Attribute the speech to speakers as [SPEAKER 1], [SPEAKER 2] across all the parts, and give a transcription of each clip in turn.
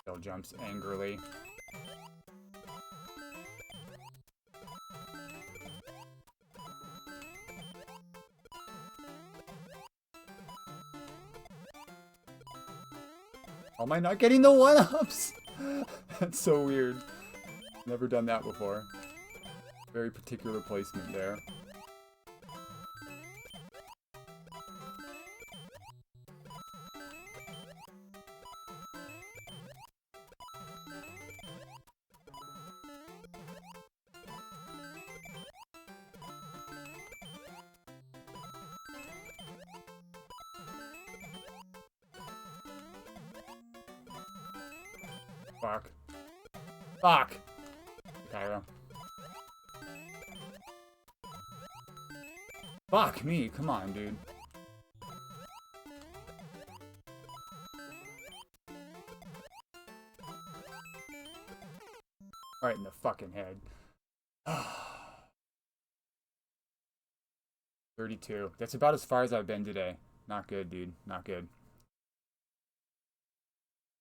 [SPEAKER 1] Shell jumps angrily. How am I not getting the one-ups? That's so weird. Never done that before. Very particular placement there. Fuck. Fuck! Cairo. Fuck me, come on, dude. Right in the fucking head. 32. That's about as far as I've been today. Not good, dude. Not good.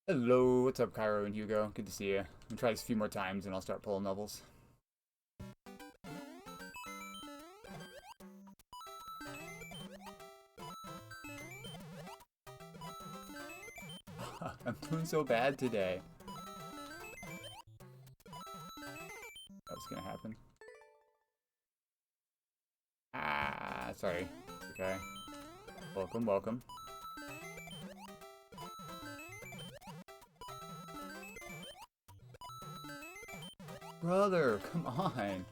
[SPEAKER 1] Hello, what's up, Cairo and Hugo? Good to see you. I'm gonna try this a few more times and I'll start pulling levels. I'm doing so bad today. That was gonna happen. Ah, sorry. Okay. Welcome, welcome. Brother, come on.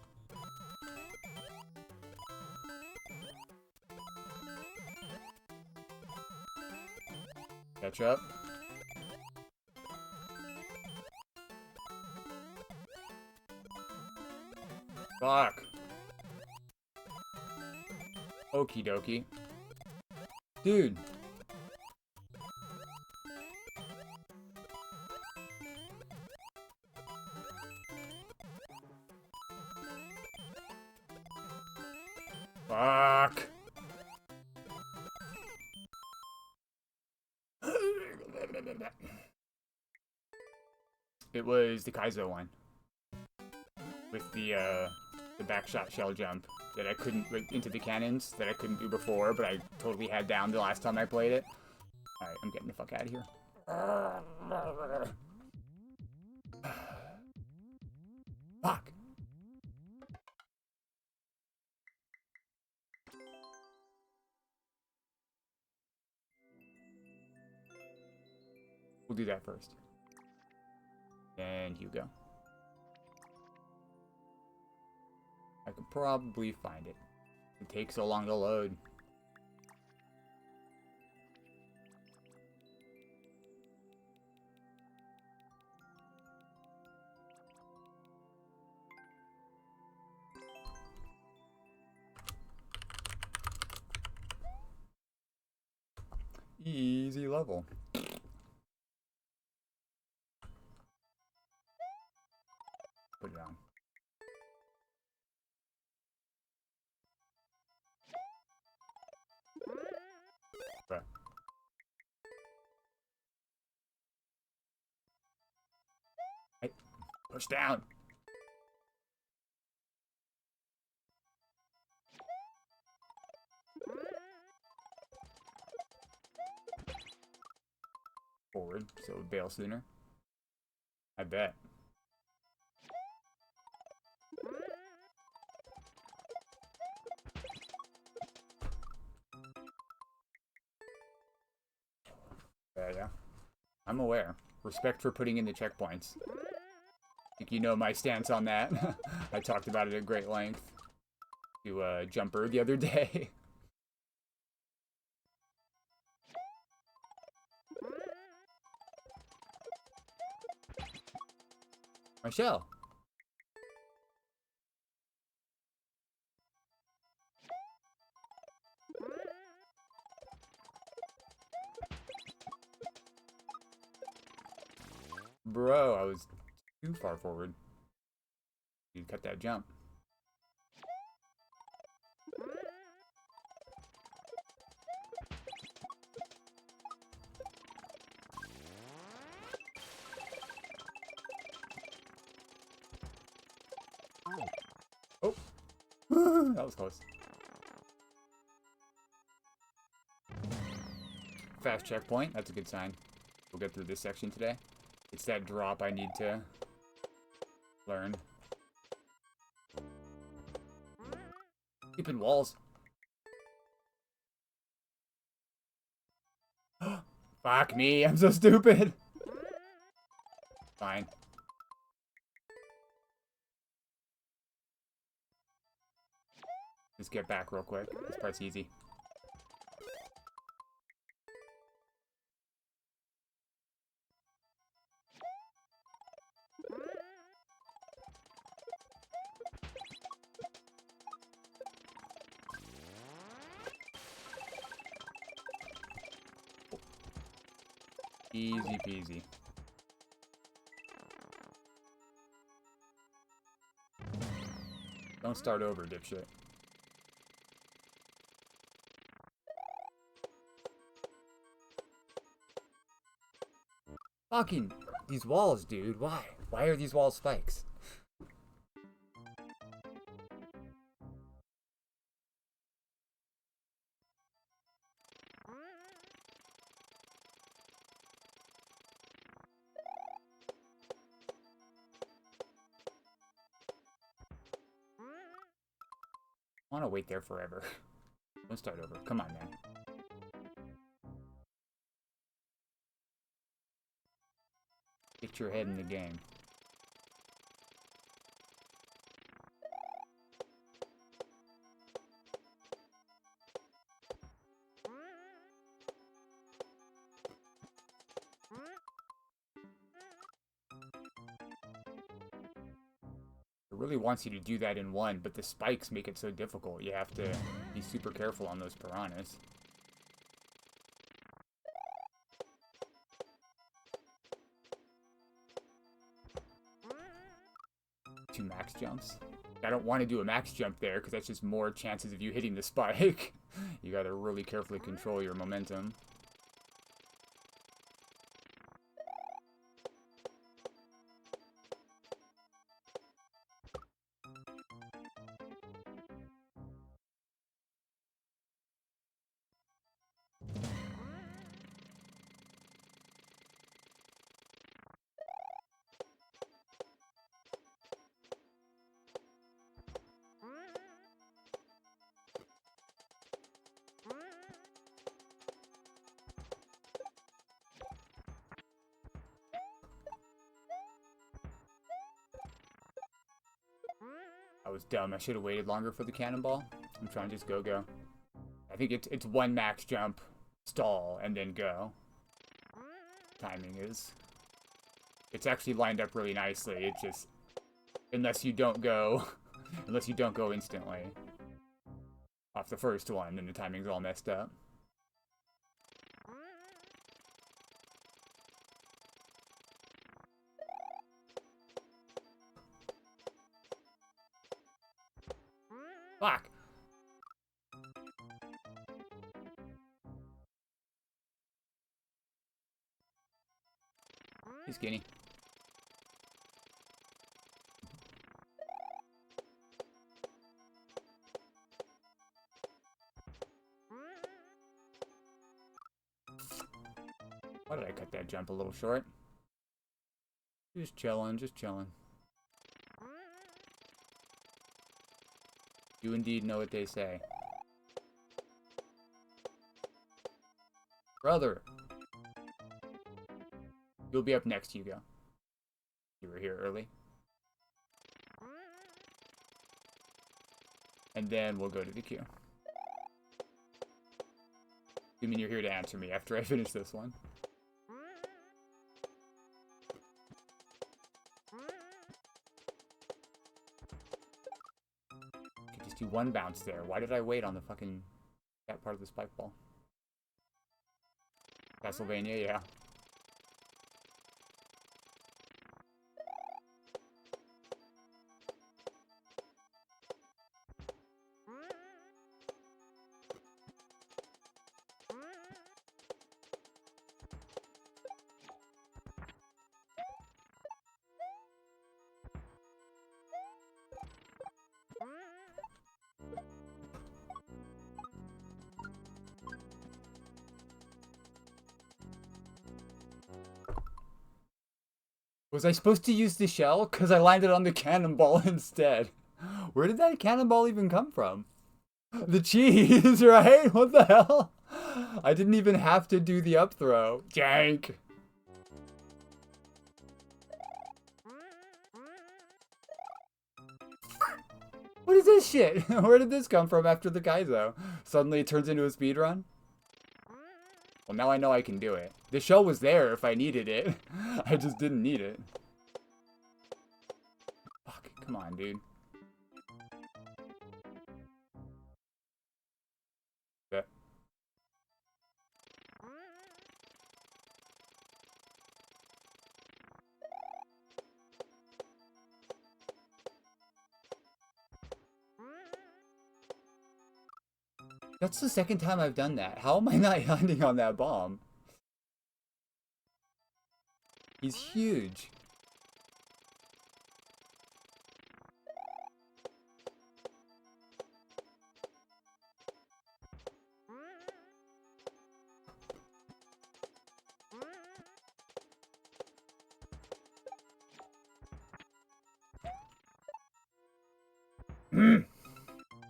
[SPEAKER 1] Catch up. Fuck. Okie dokie. Dude. Fuck. It was the Kaizo one. With the backshot shell jump that I couldn't, like, into the cannons that I couldn't do before, but I totally had down the last time I played it. Alright, I'm getting the fuck out of here. Fuck! We'll do that first. And Hugo. I could probably find it. It takes so long to load. Easy level. Put it on. Bruh. Hey, push down. Forward, so it would bail sooner. I bet. Yeah. I'm aware. Respect for putting in the checkpoints. I think you know my stance on that. I talked about it at great length to Jumper the other day. Michelle. Bro, I was too far forward. You cut that jump. Oh! That was close. Fast checkpoint. That's a good sign. We'll get through this section today. It's that drop I need to learn. Stupid walls. Fuck me, I'm so stupid. Fine. Just get back real quick. This part's easy. Easy peasy. Don't start over, dipshit. Fucking these walls, dude. Why? Why are these walls spikes? I want to wait there forever. Don't start over. Come on, man. Get your head in the game. It really wants you to do that in one, but the spikes make it so difficult. You have to be super careful on those piranhas. Two max jumps. I don't want to do a max jump there because that's just more chances of you hitting the spike. You gotta really carefully control your momentum. I was dumb. I should have waited longer for the cannonball. I'm trying to just go. I think it's one max jump, stall, and then go. Timing is. It's actually lined up really nicely. It just, unless you don't go instantly off the first one, then the timing's all messed up. Fuck! He's skinny. Why did I cut that jump a little short? Just chillin', just chillin'. You indeed know what they say. Brother! You'll be up next, Hugo. You were here early. And then we'll go to the queue. You mean you're here to answer me after I finish this one? Could just do one bounce there. Why did I wait on the fucking... that part of the spike ball? Castlevania, yeah. Was I supposed to use the shell? Because I landed on the cannonball instead. Where did that cannonball even come from? The cheese, right? What the hell? I didn't even have to do the up throw. Jank. What is this shit? Where did this come from after the Kaizo? Suddenly it turns into a speedrun? Well, now I know I can do it. The shell was there if I needed it. I just didn't need it. Fuck, come on, dude. Yeah. That's the second time I've done that. How am I not landing on that bomb? He's huge.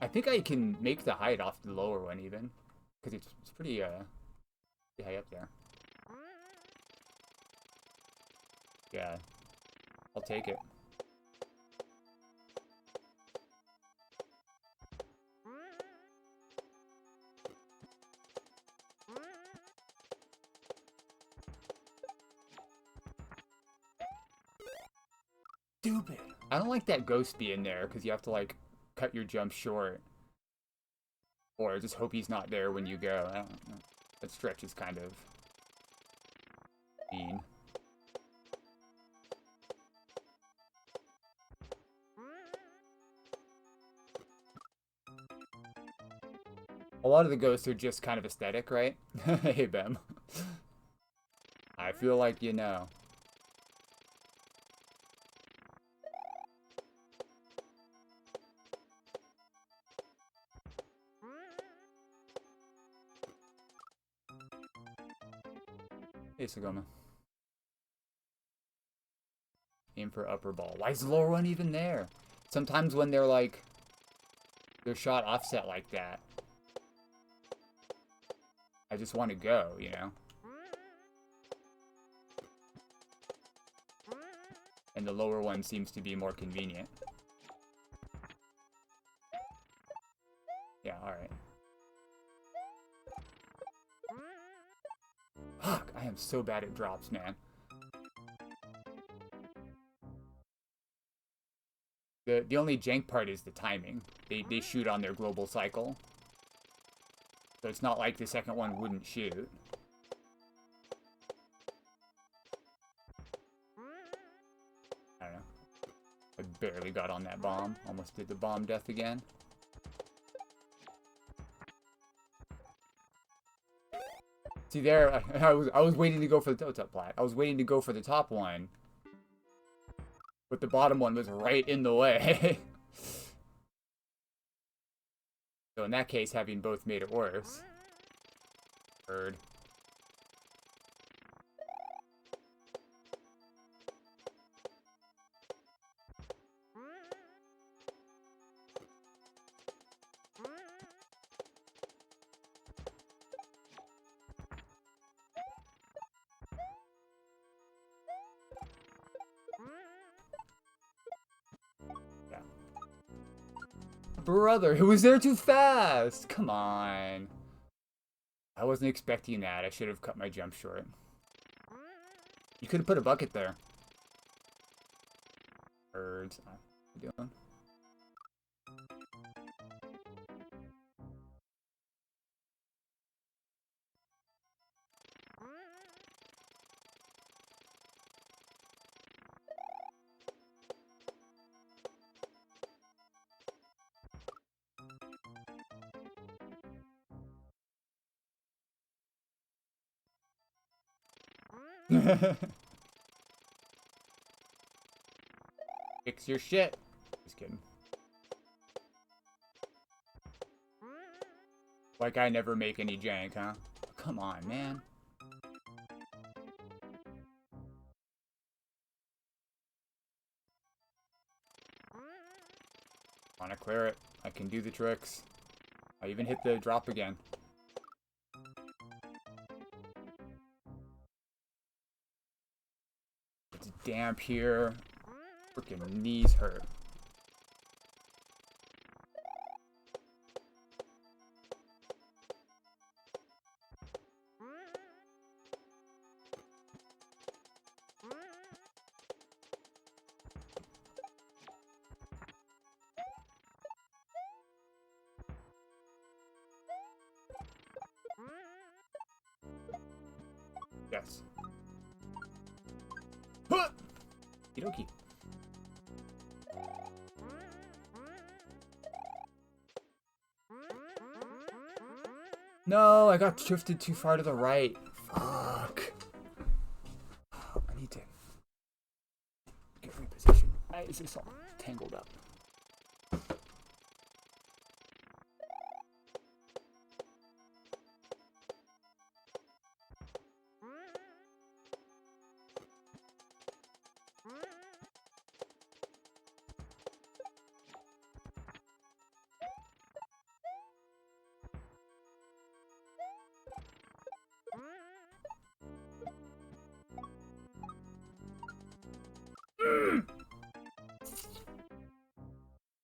[SPEAKER 1] I think I can make the height off the lower one even. Because it's pretty high up there. Yeah. I'll take it. Stupid. I don't like that ghost being there because you have to like cut your jump short. Or just hope he's not there when you go. I don't know. That stretch is kind of mean. A lot of the ghosts are just kind of aesthetic, right? Hey, Bem. I feel like you know. Hey, Sagoma. Aim for upper ball. Why is the lower one even there? Sometimes when they're like, they're shot offset like that, I just want to go, you know? And the lower one seems to be more convenient. Yeah, alright. Fuck, I am so bad at drops, man. The only jank part is the timing. They shoot on their global cycle. So it's not like the second one wouldn't shoot. I don't know. I barely got on that bomb. Almost did the bomb death again. See there, I was waiting to go for the top plat. I was waiting to go for the top one. But the bottom one was right in the way. So in that case, having both made it worse. Bird. Brother, who was there too fast? Come on. I wasn't expecting that. I should have cut my jump short. You could have put a bucket there. Birds. What are you doing? Fix your shit. Just kidding. Like I never make any jank, huh? Come on, man. Wanna clear it. I can do the tricks. I even hit the drop again. It's damp here. Freaking knees hurt. Yes. Huh! Okie. No, I got drifted too far to the right. Fuck. I need to get repositioned. Why is this all tangled up?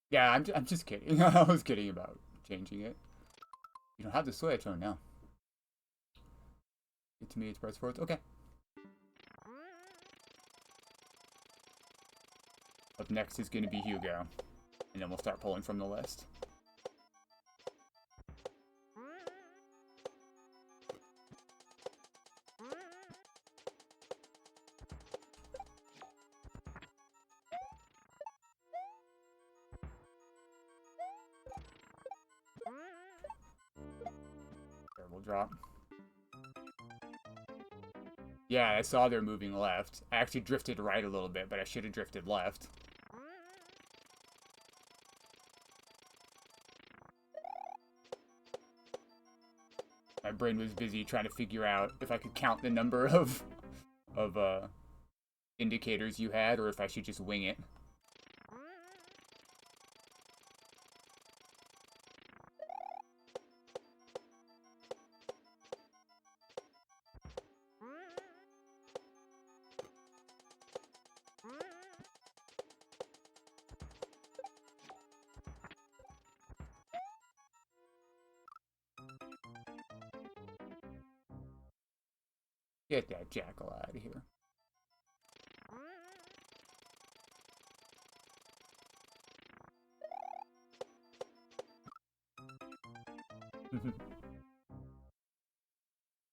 [SPEAKER 1] Yeah, I'm just kidding. I was kidding about changing it. You don't have the switch. Oh no. Get to me, it's press forwards. Okay. Up next is going to be Hugo. And then we'll start pulling from the list. There, we'll drop. Yeah, I saw they're moving left. I actually drifted right a little bit, but I should have drifted left. My brain was busy trying to figure out if I could count the number of indicators you had, or if I should just wing it. Get that jackal out of here.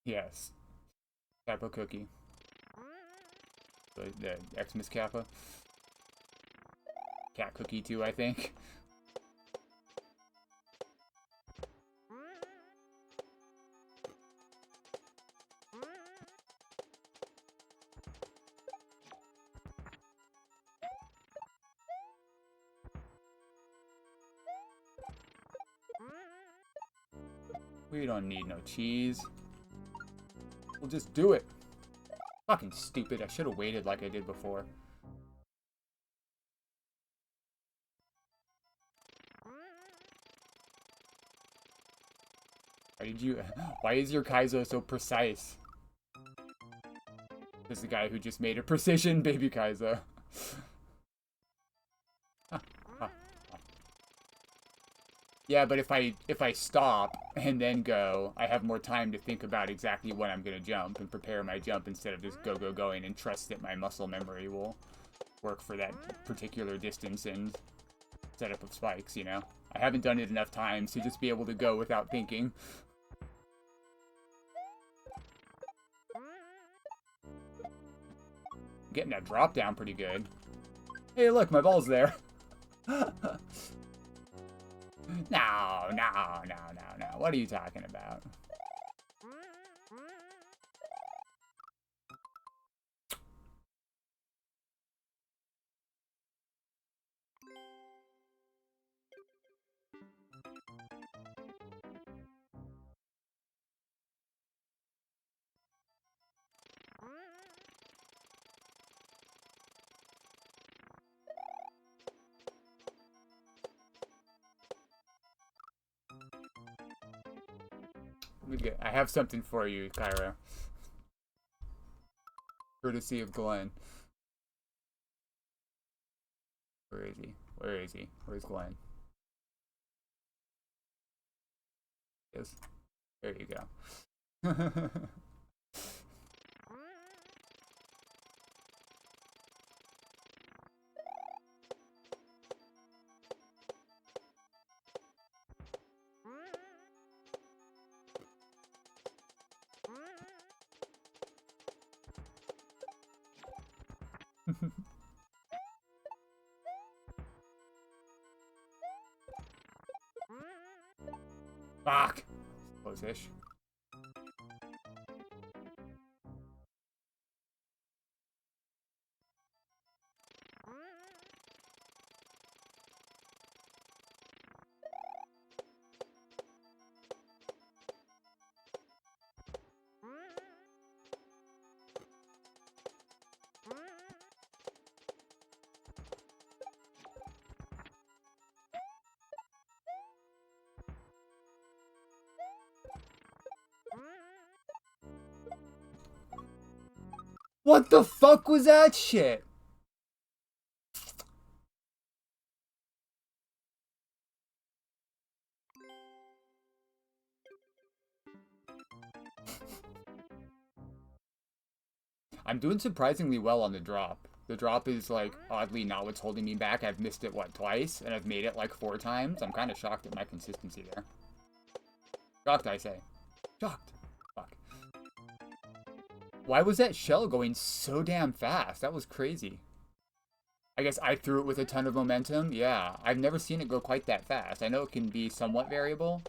[SPEAKER 1] Yes. Kappa cookie. The Xmas Kappa. Cat cookie too, I think. We don't need no cheese. We'll just do it. Fucking stupid. I should have waited like I did before. Why is your Kaizo so precise? This is the guy who just made a precision baby Kaizo. Yeah, but if I stop and then go, I have more time to think about exactly when I'm gonna jump and prepare my jump instead of just going and trust that my muscle memory will work for that particular distance and setup of spikes, you know? I haven't done it enough times to just be able to go without thinking. I'm getting that drop down pretty good. Hey, look, my ball's there. No. What are you talking about? I have something for you, Kyra. Courtesy of Glenn. Where is he? Where is he? Where's Glenn? Yes. There you go. Fuck! Close-ish. What the fuck was that shit? I'm doing surprisingly well on the drop. The drop is, like, oddly not what's holding me back. I've missed it, what, twice? And I've made it, like, 4 times. I'm kind of shocked at my consistency there. Shocked, I say. Shocked. Fuck. Why was that shell going so damn fast? That was crazy. I guess I threw it with a ton of momentum. Yeah, I've never seen it go quite that fast. I know it can be somewhat variable.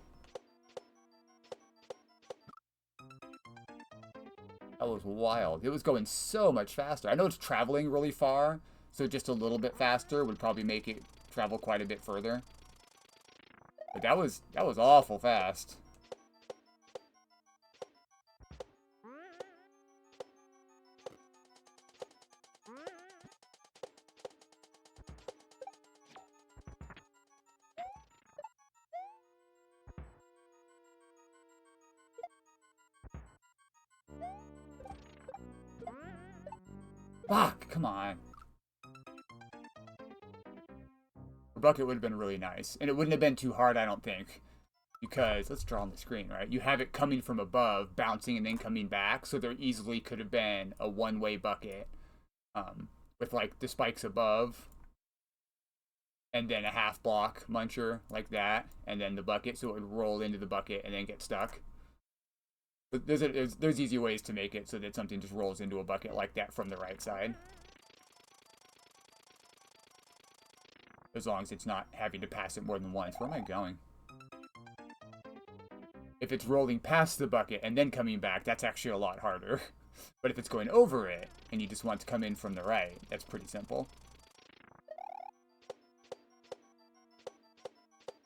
[SPEAKER 1] That was wild. It was going so much faster. I know it's traveling really far, so just a little bit faster would probably make it travel quite a bit further. But that was awful fast. Fuck, come on. A bucket would have been really nice. And it wouldn't have been too hard, I don't think. Because, let's draw on the screen, right? You have it coming from above, bouncing and then coming back. So there easily could have been a one-way bucket. With, like, the spikes above. And then a half block muncher, like that. And then the bucket, so it would roll into the bucket and then get stuck. But there's easy ways to make it so that something just rolls into a bucket like that from the right side. As long as it's not having to pass it more than once. Where am I going? If it's rolling past the bucket and then coming back, that's actually a lot harder. But if it's going over it, and you just want to come in from the right, that's pretty simple.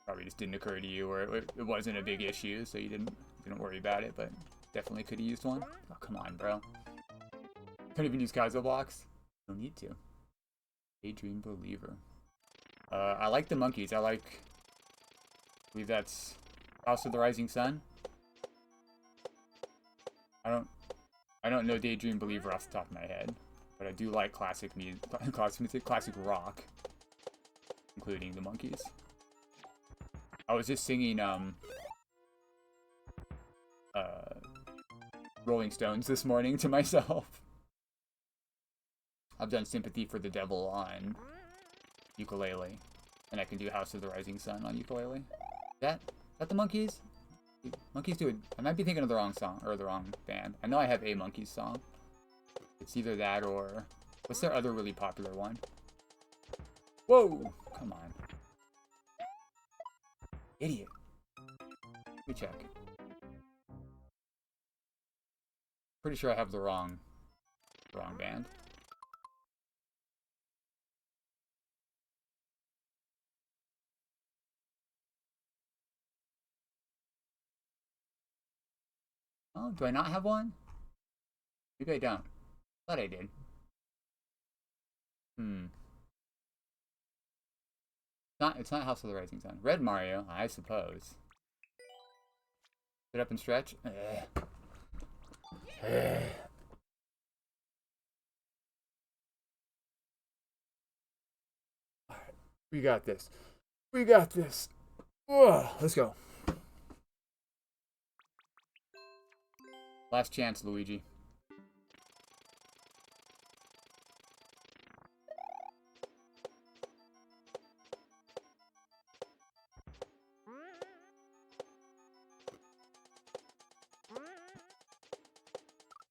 [SPEAKER 1] Probably just didn't occur to you, or it wasn't a big issue, so you didn't worry about it, but definitely could have used one. Oh, come on, bro. Couldn't even use Kaizo blocks. No need to. Daydream Believer. I like the monkeys. I believe that's House of the Rising Sun. I don't know Daydream Believer off the top of my head, but I do like classic music, classic rock, including the monkeys. I was just singing Rolling Stones this morning to myself. I've done Sympathy for the Devil on ukulele, and I can do House of the Rising Sun on ukulele. Is that the Monkees? Monkees do it. I might be thinking of the wrong song, or the wrong band. I know I have a Monkees song. It's either that or... What's their other really popular one? Whoa! Come on. Idiot. Let me check. Pretty sure I have the wrong band. Oh, do I not have one? Maybe I don't. Thought I did. It's not House of the Rising Sun. Red Mario, I suppose. Sit up and stretch. Alright, we got this. We got this. Whoa, let's go. Last chance, Luigi.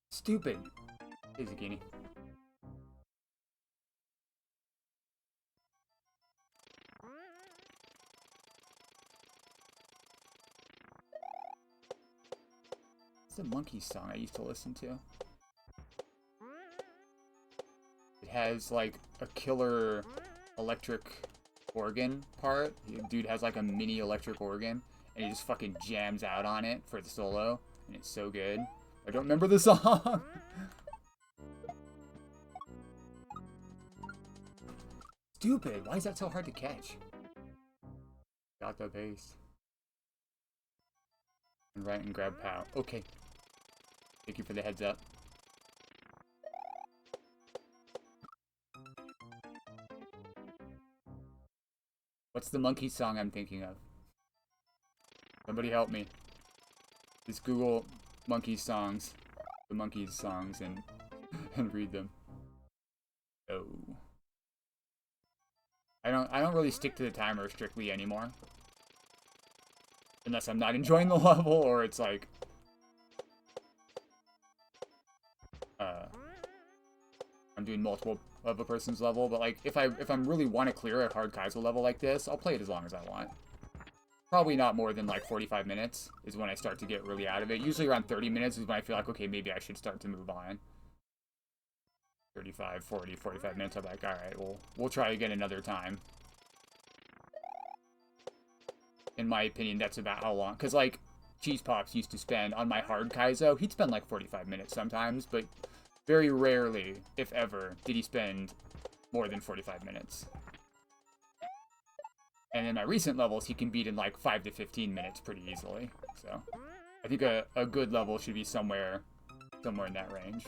[SPEAKER 1] Stupid. Hey, Zucchini. It's a monkey song I used to listen to. It has like a killer electric organ part. The dude has like a mini electric organ and he just fucking jams out on it for the solo, and it's so good. I don't remember the song. Stupid. Why is that so hard to catch? Got the base. And right and grab POW. Okay. Thank you for the heads up. What's the monkey song I'm thinking of? Somebody help me. Just Google monkey songs. The monkeys songs and read them. Oh. I don't really stick to the timer strictly anymore. Unless I'm not enjoying the level or it's like I'm doing multiple of a person's level, but like if I'm really want to clear a hard Kaizo level like this, I'll play it as long as I want. Probably not more than like 45 minutes is when I start to get really out of it. Usually around 30 minutes is when I feel like, okay, maybe I should start to move on. 35, 40, 45 minutes, I'm like, alright, we'll try again another time. In my opinion, that's about how long. Because, like, Cheese Pops used to spend, on my hard Kaizo, he'd spend like 45 minutes sometimes, but very rarely, if ever, did he spend more than 45 minutes. And in my recent levels, he can beat in like 5 to 15 minutes pretty easily. So, I think a good level should be somewhere in that range.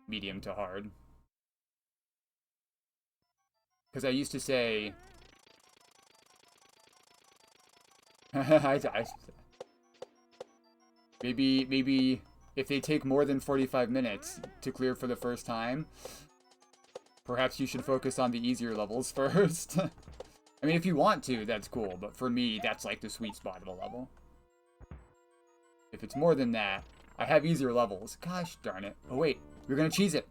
[SPEAKER 1] Medium to hard. Because I used to say... Maybe if they take more than 45 minutes to clear for the first time, perhaps you should focus on the easier levels first. I mean, if you want to, that's cool, but for me, that's like the sweet spot of a level. If it's more than that, I have easier levels. Gosh darn it. Oh wait, you're gonna cheese it.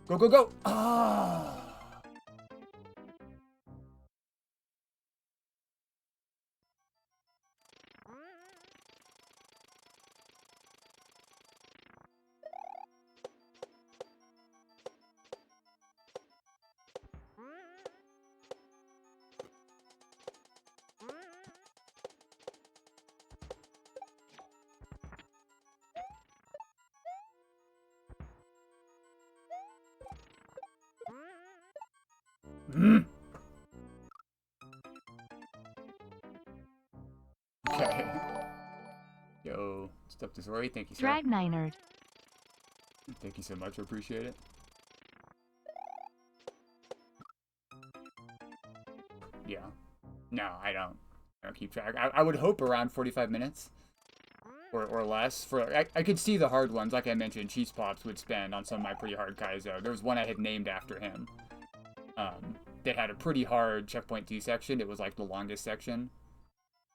[SPEAKER 1] Go, go, go! Ah! Okay. Yo, Step to Zori, thank you, sir.
[SPEAKER 2] Dragniner.
[SPEAKER 1] Thank you so much, I appreciate it. Yeah. No, I don't keep track. I would hope around 45 minutes. Or less. I could see the hard ones, like I mentioned, Cheese Pops would spend on some of my pretty hard Kaizo. There was one I had named after him. That had a pretty hard Checkpoint 2 section. It was like the longest section.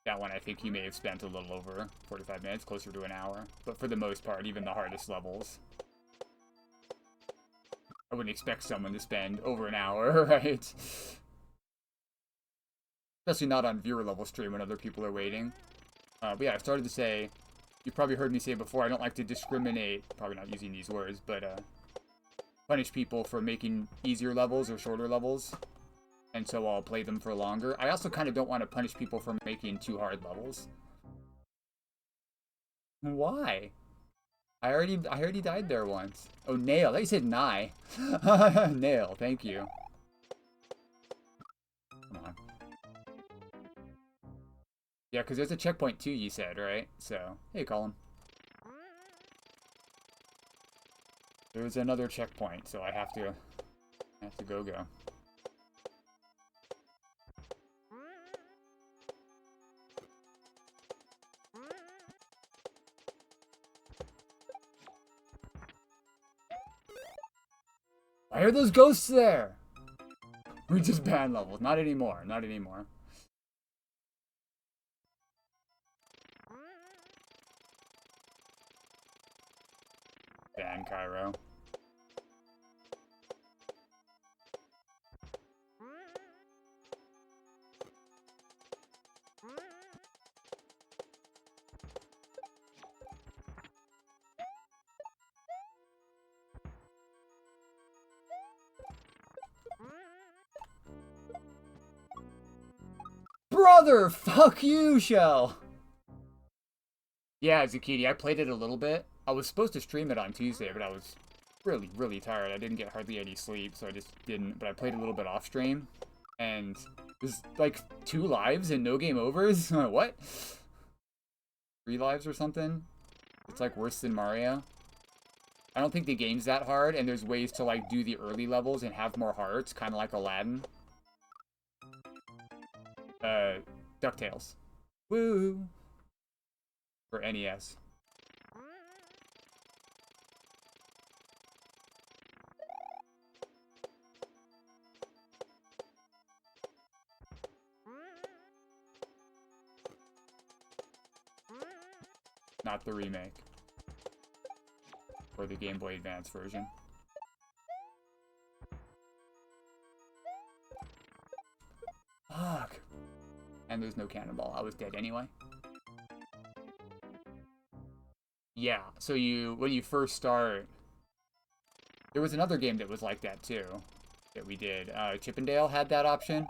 [SPEAKER 1] That one I think he may have spent a little over 45 minutes, closer to an hour. But for the most part, even the hardest levels, I wouldn't expect someone to spend over an hour, right? Especially not on viewer level stream when other people are waiting. But yeah, I started to say, you've probably heard me say before, I don't like to discriminate, probably not using these words, but punish people for making easier levels or shorter levels. And so I'll play them for longer. I also kind of don't want to punish people for making too hard levels. Why? I already died there once. Oh, Nail. They said Nye. Nail, thank you. Come on. Yeah, because there's a checkpoint too, you said, right? So, hey, Colin. There's another checkpoint, so I have to go. Why are those ghosts there? We just banned levels. Not anymore. Not anymore. Ban Cairo. Brother, fuck you, Shell. Yeah, Zucchini, I played it a little bit. I was supposed to stream it on Tuesday, but I was really, really tired. I didn't get hardly any sleep, so I just didn't. But I played a little bit off stream, and there's like 2 lives and no game overs. What? 3 lives or something? It's like worse than Mario. I don't think the game's that hard, and there's ways to like do the early levels and have more hearts, kind of like Aladdin. DuckTales. Woo! For NES. Not the remake. Or the Game Boy Advance version. Fuck. And there's no cannonball. I was dead anyway. Yeah, so when you first start... There was another game that was like that too, that we did. Chippendale had that option.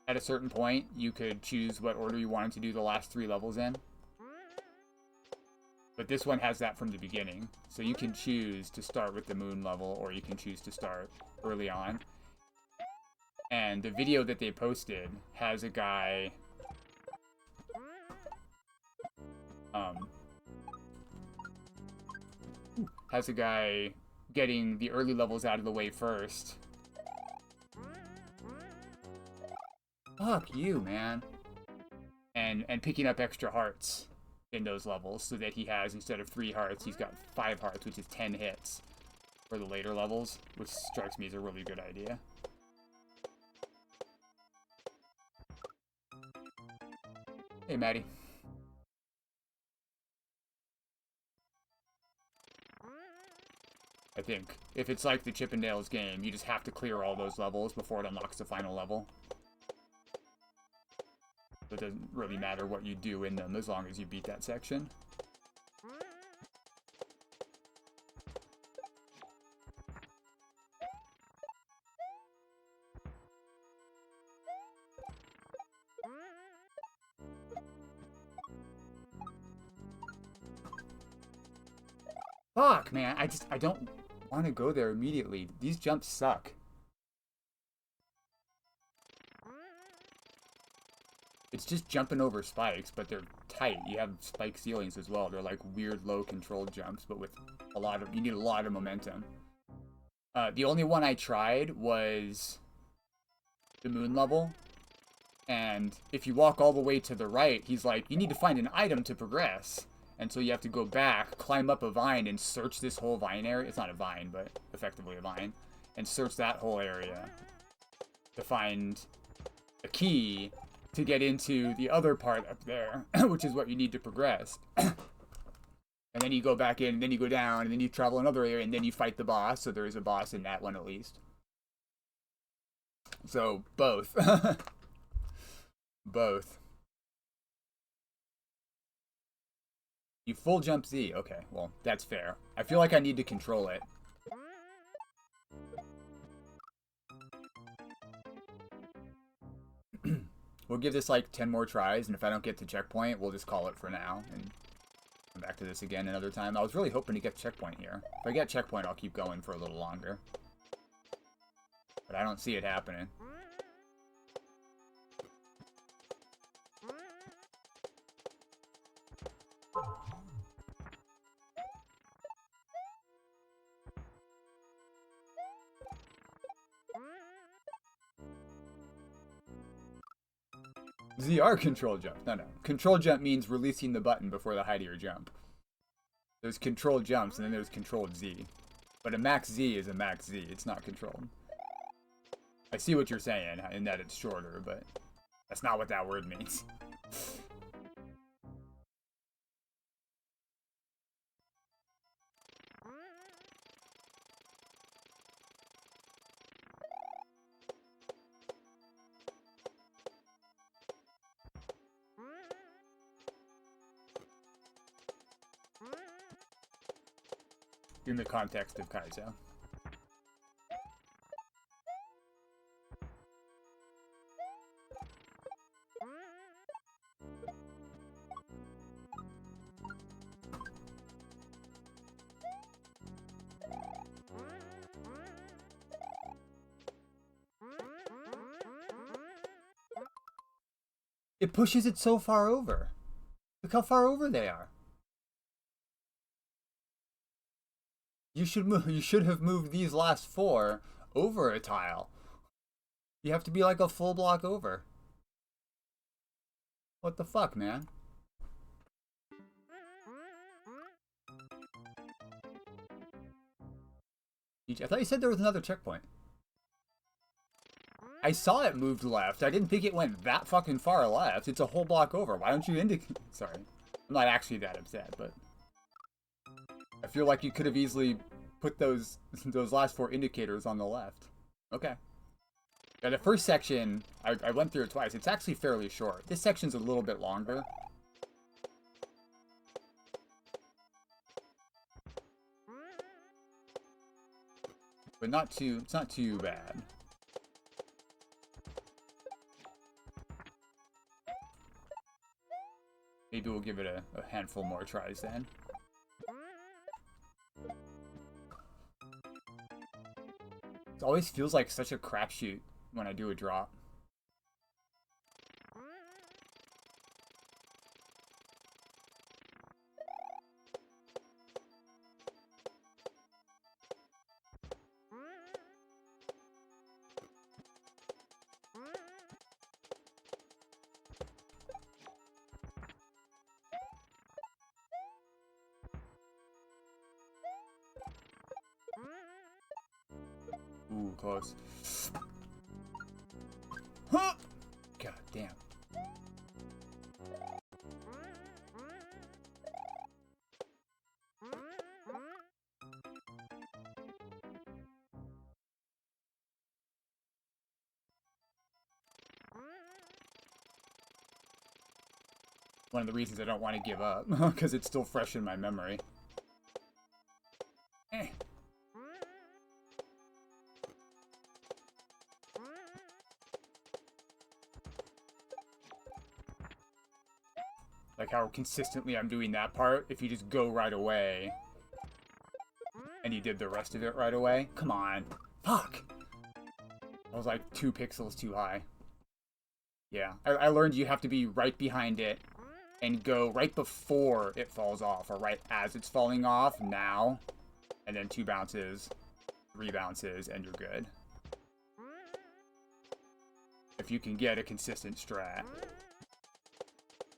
[SPEAKER 1] At a certain point, you could choose what order you wanted to do the last 3 levels in. But this one has that from the beginning. So you can choose to start with the moon level, or you can choose to start early on. And the video that they posted has a guy... getting the early levels out of the way first. Fuck you, man. And picking up extra hearts in those levels, so that he has, instead of 3 hearts, he's got 5 hearts, which is 10 hits for the later levels, which strikes me as a really good idea. Hey, Maddie. I think. If it's like the Chippendales game, you just have to clear all those levels before it unlocks the final level. So it doesn't really matter what you do in them, as long as you beat that section. Fuck, man, I don't want to go there immediately. These jumps suck. It's just jumping over spikes, but they're tight. You have spike ceilings as well. They're like weird low controlled jumps, but with you need a lot of momentum. The only one I tried was the moon level. And if you walk all the way to the right, he's like, you need to find an item to progress. And so you have to go back, climb up a vine, and search this whole vine area. It's not a vine, but effectively a vine. And search that whole area to find a key to get into the other part up there, which is what you need to progress. And then you go back in, and then you go down, and then you travel another area, and then you fight the boss. So there is a boss in that one at least. So, both. Both. You full jump Z. Okay, well, that's fair. I feel like I need to control it. We'll give this like 10 more tries, and if I don't get to checkpoint, we'll just call it for now, and come back to this again another time. I was really hoping to get checkpoint here. If I get checkpoint, I'll keep going for a little longer. But I don't see it happening. ZR control jump. No. Control jump means releasing the button before the height of your jump. There's controlled jumps, and then there's controlled Z. But a max Z is a max Z. It's not controlled. I see what you're saying, in that it's shorter, but that's not what that word means. In the context of Kaizo. It pushes it so far over. Look how far over they are. You should have moved these last 4 over a tile. You have to be like a full block over. What the fuck, man? I thought you said there was another checkpoint. I saw it moved left. I didn't think it went that fucking far left. It's a whole block over. Why don't you indicate? Sorry. I'm not actually that upset, but I feel like you could have easily put those last 4 indicators on the left. Okay. Yeah, the first section, I went through it twice. It's actually fairly short. This section's a little bit longer. But it's not too bad. Maybe we'll give it a handful more tries then. It always feels like such a crapshoot when I do a drop. Ooh, close. Huh! God damn. One of the reasons I don't want to give up, because it's still fresh in my memory. Like how consistently I'm doing that part. If you just go right away, and you did the rest of it right away. Come on. Fuck! I was like 2 pixels too high. Yeah, I learned you have to be right behind it and go right before it falls off, or right as it's falling off, now, and then 2 bounces, 3 bounces, and you're good. If you can get a consistent strat.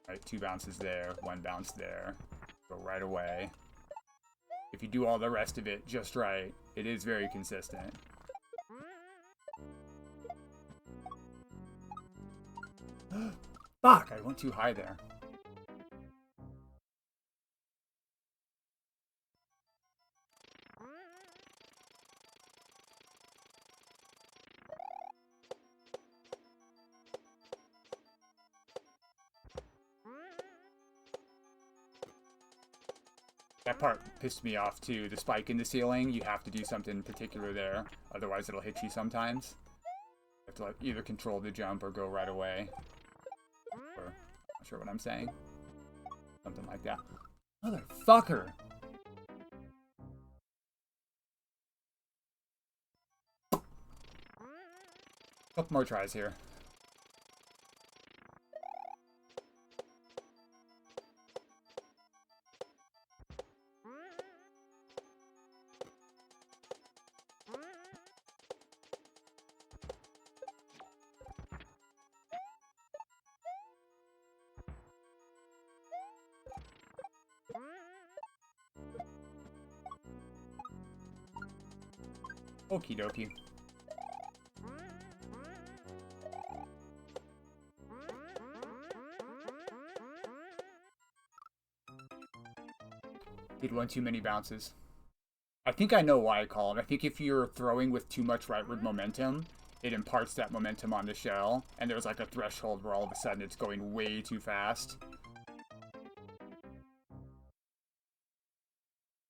[SPEAKER 1] Right, 2 bounces there, 1 bounce there, go right away. If you do all the rest of it just right, it is very consistent. Fuck, I went too high there. That part pissed me off too. The spike in the ceiling, you have to do something particular there. Otherwise it'll hit you sometimes. You have to like either control the jump or go right away. Or, not sure what I'm saying. Something like that. Motherfucker! Couple more tries here. Okie dokie. Did one too many bounces. I think I know why I call it. I think if you're throwing with too much rightward momentum, it imparts that momentum on the shell, and there's like a threshold where all of a sudden it's going way too fast.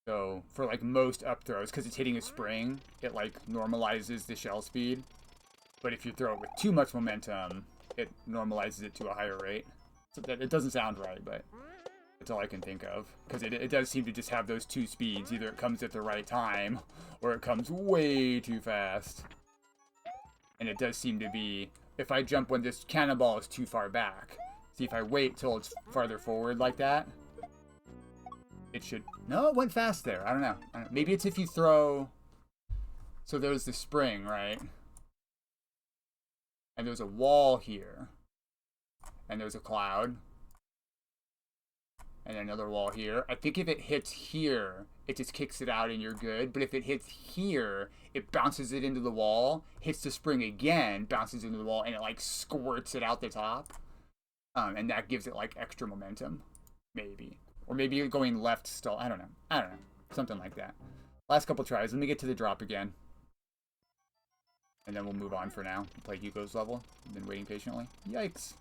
[SPEAKER 1] So, for like most up throws, because it's hitting a spring, it like normalizes the shell speed. But if you throw it with too much momentum, it normalizes it to a higher rate. So that, it doesn't sound right, but that's all I can think of. Because it does seem to just have those two speeds. Either it comes at the right time, or it comes way too fast. And it does seem to be, if I jump when this cannonball is too far back. See, if I wait till it's farther forward like that, it should... No, it went fast there. I don't know. Maybe it's if you throw... So there's the spring, right? And there's a wall here. And there's a cloud. And another wall here. I think if it hits here, it just kicks it out and you're good. But if it hits here, it bounces it into the wall, hits the spring again, bounces into the wall, and it like squirts it out the top. And that gives it like extra momentum. Maybe. Or maybe you're going left still. I don't know. Something like that. Last couple tries. Let me get to the drop again. And then we'll move on for now. Play Hugo's level. I've been waiting patiently. Yikes.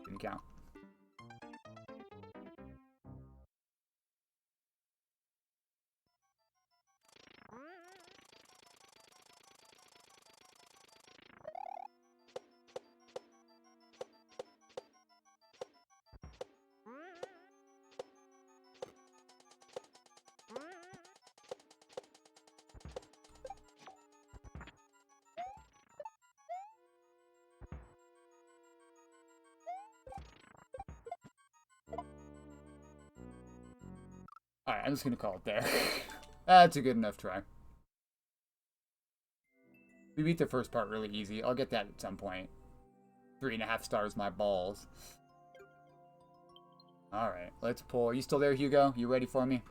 [SPEAKER 1] Didn't count. Alright, I'm just gonna call it there. That's a good enough try. We beat the first part really easy. I'll get that at some point. 3.5 stars, my balls. Alright, let's pull. Are you still there, Hugo? You ready for me?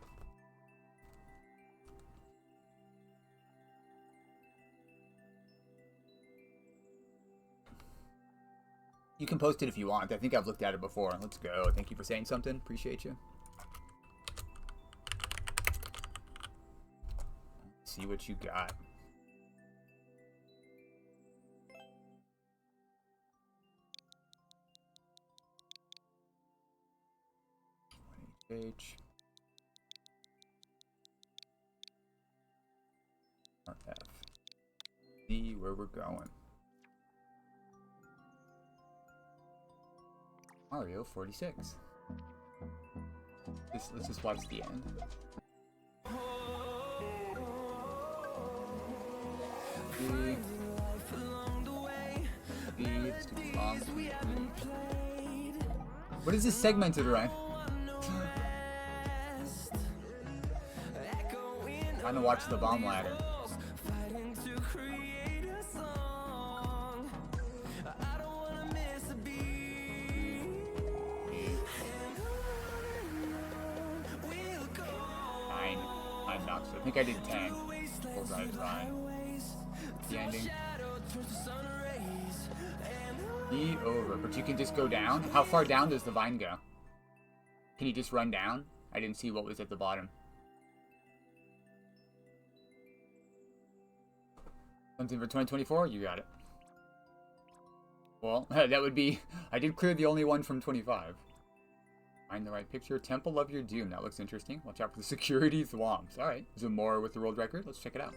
[SPEAKER 1] You can post it if you want. I think I've looked at it before. Let's go. Thank you for saying something. Appreciate you. See what you got. H. RF. See where we're going. Mario 46. Let's just watch the end. What is this segmented around? Trying to watch the bomb ladder. Nine knocks. I think I did 10. Bullseye's fine. The ending. E over, but you can just go down? How far down does the vine go? Can you just run down? I didn't see what was at the bottom. Something for 2024? You got it. Well, that would be... I did clear the only one from 25. Find the right picture. Temple of Your Doom. That looks interesting. Watch out for the security thwomps. Alright. Is there more with the world record? Let's check it out.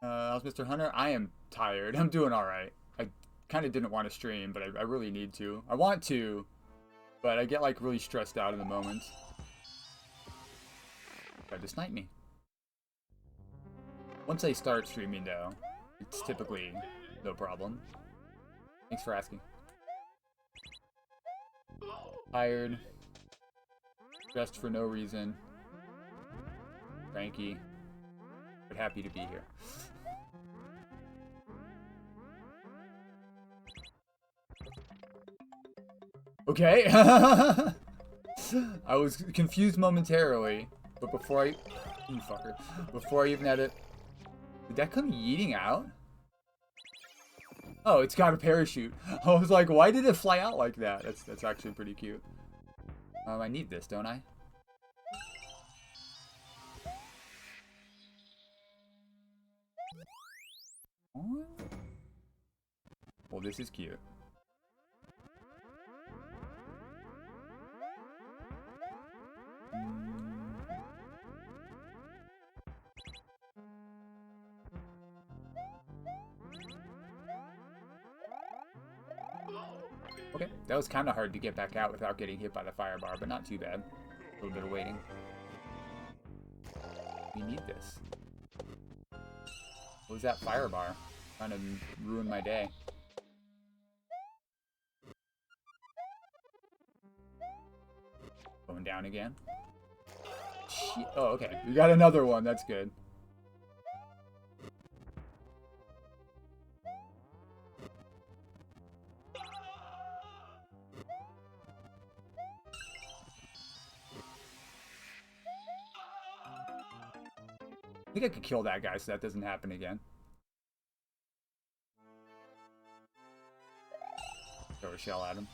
[SPEAKER 1] How's Mr. Hunter? I am tired. I'm doing alright. I kind of didn't want to stream, but I really need to. I want to, but I get like really stressed out in the moments. Tried to snipe me. Once I start streaming though, it's typically no problem. Thanks for asking. Tired. Stressed for no reason. Cranky. But happy to be here. Okay. I was confused momentarily, but before I... You fucker. Before I even had it... Did that come yeeting out? Oh, it's got a parachute. I was like, why did it fly out like that? That's actually pretty cute. I need this, don't I? Well, this is cute. Okay, that was kind of hard to get back out without getting hit by the fire bar, but not too bad. A little bit of waiting. We need this. What was that fire bar? Trying to ruin my day. Going down again. Oh, okay. We got another one. That's good. I think I could kill that guy so that doesn't happen again. Throw a shell at him.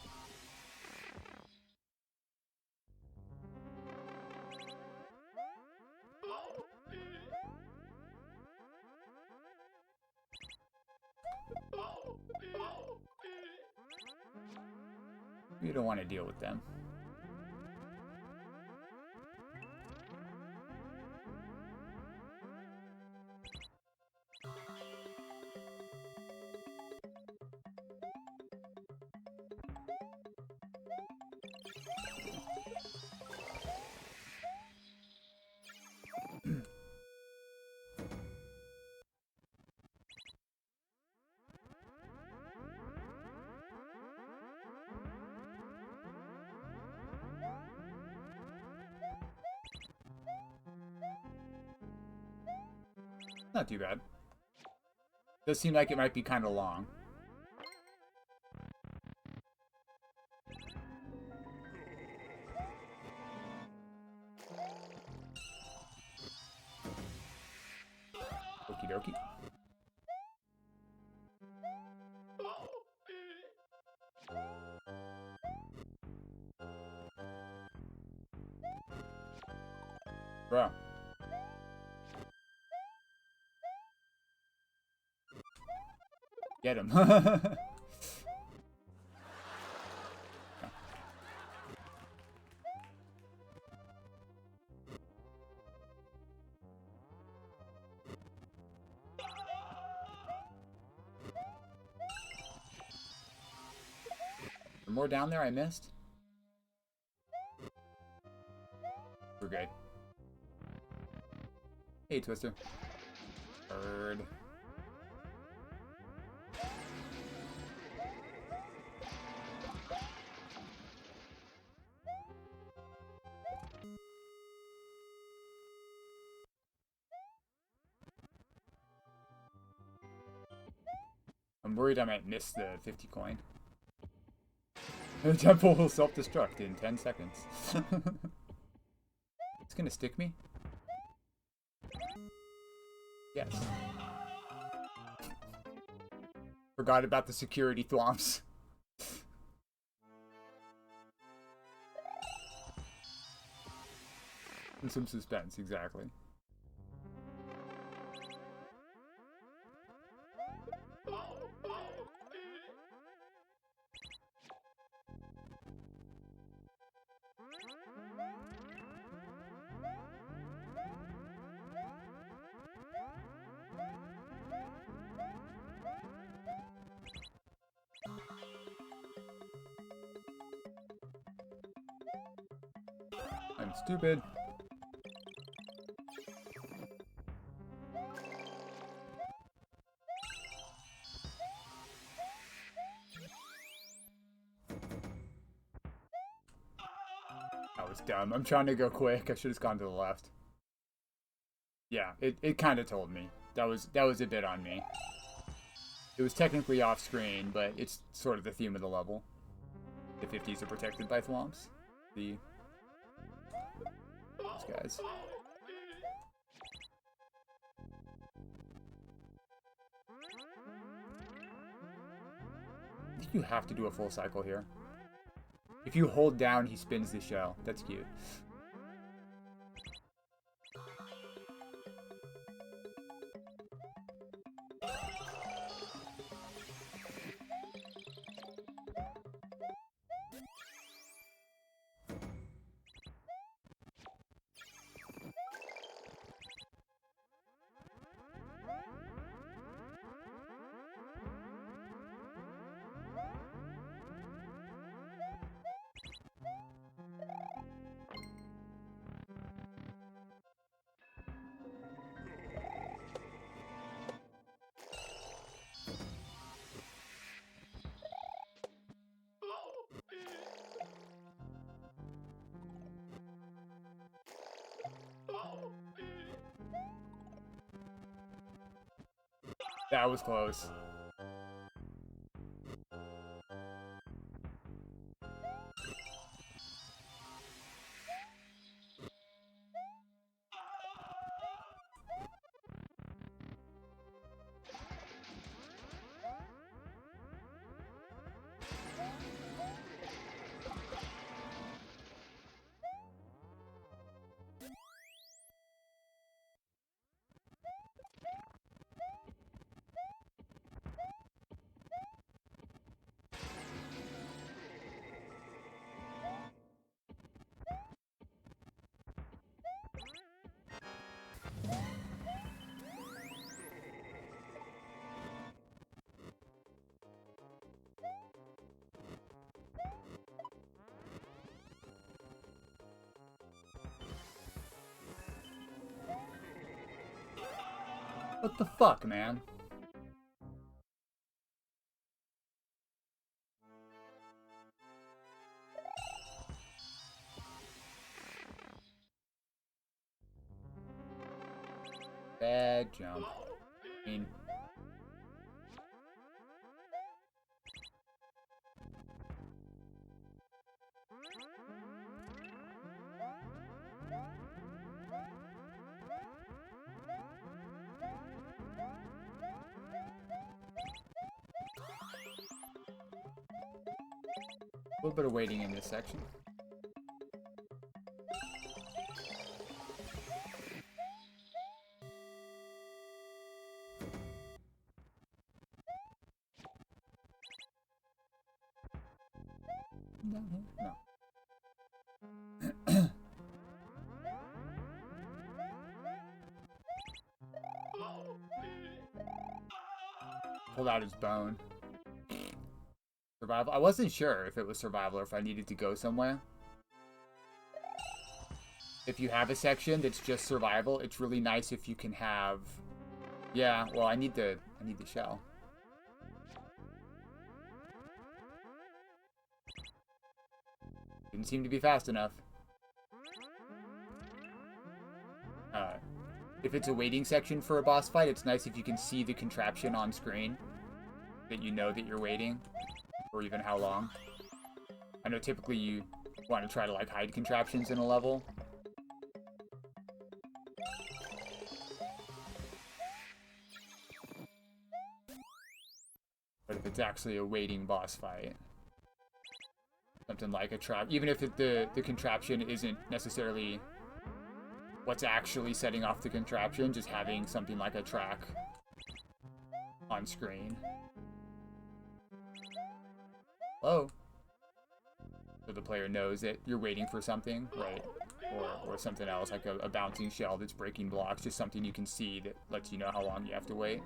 [SPEAKER 1] We don't want to deal with them. Not too bad. Does seem like it might be kind of long. Okie dokie. Bro. Get him. More down there I missed? We're good. Hey, Twister. Bird. I'm worried I might miss the 50 coin. The temple will self-destruct in 10 seconds. It's gonna stick me? Yes. Forgot about the security thwomps. And some suspense, exactly. I'm stupid. That was dumb. I'm trying to go quick. I should have gone to the left. Yeah, it kind of told me. That was a bit on me. It was technically off screen, but it's sort of the theme of the level. The 50s are protected by thwomps. Those guys. I think you have to do a full cycle here. If you hold down, he spins the shell. That's cute. That was close. What the fuck, man? Bad jump. I mean... a little bit of waiting in this section. No. Pulled out his bone. Survival? I wasn't sure if it was survival or if I needed to go somewhere. If you have a section that's just survival, it's really nice if you can have... Yeah, well, I need the shell. Didn't seem to be fast enough. If it's a waiting section for a boss fight, it's nice if you can see the contraption on screen. That you know that you're waiting. Or even how long. I know typically you want to try to like hide contraptions in a level. But if it's actually a waiting boss fight, something like a trap, even if the contraption isn't necessarily what's actually setting off the contraption, just having something like a track on screen. Hello? So the player knows that you're waiting for something, right? Or something else, like a bouncing shell that's breaking blocks, just something you can see that lets you know how long you have to wait.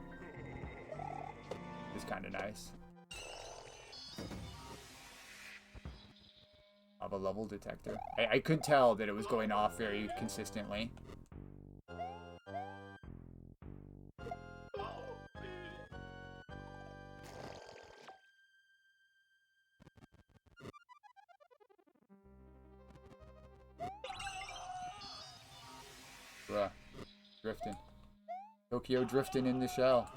[SPEAKER 1] It's kind of nice. Of a level detector. I could tell that it was going off very consistently. Bruh. Drifting. Tokyo drifting in the shell.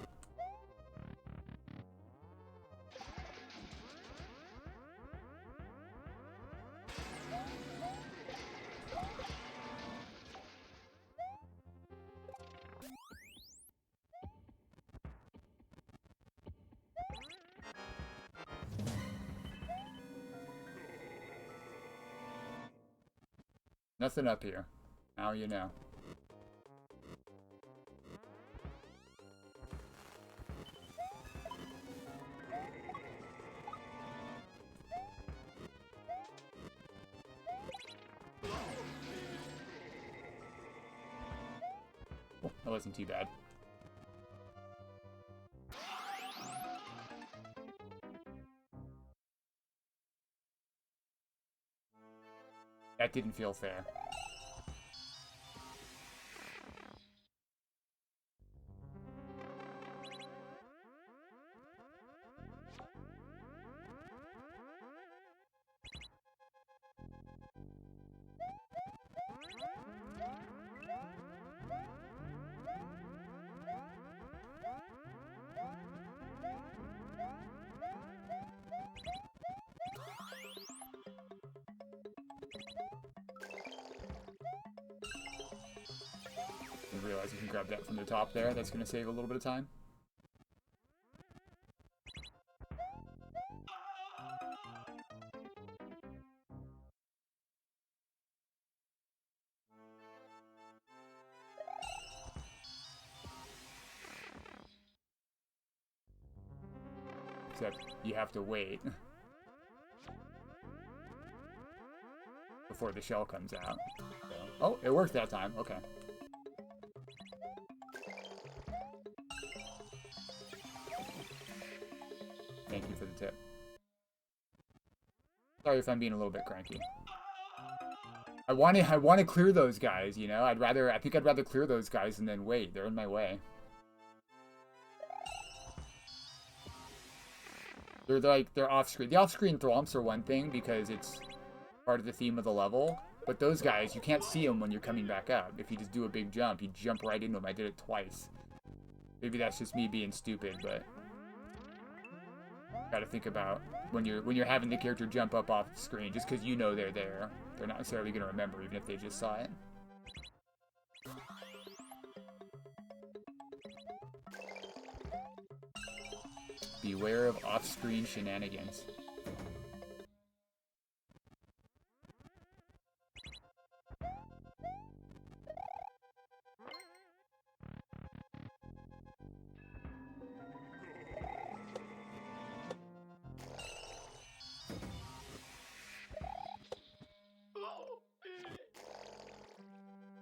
[SPEAKER 1] Nothing up here. Now you know. Oh, that wasn't too bad. That didn't feel fair. I realize you can grab that from the top there. That's going to save a little bit of time. Except you have to wait before the shell comes out. So, oh, it worked that time. Okay. Thank you for the tip. Sorry if I'm being a little bit cranky. I want to clear those guys, you know? I think I'd rather clear those guys and then wait. They're in my way. They're off-screen. The off-screen thwomps are one thing because it's part of the theme of the level. But those guys, you can't see them when you're coming back up. If you just do a big jump, you jump right into them. I did it twice. Maybe that's just me being stupid, but gotta think about when you're having the character jump up off the screen, just because you know they're there. They're not necessarily gonna remember, even if they just saw it. Beware of off-screen shenanigans.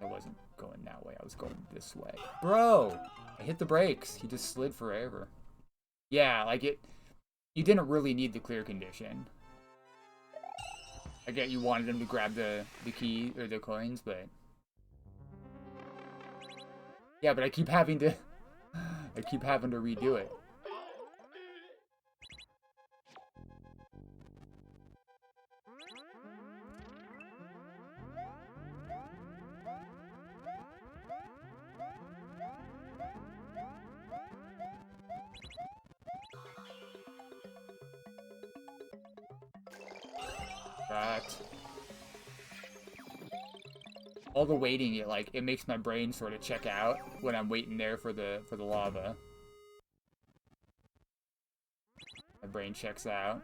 [SPEAKER 1] I wasn't going that way, I was going this way. Bro! I hit the brakes. He just slid forever. Yeah, like you didn't really need the clear condition. I get you wanted him to grab the key or the coins, but yeah, but I keep having to redo it. All the waiting, it makes my brain sort of check out when I'm waiting there for the lava. My brain checks out.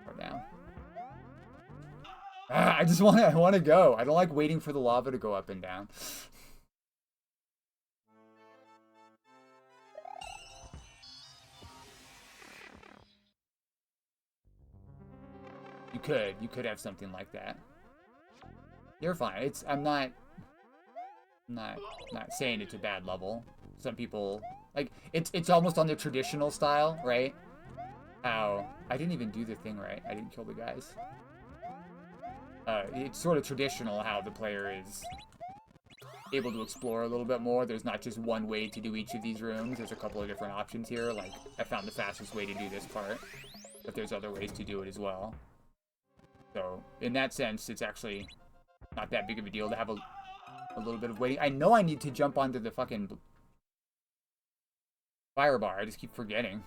[SPEAKER 1] Or down. I want to go. I don't like waiting for the lava to go up and down. You could have something like that. You're fine. I'm not saying it's a bad level. Some people it's almost on the traditional style, right? How I didn't even do the thing right. I didn't kill the guys. It's sort of traditional how the player is able to explore a little bit more. There's not just one way to do each of these rooms. There's a couple of different options here. Like, I found the fastest way to do this part, but there's other ways to do it as well. So, in that sense, it's actually not that big of a deal to have a little bit of waiting. I know I need to jump onto the fucking fire bar. I just keep forgetting.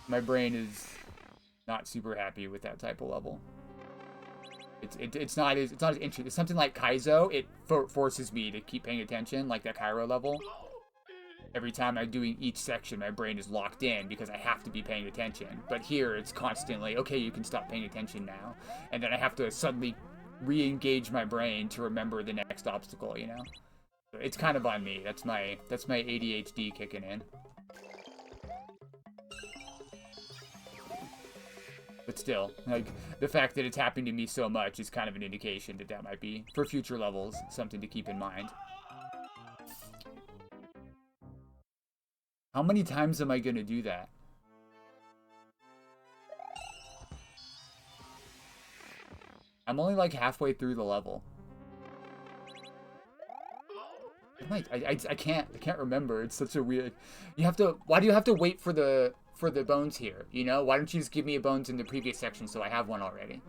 [SPEAKER 1] My brain is not super happy with that type of level. It's not as interesting. It's something like Kaizo. It forces me to keep paying attention, like that Cairo level. Every time I'm doing each section, my brain is locked in because I have to be paying attention. But here, it's constantly, okay, you can stop paying attention now. And then I have to suddenly re-engage my brain to remember the next obstacle, you know? So it's kind of on me. That's my ADHD kicking in. But still, like, the fact that it's happening to me so much is kind of an indication that that might be, for future levels, something to keep in mind. How many times am I going to do that? I'm only like halfway through the level. I can't remember. It's such a weird. You have to. Why do you have to wait for the bones here? You know, why don't you just give me a bones in the previous section so I have one already?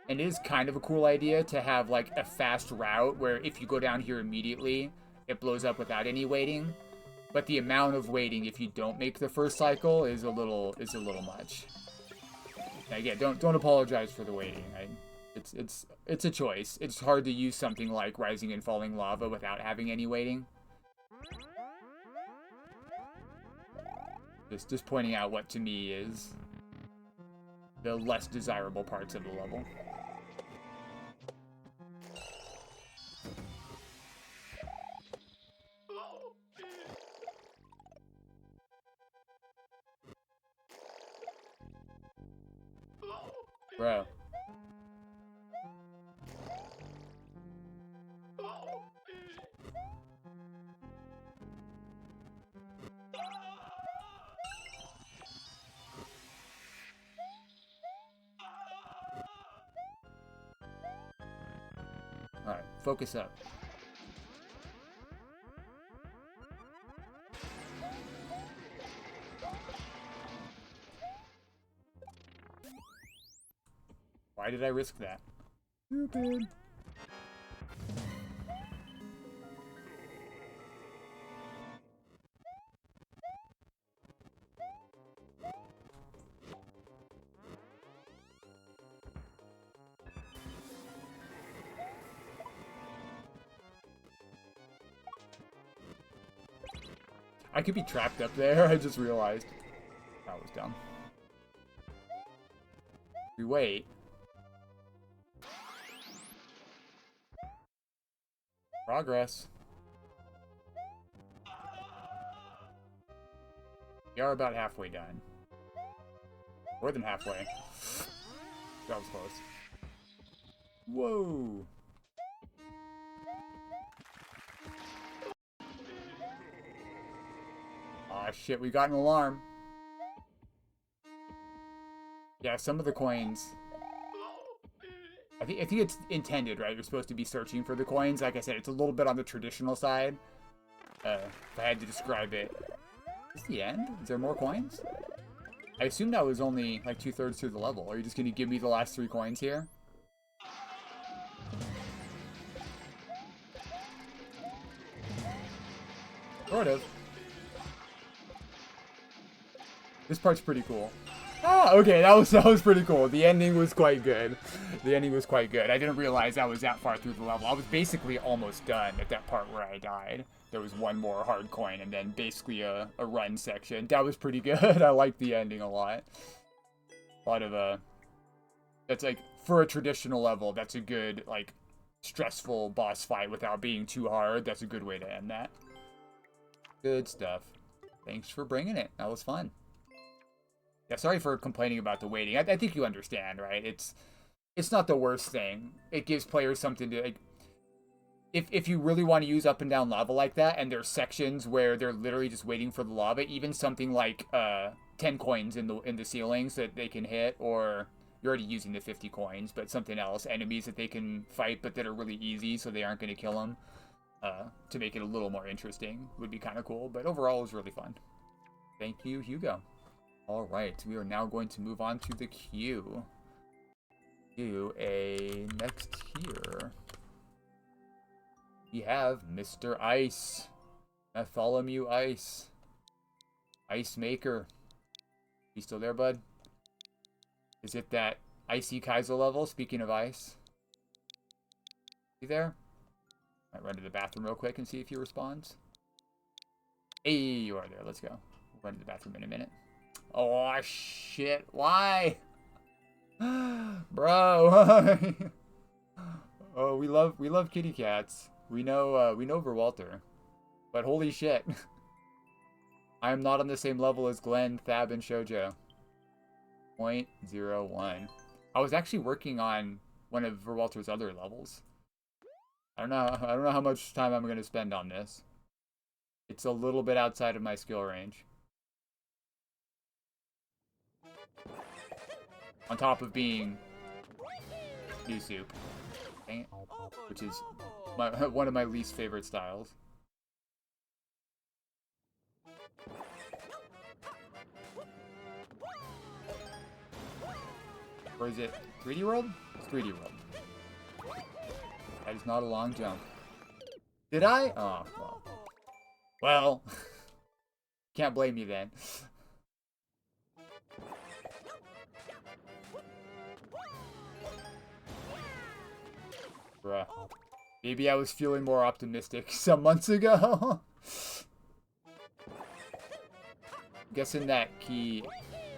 [SPEAKER 1] And it is kind of a cool idea to have like a fast route where if you go down here immediately, it blows up without any waiting. But the amount of waiting if you don't make the first cycle is a little much. And again, don't apologize for the waiting. It's a choice. It's hard to use something like Rising and Falling Lava without having any waiting. Just pointing out what to me is the less desirable parts of the level. Bro. Alright, focus up. Why did I risk that? Stupid. I could be trapped up there, I just realized. That was dumb. We wait. Progress. We are about halfway done. More than halfway. That was close. Whoa! Aw, shit, we got an alarm. Yeah, some of the coins... I think it's intended, right? You're supposed to be searching for the coins. Like I said, it's a little bit on the traditional side. If I had to describe it. Is this the end? Is there more coins? I assume that was only like 2/3 through the level. Are you just going to give me the last 3 coins here? Sort of. This part's pretty cool. Ah, okay, that was pretty cool. The ending was quite good. The ending was quite good. I didn't realize I was that far through the level. I was basically almost done at that part where I died. There was one more hard coin and then basically a run section. That was pretty good. I liked the ending a lot. A lot of, that's like, for a traditional level, that's a good, like, stressful boss fight without being too hard. That's a good way to end that. Good stuff. Thanks for bringing it. That was fun. Yeah, sorry for complaining about the waiting. I think you understand, right? It's not the worst thing. It gives players something to... Like, if you really want to use up and down lava like that, and there's sections where they're literally just waiting for the lava, even something like 10 coins in the ceilings that they can hit, or you're already using the 50 coins, but something else, enemies that they can fight but that are really easy so they aren't going to kill them, to make it a little more interesting would be kind of cool. But overall, it was really fun. Thank you, Hugo. Alright, we are now going to move on to the queue. Next here. We have Mr. Ice. Bartholomew Ice. Ice Maker. You still there, bud? Is it that Icy Kaizo level, speaking of ice? You there? Might run to the bathroom real quick and see if he responds. Hey, you are there. Let's go. We'll run to the bathroom in a minute. Oh, shit. Why? Bro. Oh, we love kitty cats. We know Verwalter. But holy shit. I am not on the same level as Glenn, Thab, and Shoujo. 0.01. I was actually working on one of Verwalter's other levels. I don't know how much time I'm gonna spend on this. It's a little bit outside of my skill range. On top of being new soup, which is one of my least favorite styles. Or is it 3D World? It's 3D World. That is not a long jump. Did I? Oh, well. Well, can't blame you then. Bruh. Maybe I was feeling more optimistic some months ago. Guessing that key,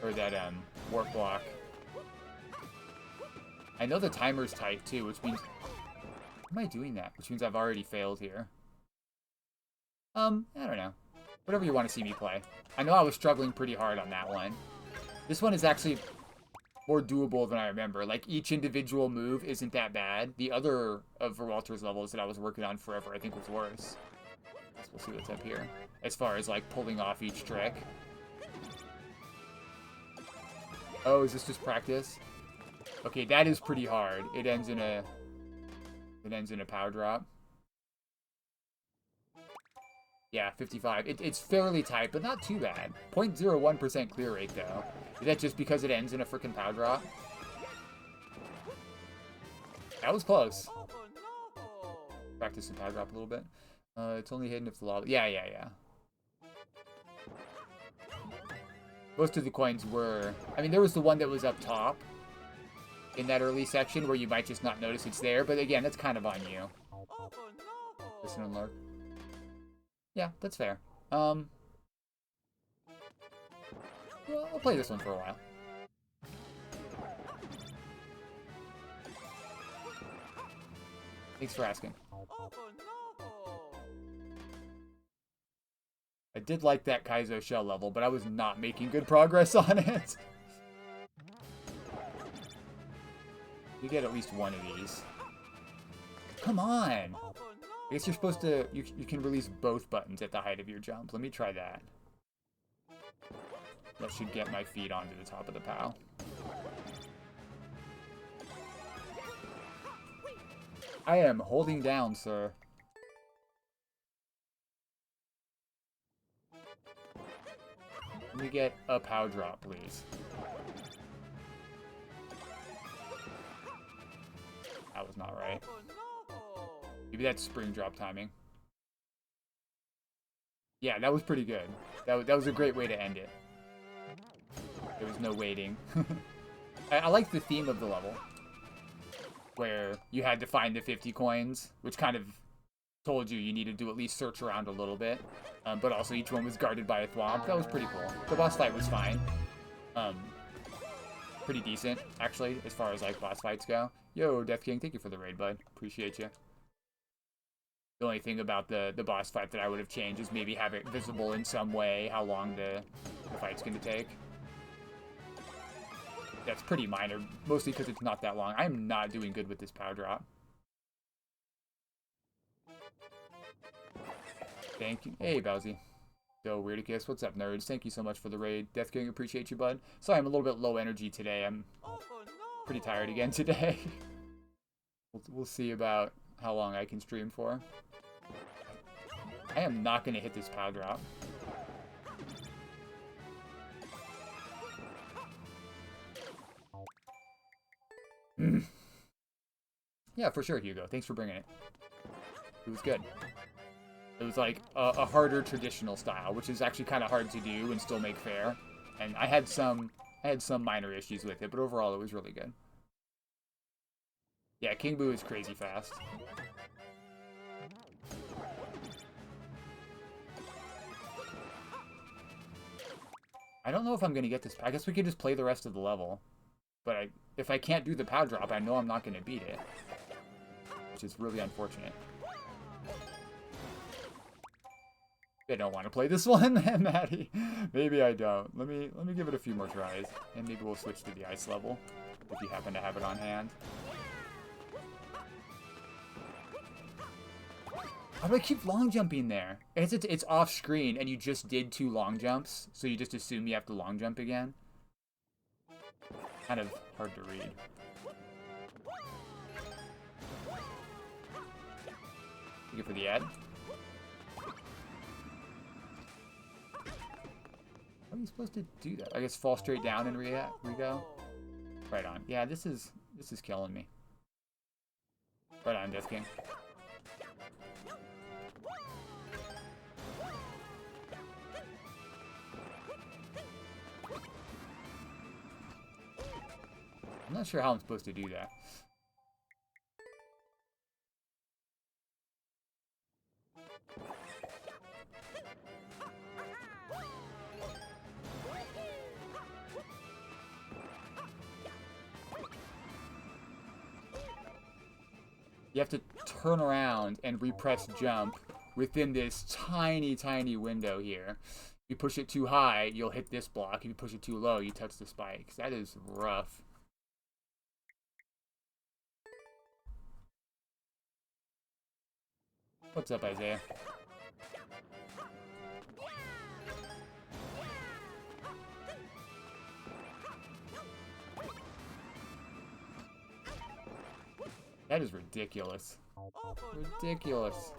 [SPEAKER 1] or that warp block. I know the timer's tight too, which means... Why am I doing that? Which means I've already failed here. I don't know. Whatever you want to see me play. I know I was struggling pretty hard on that one. This one is actually more doable than I remember. Like, each individual move isn't that bad. The other of Verwalter's levels that I was working on forever, I think, was worse. Guess we'll see what's up here. As far as, like, pulling off each trick. Oh, is this just practice? Okay, that is pretty hard. It ends in a power drop. Yeah, 55. It's fairly tight, but not too bad. 0.01% clear rate, though. Is that just because it ends in a freaking power drop? That was close. Practice some power drop a little bit. It's only hidden if the lava... Yeah. Most of the coins were... I mean, there was the one that was up top in that early section where you might just not notice it's there, but again, that's kind of on you. Listen and lurk. Yeah, that's fair. Well, I'll play this one for a while. Thanks for asking. I did like that Kaizo shell level, but I was not making good progress on it. You get at least one of these. Come on! I guess you're supposed to... You can release both buttons at the height of your jump. Let me try that. That should get my feet onto the top of the POW. I am holding down, sir. Let me get a POW drop, please. That was not right. Maybe that's spring drop timing. Yeah, that was pretty good. That was a great way to end it. There was no waiting. I like the theme of the level, where you had to find the 50 coins, which kind of told you needed to at least search around a little bit. But also each one was guarded by a thwomp. That was pretty cool. The boss fight was fine. Pretty decent, actually, as far as like boss fights go. Yo, Death King, thank you for the raid, bud. Appreciate you. The only thing about the boss fight that I would have changed is maybe have it visible in some way how long the fight's going to take. That's pretty minor, mostly because it's not that long. I'm not doing good with this power drop. Thank you. Hey, Bowsy. So, Weirdicus, what's up, nerds? Thank you so much for the raid. Death King, appreciate you, bud. Sorry, I'm a little bit low energy today. I'm pretty tired again today. We'll see about how long I can stream for. I am not going to hit this power drop. Yeah, for sure, Hugo. Thanks for bringing it. It was good. It was like a harder traditional style, which is actually kind of hard to do and still make fair. And I had some minor issues with it, but overall it was really good. Yeah, King Boo is crazy fast. I don't know if I'm gonna get this. I guess we could just play the rest of the level. But if I can't do the pow drop, I know I'm not gonna beat it, which is really unfortunate. I don't want to play this one, Maddie. Maybe I don't. Let me give it a few more tries, and maybe we'll switch to the ice level if you happen to have it on hand. How do I keep long jumping there? It's off screen, and you just did 2 long jumps, so you just assume you have to long jump again. Kind of hard to read. Thank you for the ad. How are you supposed to do that? I guess fall straight down and re-go? Right on. Yeah, this is killing me. Right on, Death King. I'm not sure how I'm supposed to do that. You have to turn around and repress jump within this tiny, tiny window here. If you push it too high, you'll hit this block. If you push it too low, you touch the spikes. That is rough. What's up, Isaiah? That is ridiculous. Ridiculous.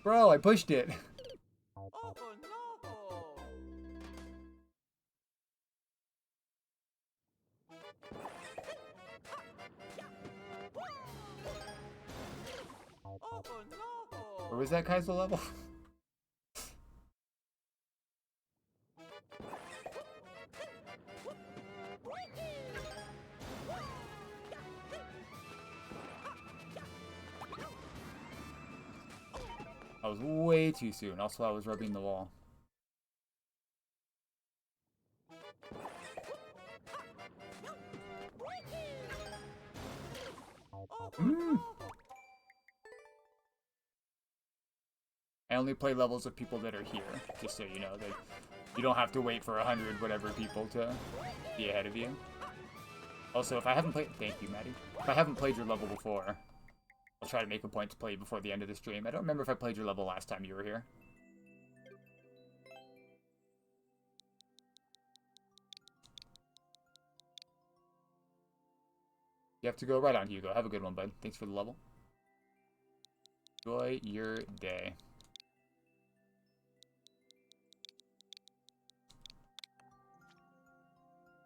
[SPEAKER 1] Bro, I pushed it. Where was that Kaiser level? I was way too soon. Also, I was rubbing the wall. I only play levels of people that are here, just so you know. That you don't have to wait for 100 whatever people to be ahead of you. Also, if I haven't played... Thank you, Maddie. If I haven't played your level before, I'll try to make a point to play before the end of the stream. I don't remember if I played your level last time you were here. You have to go right on, Hugo. Have a good one, bud. Thanks for the level. Enjoy your day.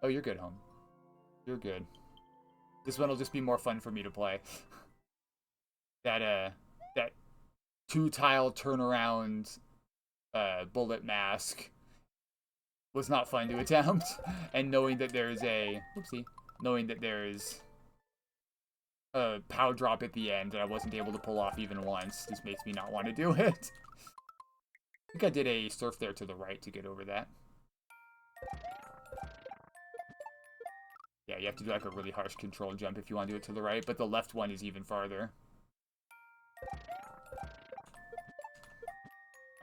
[SPEAKER 1] Oh, you're good, home. You're good. This one will just be more fun for me to play. That 2-tile turnaround bullet mask was not fun to attempt. And knowing that there's a... Whoopsie. Knowing that there's a pow drop at the end that I wasn't able to pull off even once just makes me not want to do it. I think I did a surf there to the right to get over that. Yeah, you have to do like a really harsh control jump if you want to do it to the right, but the left one is even farther.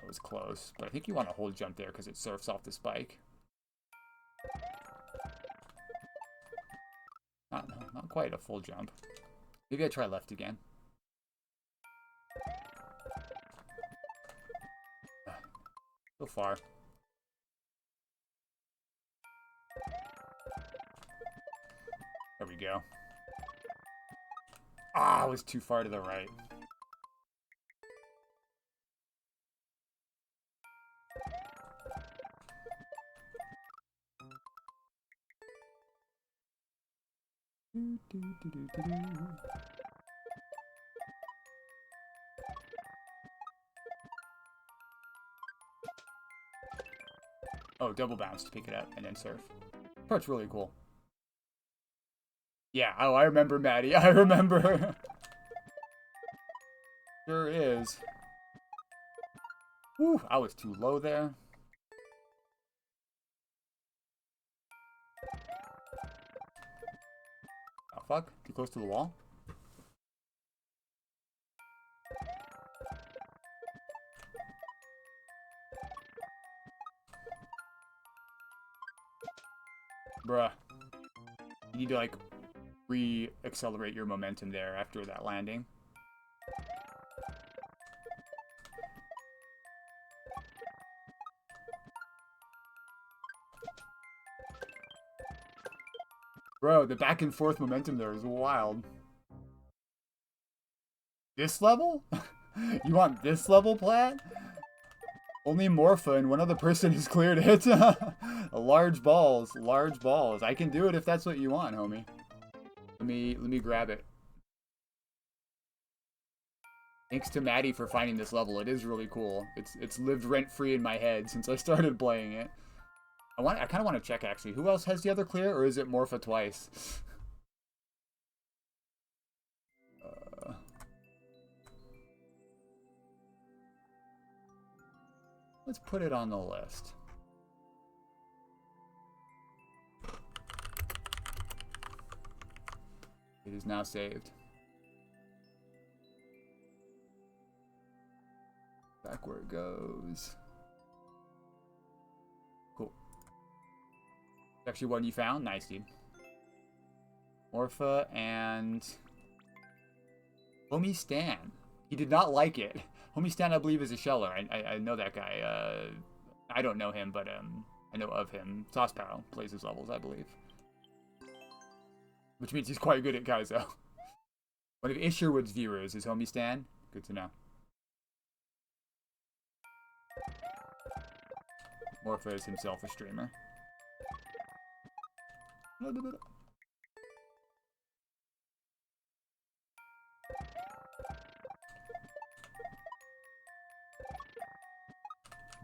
[SPEAKER 1] That was close, but I think you want to hold jump there because it surfs off the spike. Not quite a full jump. Maybe I try left again. So far. There we go. Ah, I was too far to the right. Oh, double bounce to pick it up and then surf. Part's really cool. Yeah, oh, I remember Maddie. I remember. Sure is. Whew, I was too low there. Oh, fuck. Too close to the wall? Bruh. You need to, like, re-accelerate your momentum there after that landing. Bro, the back and forth momentum there is wild. This level? You want this level, Platt? Only Morpha and one other person has cleared it. Large balls, large balls. I can do it if that's what you want, homie. Let me grab it. Thanks to Maddie for finding this level. It is really cool. It's lived rent-free in my head since I started playing it. I kind of want to check actually. Who else has the other clear, or is it Morpha twice? Let's put it on the list. It is now saved. Back where it goes. Cool. Actually, one you found? Nice, dude. Morpha and Homie Stan. He did not like it. Homie Stan, I believe, is a sheller. I know that guy. I don't know him, but I know of him. Saucepow plays his levels, I believe. Which means he's quite good at Kaizo. One of Isherwood's viewers is Homie Stan. Good to know. Morpha is himself a streamer.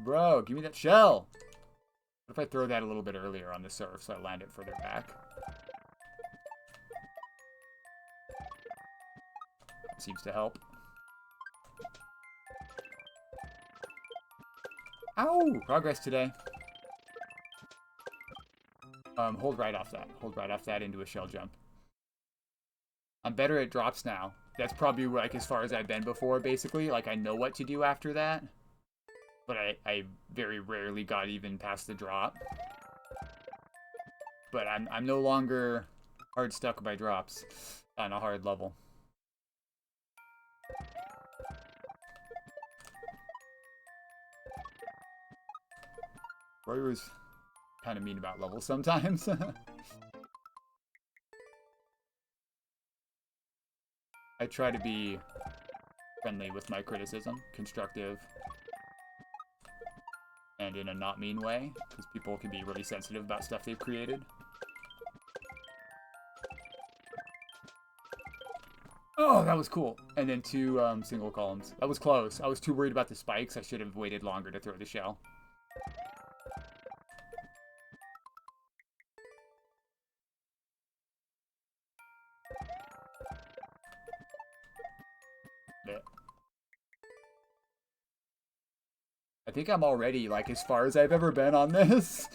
[SPEAKER 1] Bro, give me that shell! What if I throw that a little bit earlier on the surf so I land it further back? That seems to help. Ow! Progress today. Hold right off that. Hold right off that into a shell jump. I'm better at drops now. That's probably like as far as I've been before, basically. Like I know what to do after that. But I very rarely got even past the drop. But I'm no longer hard stuck by drops on a hard level. Roy was kind of mean about levels sometimes. I try to be friendly with my criticism, constructive, and in a not mean way, because people can be really sensitive about stuff they've created. Oh, that was cool. And then two single columns. That was close. I was too worried about the spikes. I should have waited longer to throw the shell. I think I'm already, like, as far as I've ever been on this.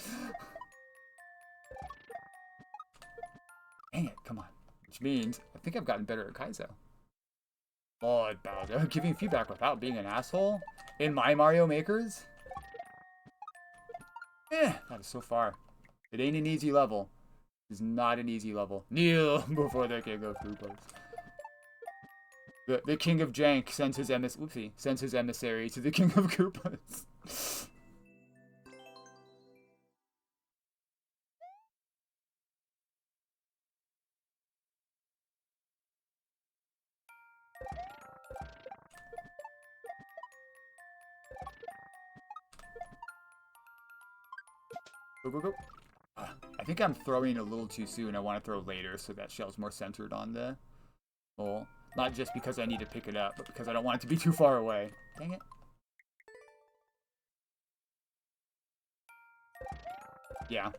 [SPEAKER 1] Dang it, come on. Which means, I think I've gotten better at Kaizo. Lord Bowser, giving feedback without being an asshole? In my Mario Makers? That is so far. It ain't an easy level. It's not an easy level. Kneel before the King of Koopas. The King of Jank sends his emissary to the King of Koopas. Go, go, go. I think I'm throwing a little too soon. I want to throw later so that shell's more centered on the hole. Not just because I need to pick it up, but because I don't want it to be too far away. Dang it. Yeah.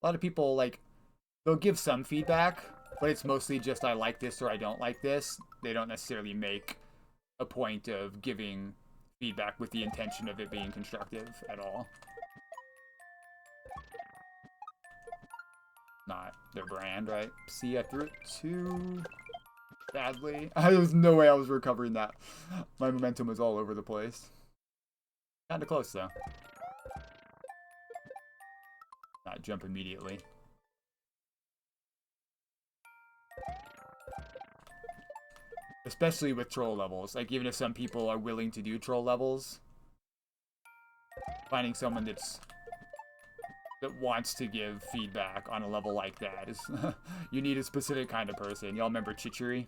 [SPEAKER 1] A lot of people, like, they'll give some feedback, but it's mostly just I like this or I don't like this. They don't necessarily make a point of giving feedback with the intention of it being constructive at all. Not their brand, right? See, I threw it too badly. There was no way I was recovering that. My momentum was all over the place. Kinda close, though. Not jump immediately. Especially with troll levels. Like, even if some people are willing to do troll levels, finding someone that wants to give feedback on a level like that is... you need a specific kind of person. Y'all remember Chichiri?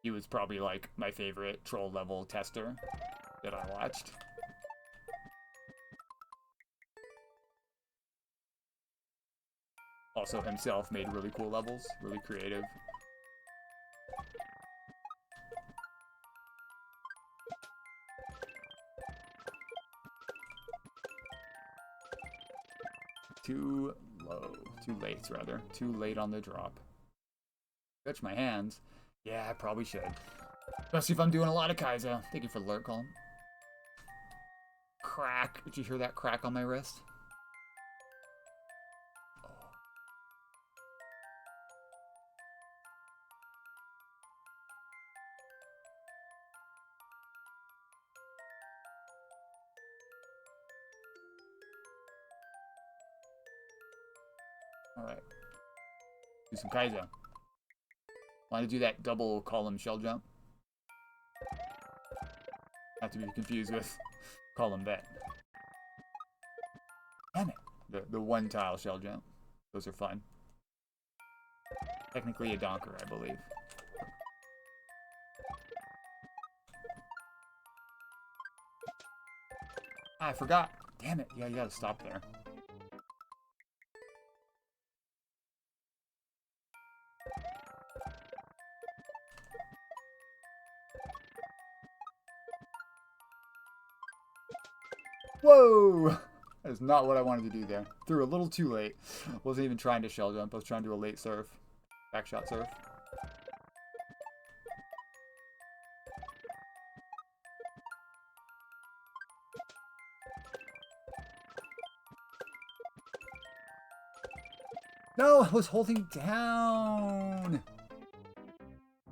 [SPEAKER 1] He was probably, like, my favorite troll level tester that I watched. Also himself made really cool levels, really creative. Too low. Too late, rather. Too late on the drop. Touch my hands. Yeah, I probably should. Especially if I'm doing a lot of Kaizo. Thank you for the alert, Colin. Crack. Did you hear that crack on my wrist? Alright. Do some Kaizo. Want to do that double column shell jump? Not to be confused with column vet. Damn it. The one tile shell jump. Those are fun. Technically a donker, I believe. Ah, I forgot. Damn it. Yeah, you gotta stop there. Whoa! That is not what I wanted to do there. Threw a little too late. Wasn't even trying to shell jump. I was trying to do a late surf. Backshot surf. No, I was holding down.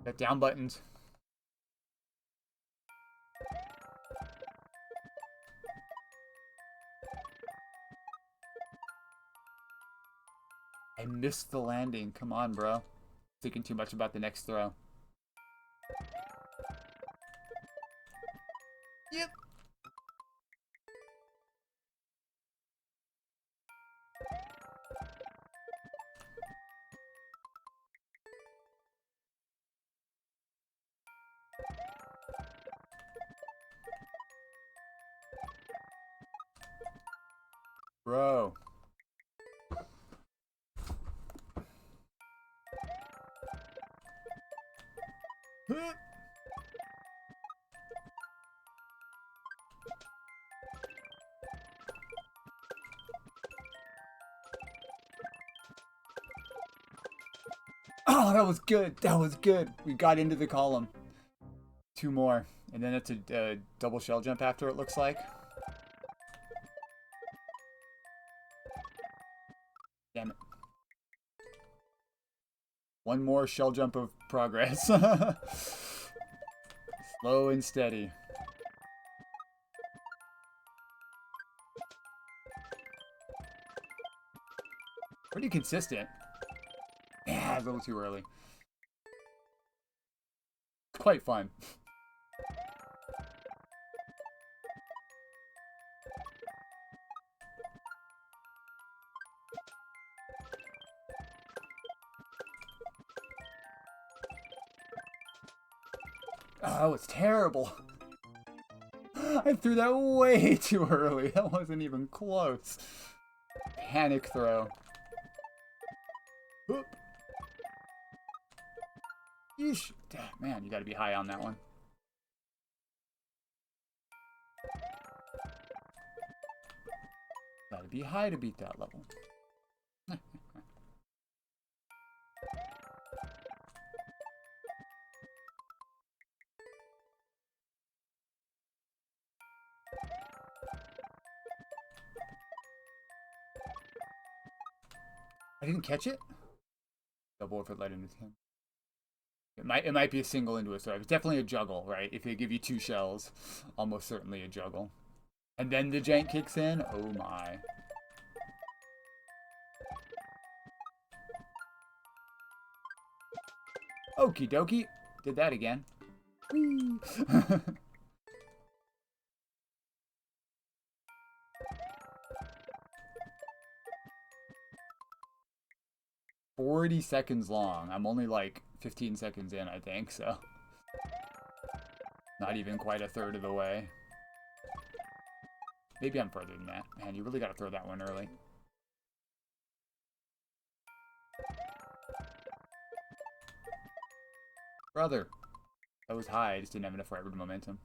[SPEAKER 1] That down buttons. I missed the landing. Come on, bro. Thinking too much about the next throw. Yep. Bro. Oh, that was good. That was good. We got into the column. Two more. And then it's a double shell jump after, it looks like. Damn it. One more shell jump of progress. Slow and steady. Pretty consistent. Yeah, a little too early. It's quite fun. Oh, it's terrible. I threw that way too early. That wasn't even close. Panic throw. Whoop. Yeesh. Man, you gotta be high on that one. Gotta be high to beat that level. I didn't catch it? Double if it led into him. It might be a single into a throw. It's definitely a juggle, right? If they give you 2 shells, almost certainly a juggle. And then the jank kicks in. Oh my. Okie dokie. Did that again. Whee. 40 seconds long. I'm only like 15 seconds in, I think, so. Not even quite a third of the way. Maybe I'm further than that. Man, you really gotta throw that one early. Brother. That was high, I just didn't have enough forward momentum.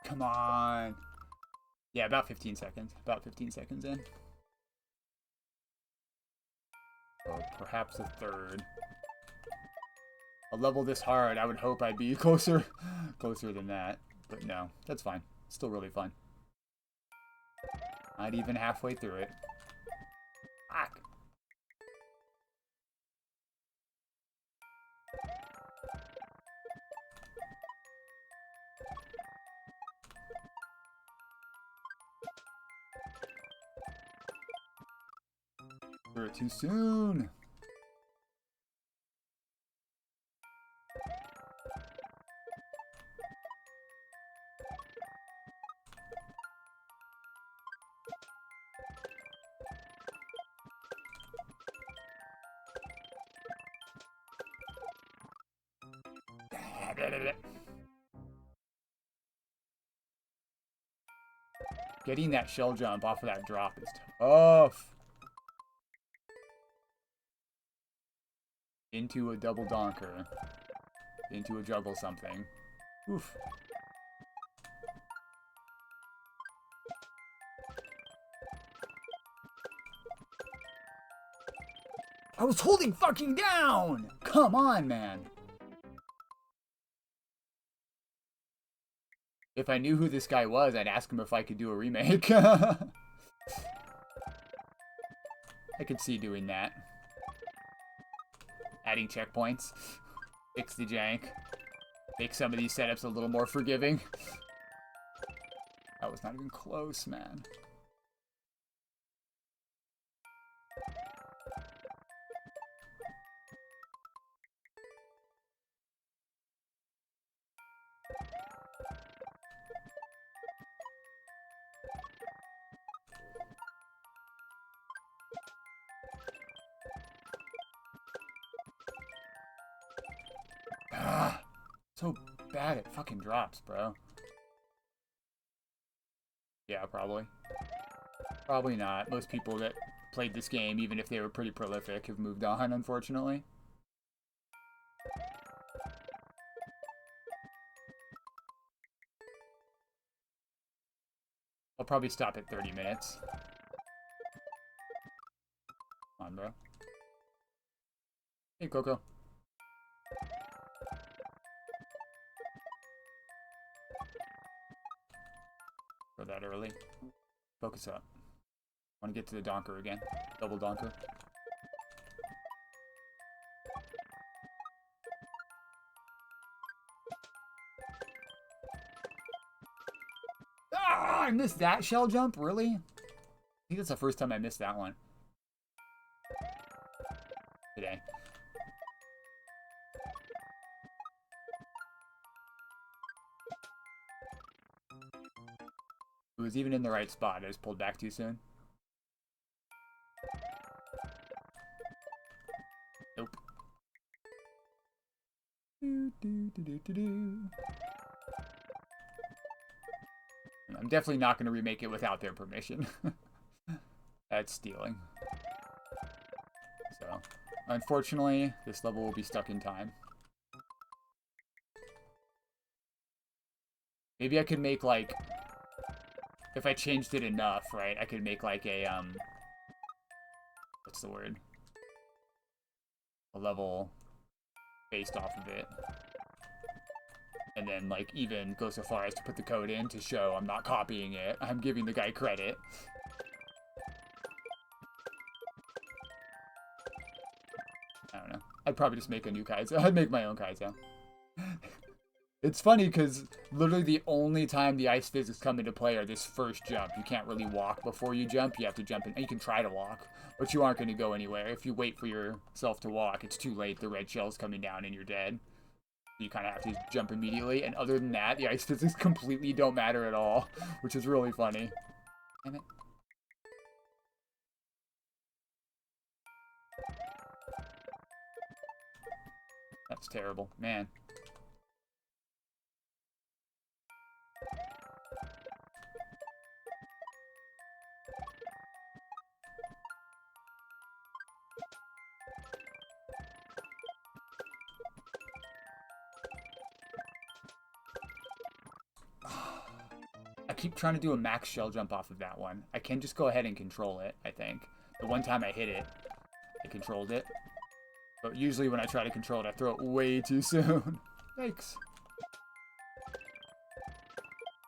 [SPEAKER 1] Come on. Yeah, about 15 seconds. About 15 seconds in. Or perhaps a third. A level this hard, I would hope I'd be closer than that. But no, that's fine. Still really fun. Not even halfway through it. Fuck. Threw it too soon. Getting that shell jump off of that drop is tough. Into a double donker. Into a juggle something. Oof. I was holding fucking down! Come on, man. If I knew who this guy was, I'd ask him if I could do a remake. I could see doing that. Adding checkpoints. Fix the jank. Make some of these setups a little more forgiving. That was not even close, man. So bad at fucking drops, bro. Yeah, probably. Probably not. Most people that played this game, even if they were pretty prolific, have moved on, unfortunately. I'll probably stop at 30 minutes. Come on, bro. Hey, Coco. Go that early. Focus up. Want to get to the donker again. Double donker. Ah! I missed that shell jump? Really? I think that's the first time I missed that one. Today. It was even in the right spot. I just pulled back too soon. Nope. I'm definitely not going to remake it without their permission. That's stealing. So, unfortunately, this level will be stuck in time. Maybe I could make, like, if I changed it enough, right, I could make, like, a, what's the word? A level based off of it. And then, like, even go so far as to put the code in to show I'm not copying it. I'm giving the guy credit. I don't know. I'd probably just make a new Kaizo. I'd make my own Kaizo. It's funny because literally the only time the ice physics come into play are this first jump. You can't really walk before you jump. You have to jump in. You can try to walk, but you aren't going to go anywhere. If you wait for yourself to walk, it's too late. The red shell's coming down and you're dead. You kind of have to jump immediately. And other than that, the ice physics completely don't matter at all, which is really funny. Damn it. That's terrible. Man. I keep trying to do a max shell jump off of that one. I can just go ahead and control it, I think. The one time I hit it, I controlled it. But usually when I try to control it, I throw it way too soon. Yikes.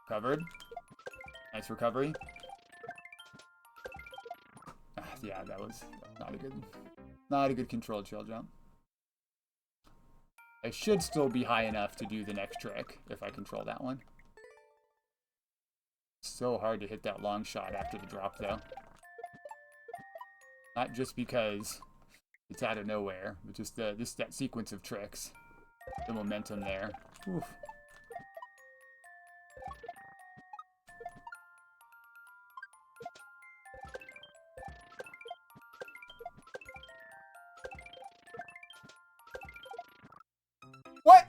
[SPEAKER 1] Covered. Nice recovery. Yeah, that was not a good controlled shell jump. I should still be high enough to do the next trick if I control that one. So hard to hit that long shot after the drop, though. Not just because it's out of nowhere, but just that sequence of tricks. The momentum there. Oof. What?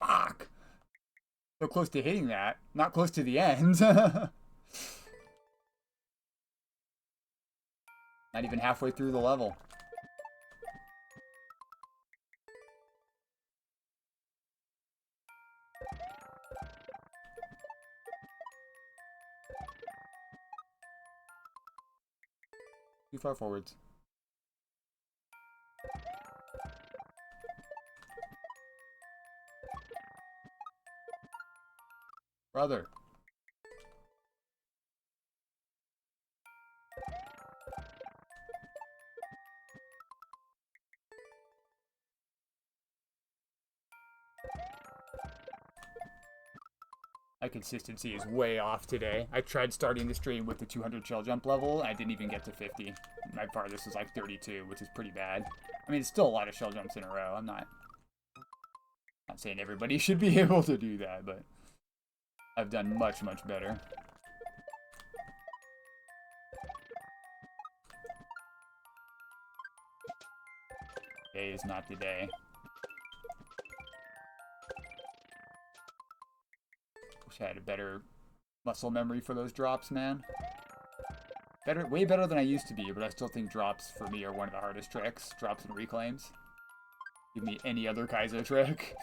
[SPEAKER 1] Fuck. So close to hitting that. Not close to the end. Not even halfway through the level. Too far forwards. Brother. My consistency is way off today. I tried starting the stream with the 200 shell jump level, and I didn't even get to 50. My farthest was like 32, which is pretty bad. I mean, it's still a lot of shell jumps in a row. I'm not saying everybody should be able to do that, but I've done much, much better. Today is not the day. Wish I had a better muscle memory for those drops, man. Way better than I used to be, but I still think drops for me are one of the hardest tricks. Drops and reclaims. Give me any other Kaizo trick.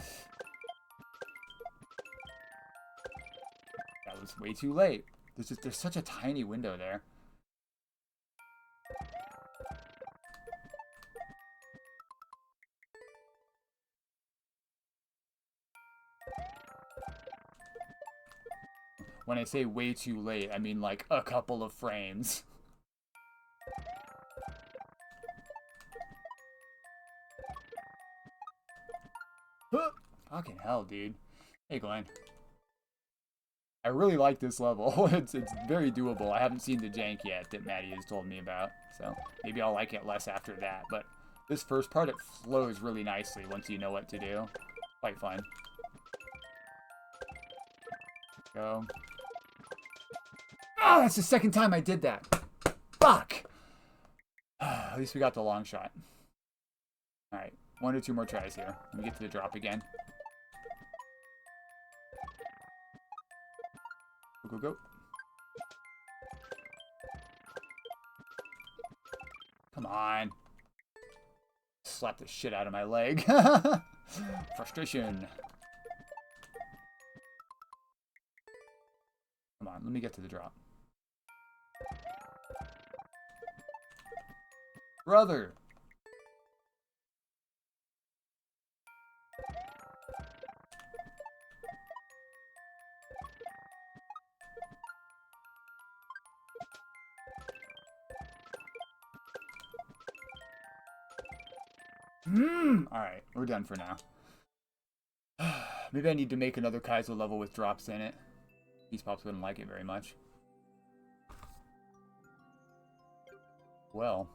[SPEAKER 1] That was way too late. There's such a tiny window there. When I say way too late, I mean like a couple of frames. Fucking hell, dude. Hey, Glenn. I really like this level. It's very doable. I haven't seen the jank yet that Maddie has told me about, so maybe I'll like it less after that. But this first part, it flows really nicely once you know what to do. Quite fun. Go. Oh, that's the second time I did that. Fuck. At least we got the long shot. Alright, 1 or 2 more tries here. Let me get to the drop again. Go, go, go. Come on. Slap the shit out of my leg. Frustration. Come on, let me get to the drop. Brother. Alright, we're done for now. Maybe I need to make another Kaizo level with drops in it. These pops wouldn't like it very much. Well.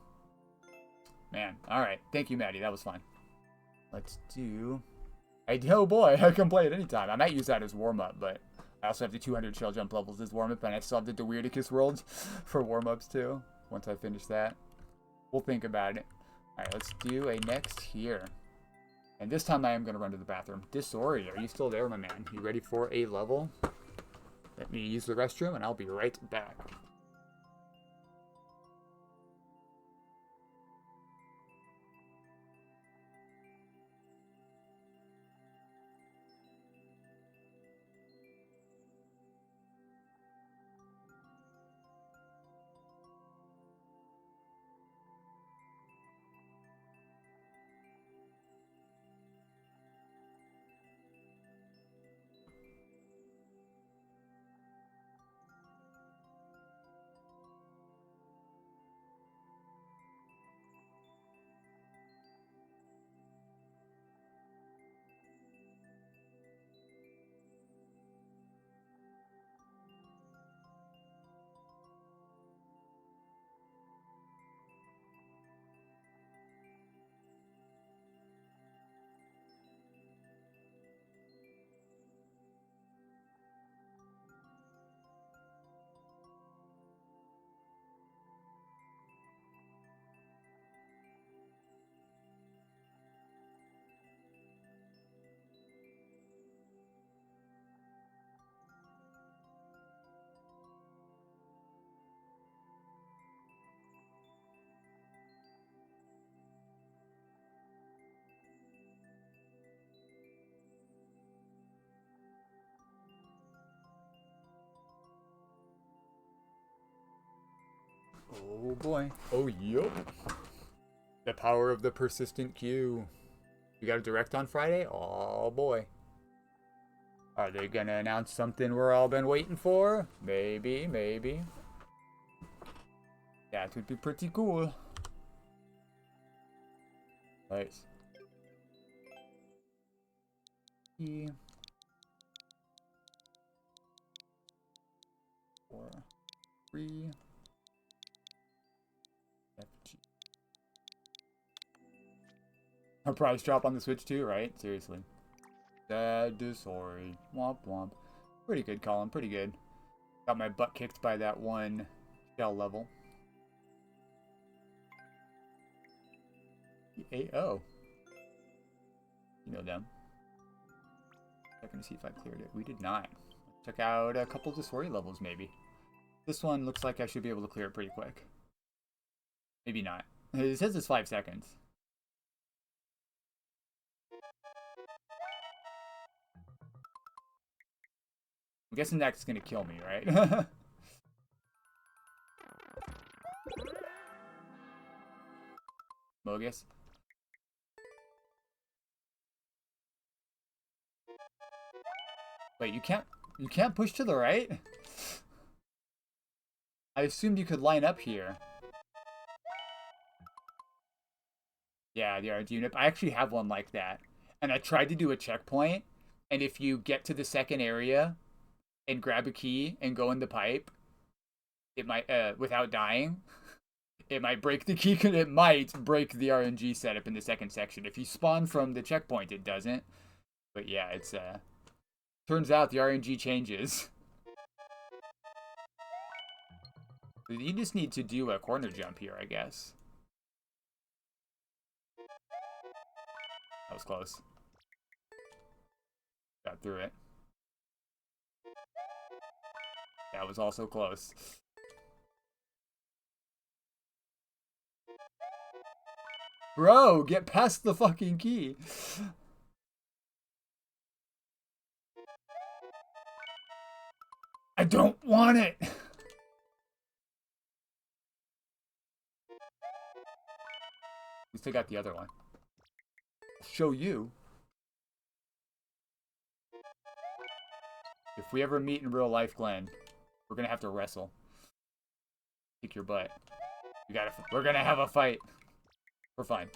[SPEAKER 1] Man, alright. Thank you, Maddie. That was fun. Let's do... Oh boy, I can play it anytime. I might use that as warm-up, but I also have the 200 shell jump levels as warm-up, and I still have the Weirdicus worlds for warm-ups too, once I finish that. We'll think about it. Alright, let's do a next here. And this time I am going to run to the bathroom. Disori, are you still there, my man? You ready for a level? Let me use the restroom, and I'll be right back. Oh boy. Oh, yup. The power of the persistent queue. You got a direct on Friday? Oh boy. Are they gonna announce something we're all been waiting for? Maybe, maybe. That would be pretty cool. Nice. 4, 3. A price drop on the Switch too, right? Seriously. Disori. Womp womp. Pretty good, Colin. Pretty good. Got my butt kicked by that one shell level. Oh. You know them. Checking to see if I cleared it. We did not. Check out a couple Disori levels, maybe. This one looks like I should be able to clear it pretty quick. Maybe not. It says it's 5 seconds. I'm guessing that's gonna kill me, right? Mogus. Wait, you can't push to the right? I assumed you could line up here. Yeah, the RNG unit. I actually have one like that. And I tried to do a checkpoint, and if you get to the second area and grab a key and go in the pipe, it might, without dying, it might break the key. It might break the RNG setup in the second section. If you spawn from the checkpoint, it doesn't. But yeah, it's, turns out the RNG changes. You just need to do a corner jump here, I guess. That was close. Got through it. That was also close. Bro, get past the fucking key. I don't want it. We still got the other one. I'll show you. If we ever meet in real life, Glenn, we're gonna have to wrestle. Kick your butt. We're gonna have a fight. We're fine.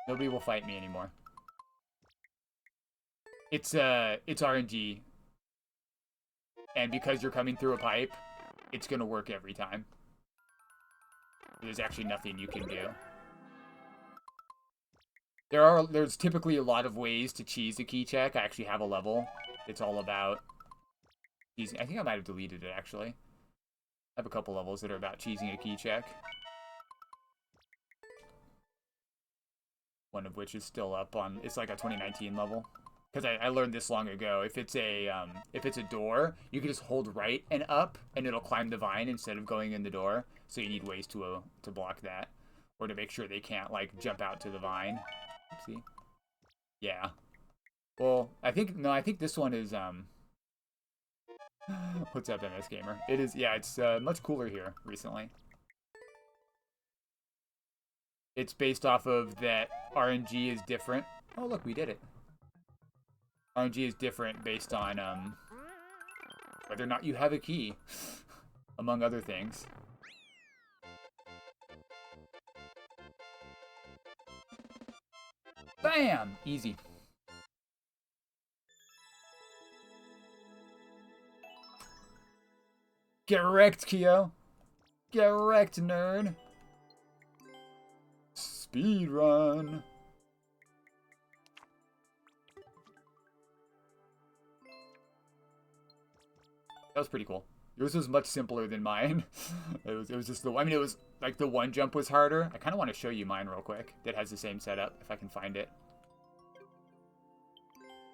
[SPEAKER 1] Nobody will fight me anymore. It's RNG. And because you're coming through a pipe, it's gonna work every time. There's actually nothing you can do. There's typically a lot of ways to cheese a key check. I actually have a level. It's all about cheesing. I think I might have deleted it, actually. I have a couple levels that are about cheesing a key check. One of which is still up on, it's like a 2019 level. Because I learned this long ago. If it's a door, you can just hold right and up, and it'll climb the vine instead of going in the door. So you need ways to block that, or to make sure they can't like jump out to the vine. Oopsie. Yeah. Well, I think this one is What's up, MS Gamer? It is, yeah. It's much cooler here recently. It's based off of that RNG is different. Oh look, we did it. RNG is different based on whether or not you have a key, among other things. Bam! Easy. Get wrecked, Kyo. Get wrecked, nerd. Speed run. That was pretty cool. Yours was much simpler than mine. It was just the, I mean, it was like the one jump was harder. I kind of want to show you mine real quick. That has the same setup, if I can find it.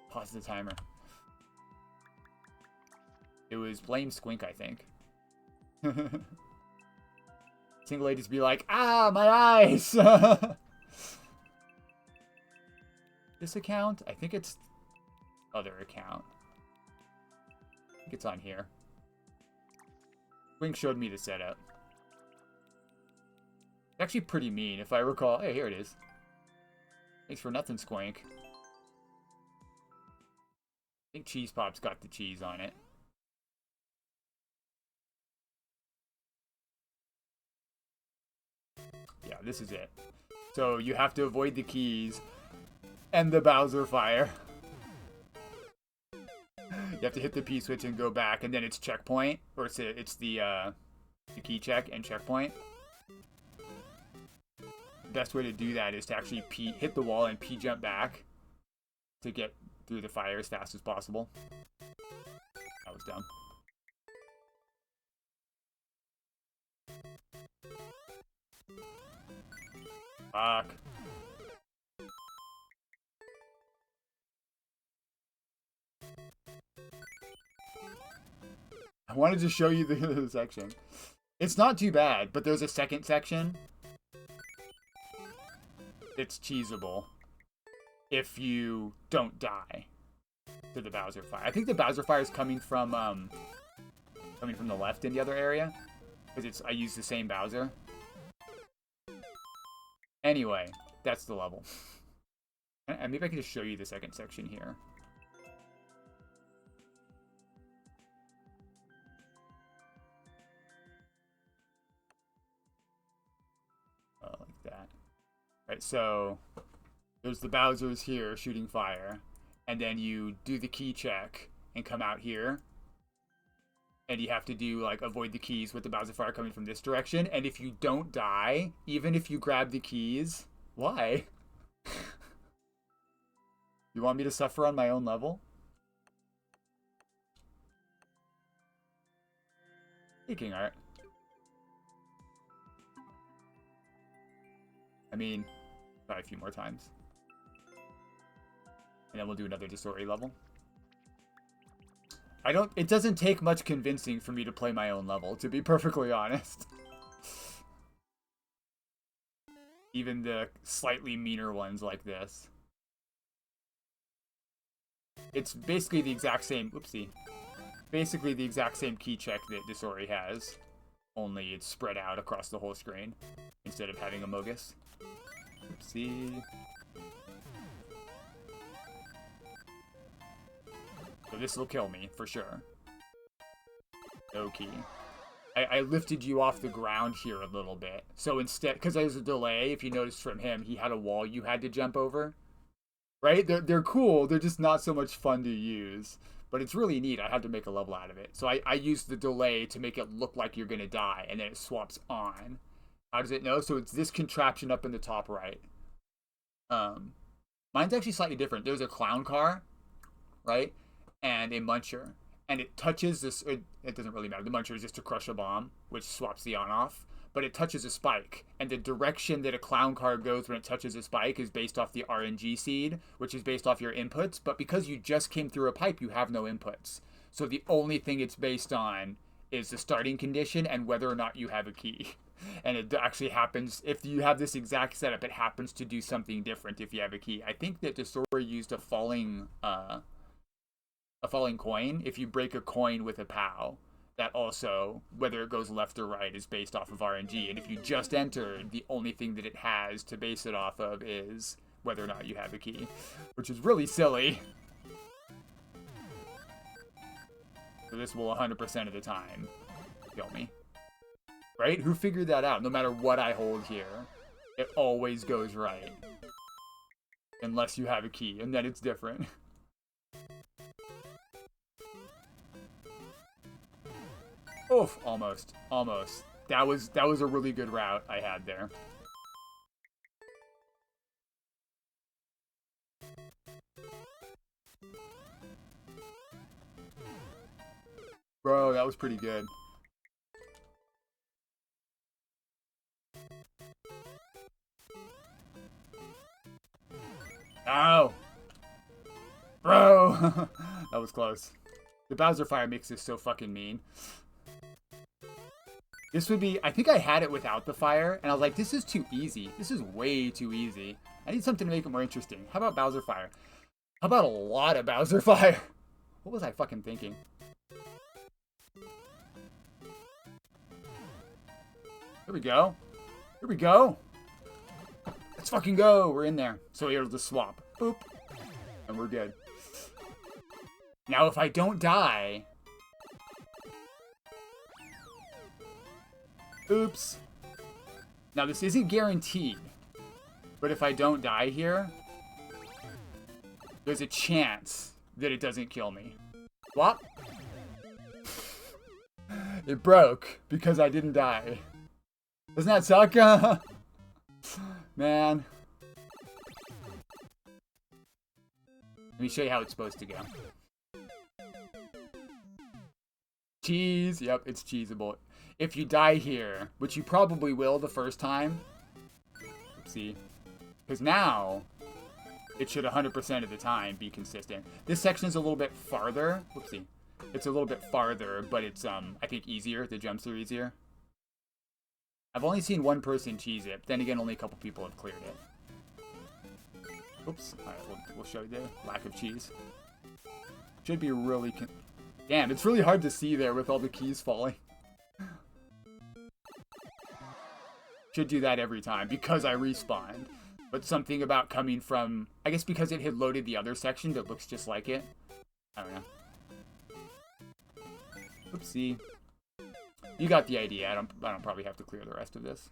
[SPEAKER 1] Pause the timer. It was Blame Squink, I think. Single ladies be like, ah, my eyes! This account? I think it's other account. I think it's on here. Wink showed me the setup. It's actually pretty mean, if I recall. Hey, here it is. Thanks for nothing, Squank. I think Cheese Pop's got the cheese on it. Yeah, this is it. So you have to avoid the keys and the Bowser fire. You have to hit the P switch and go back, and then it's checkpoint, or it's the key check and checkpoint. The best way to do that is to actually hit the wall and P jump back to get through the fire as fast as possible. That was dumb. Fuck. I wanted to show you the section. It's not too bad, but there's a second section. It's cheesable if you don't die to the Bowser fire. I think the Bowser fire is coming from the left in the other area, because I use the same Bowser. Anyway, that's the level. And maybe I can just show you the second section here. Like that. Right, so there's the Bowsers here shooting fire, and then you do the key check and come out here, and you have to do like avoid the keys with the Bowser fire coming from this direction. And if you don't die, even if you grab the keys, why? You want me to suffer on my own level? Speaking art. I mean, try a few more times. And then we'll do another Dusori level. It doesn't take much convincing for me to play my own level, to be perfectly honest. Even the slightly meaner ones like this. It's basically the exact same, oopsie. Basically the exact same key check that Dusori has. Only it's spread out across the whole screen, instead of having a Mogus. Oopsie. So this will kill me, for sure. Okay. I lifted you off the ground here a little bit. So instead, because there's a delay, if you noticed from him, he had a wall you had to jump over. Right? They're cool, they're just not so much fun to use. But it's really neat, I had to make a level out of it. So I used the delay to make it look like you're gonna die, and then it swaps on. How does it know? So it's this contraption up in the top right. Mine's actually slightly different. There's a clown car, right? And a muncher. And it touches this, it doesn't really matter. The muncher is just to crush a bomb, which swaps the on-off. But it touches a spike. And the direction that a clown car goes when it touches a spike is based off the RNG seed, which is based off your inputs. But because you just came through a pipe, you have no inputs. So the only thing it's based on is the starting condition and whether or not you have a key. And it actually happens, if you have this exact setup, it happens to do something different if you have a key. I think that Dusori used a falling coin. If you break a coin with a POW, that also, whether it goes left or right, is based off of RNG. And if you just entered, the only thing that it has to base it off of is whether or not you have a key, which is really silly. So this will 100% of the time kill me. Right? Who figured that out? No matter what I hold here, it always goes right. Unless you have a key, and then it's different. Oof, almost. Almost. That was a really good route I had there. Bro, that was pretty good. Ow! Bro! That was close. The Bowser Fire makes this so fucking mean. This would be... I think I had it without the fire, and I was like, this is too easy. This is way too easy. I need something to make it more interesting. How about Bowser Fire? How about a lot of Bowser Fire? What was I fucking thinking? Here we go. Here we go. Let's fucking go. We're in there. So here's the swap. Boop. And we're good. Now if I don't die... Oops. Now this isn't guaranteed. But if I don't die here... there's a chance that it doesn't kill me. What? It broke because I didn't die. Doesn't that suck? Man. Let me show you how it's supposed to go. Cheese. Yep, it's cheesable. If you die here, which you probably will the first time. Oopsie. Because now, it should 100% of the time be consistent. This section is a little bit farther. Whoopsie. It's a little bit farther, but it's, I think, easier. The jumps are easier. I've only seen one person cheese it. Then again, only a couple people have cleared it. Oops. Alright, we'll show you the lack of cheese. Should be really... Damn, it's really hard to see there with all the keys falling. Should do that every time because I respawned. But something about coming from... I guess because it had loaded the other section that looks just like it. I don't know. Oopsie. You got the idea. I don't probably have to clear the rest of this.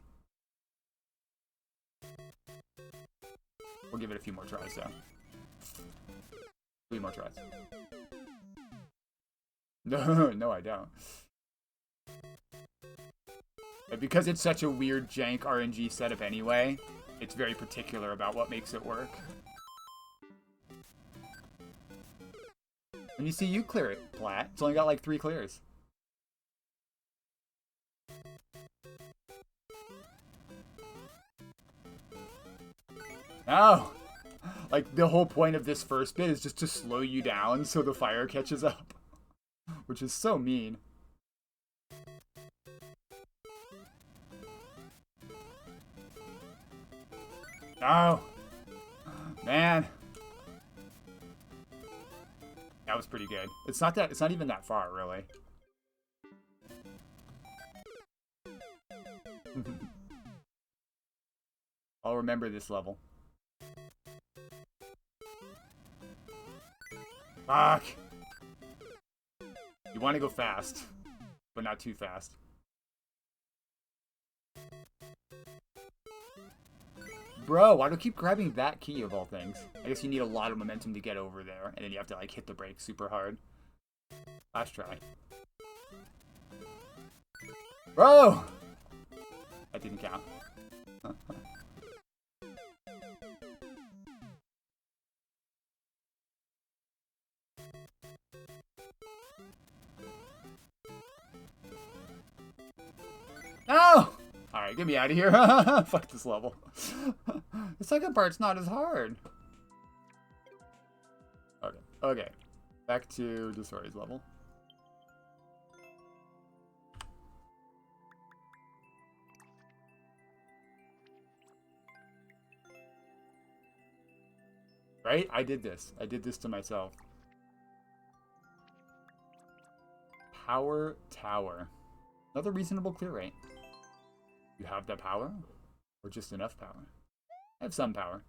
[SPEAKER 1] We'll give it a few more tries, though. 3 more tries. No, no, I don't. But because it's such a weird jank RNG setup anyway, it's very particular about what makes it work. And you see, you clear it, Plat. It's only got like 3 clears. No! Like, the whole point of this first bit is just to slow you down so the fire catches up. Which is so mean. No! Man! That was pretty good. It's not even that far, really. I'll remember this level. Fuck! You want to go fast, but not too fast. Bro, why do you keep grabbing that key of all things? I guess you need a lot of momentum to get over there, and then you have to like hit the brake super hard. Last try. Bro! That didn't count. No! Alright, get me out of here. Fuck this level. The second part's not as hard. Okay, okay. Back to Desori's level. Right? I did this. I did this to myself. Power Tower. Another reasonable clear rate. You have the power? Or just enough power? I have some power.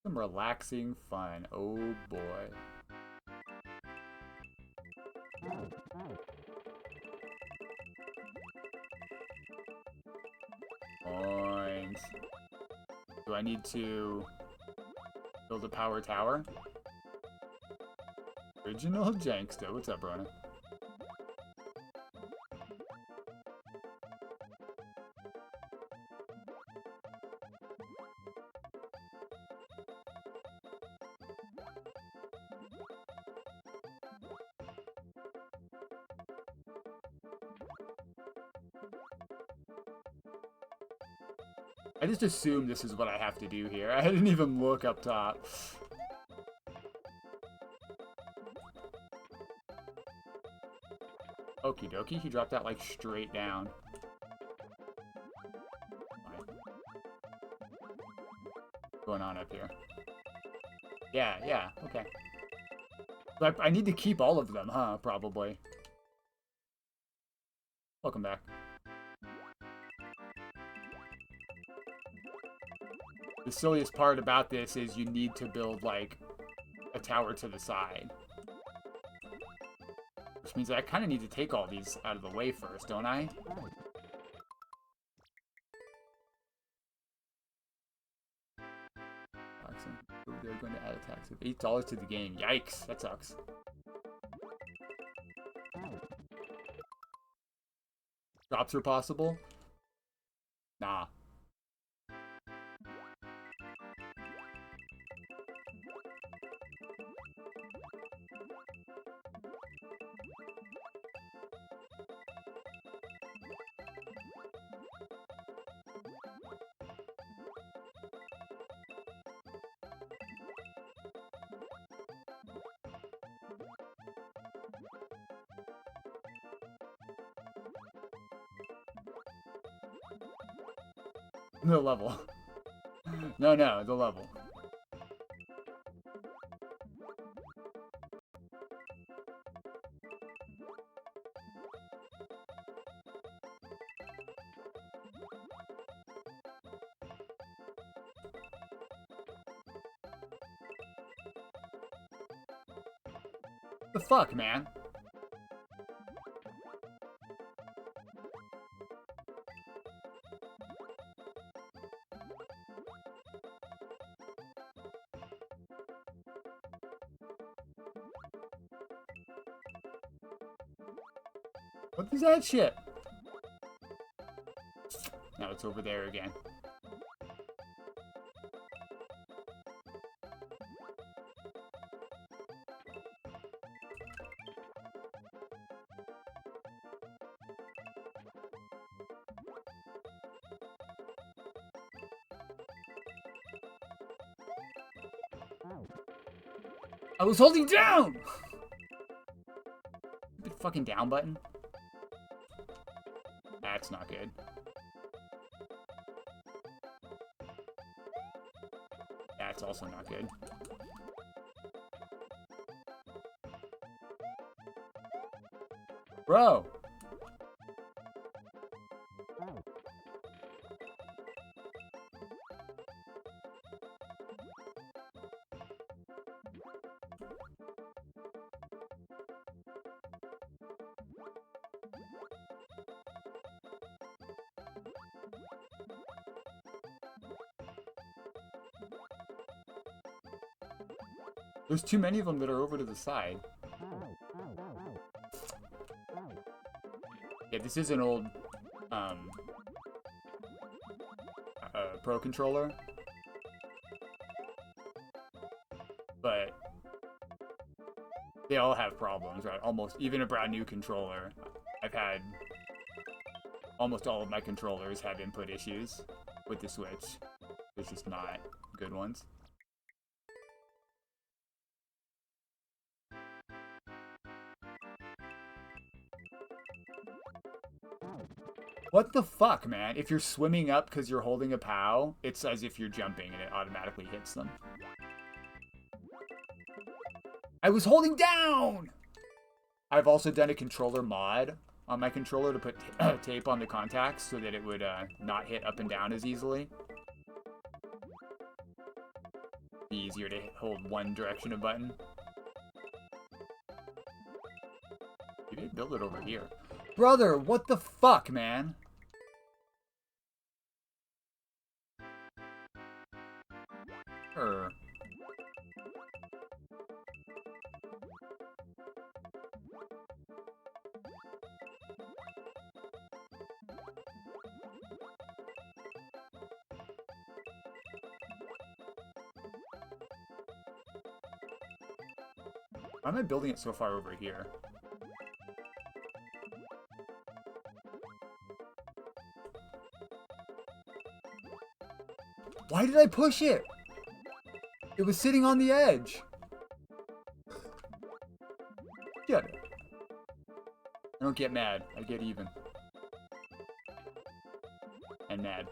[SPEAKER 1] Some relaxing fun. Oh boy. Points. Do I need to build a power tower? Original Janksta. What's up, Rona? I just assumed this is what I have to do here. I didn't even look up top. Okie dokie, he dropped that like straight down. What's going on up here? Yeah, okay. But I need to keep all of them, huh? Probably. Welcome back. The silliest part about this is you need to build, like, a tower to the side. Which means that I kind of need to take all these out of the way first, don't I? They're going to add a tax of $8 to the game. Yikes, that sucks. Drops are possible? Nah. The level. No, the level. The fuck, man? What is that shit? Now it's over there again. I was holding down! The fucking down button? That's not good. That's also not good. Bro! There's too many of them that are over to the side. Yeah, this is an old, Pro controller. But they all have problems, right? Almost, even a brand new controller. I've had, almost all of my controllers have input issues with the Switch. There's just not good ones. What the fuck, man? If you're swimming up because you're holding a POW, it's as if you're jumping and it automatically hits them. I was holding down! I've also done a controller mod on my controller to put tape on the contacts so that it would not hit up and down as easily. Be easier to hold one direction of button. Maybe build it over here. Brother, what the fuck, man? Sure. Why am I building it so far over here? Why did I push it? It was sitting on the edge. Get it. I don't get mad. I get even. And mad.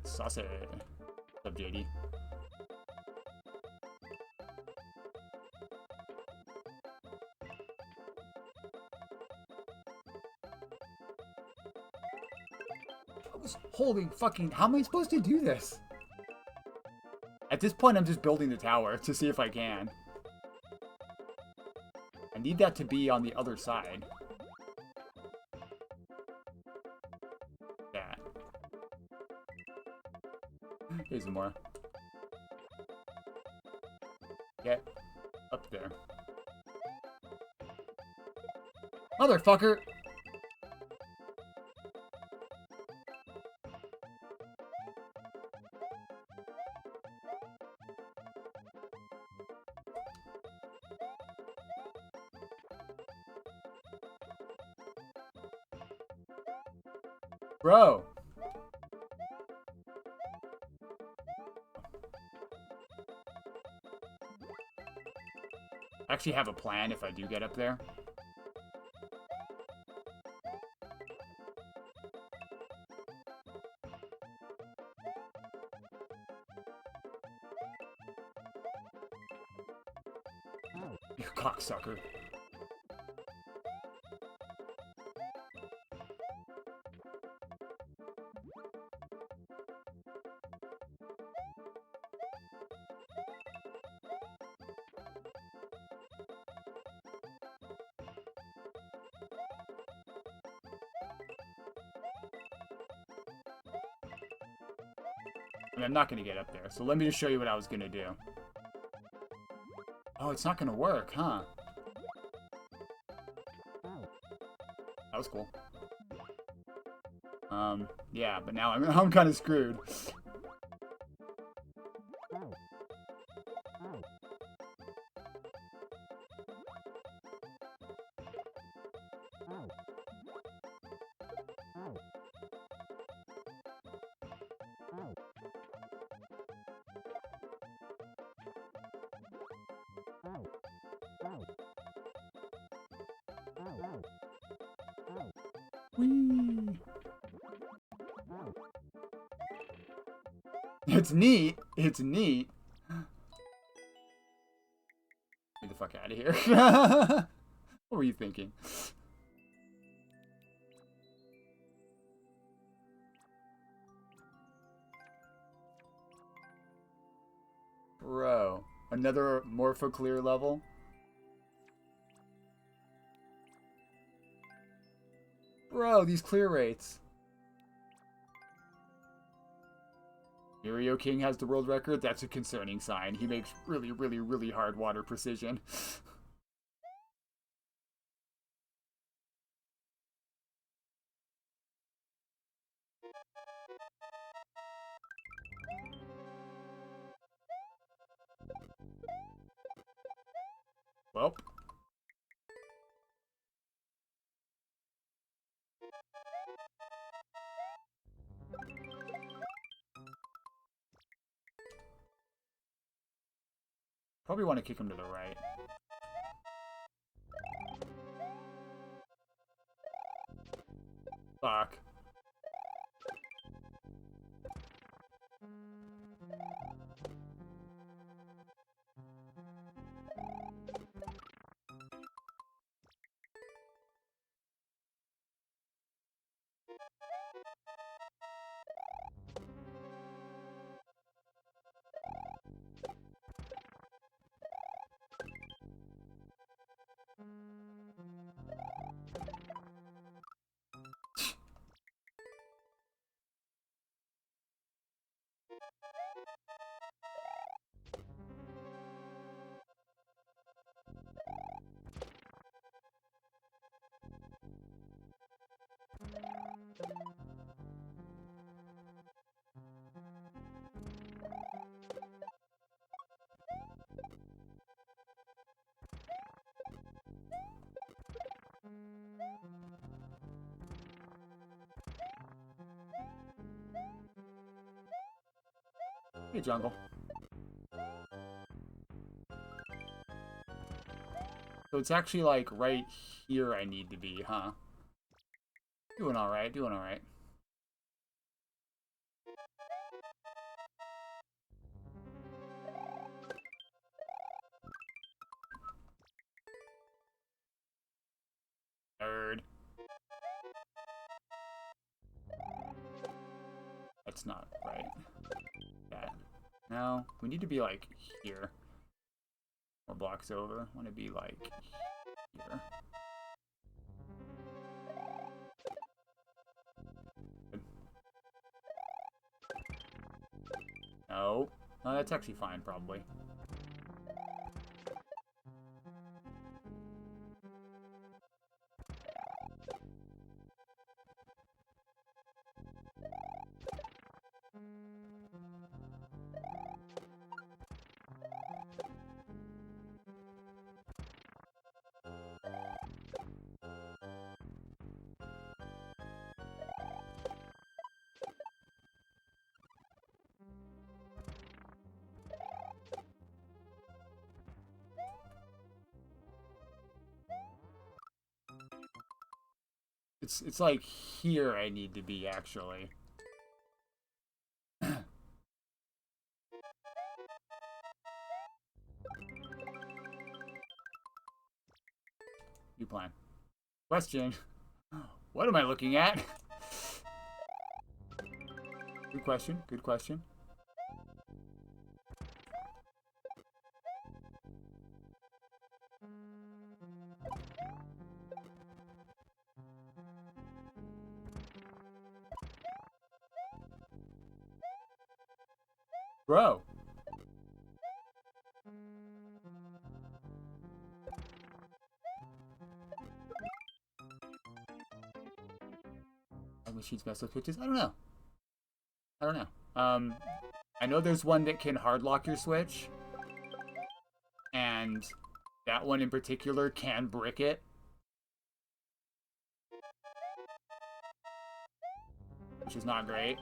[SPEAKER 1] Sauce. What's up, JD? I was holding fucking... How am I supposed to do this? At this point, I'm just building the tower to see if I can. I need that to be on the other side. That. Here's some more. Get up there. Motherfucker! Bro! I actually have a plan if I do get up there. You cocksucker. I'm not going to get up there, so let me just show you what I was going to do. Oh, it's not going to work, huh? That was cool. Yeah, but now I'm kind of screwed. Whee! It's neat. It's neat. Get the fuck out of here. What were you thinking? Bro. Another Morphoclear level? Bro, these clear rates. Mirio King has the world record? That's a concerning sign. He makes really, really, really hard water precision. Well. Probably want to kick him to the right. Fuck. Hey, jungle. So it's actually like right here I need to be, huh? Doing alright, doing alright. Nerd. That's not right. That. No, we need to be like here. More blocks over. Want to be like here. No. No, that's actually fine, probably. It's like here I need to be, actually. New plan. Question. What am I looking at? Good question. Good question. Bro. machines mess with switches? I don't know. I don't know. I know there's one that can hard lock your switch, and that one in particular can brick it, which is not great.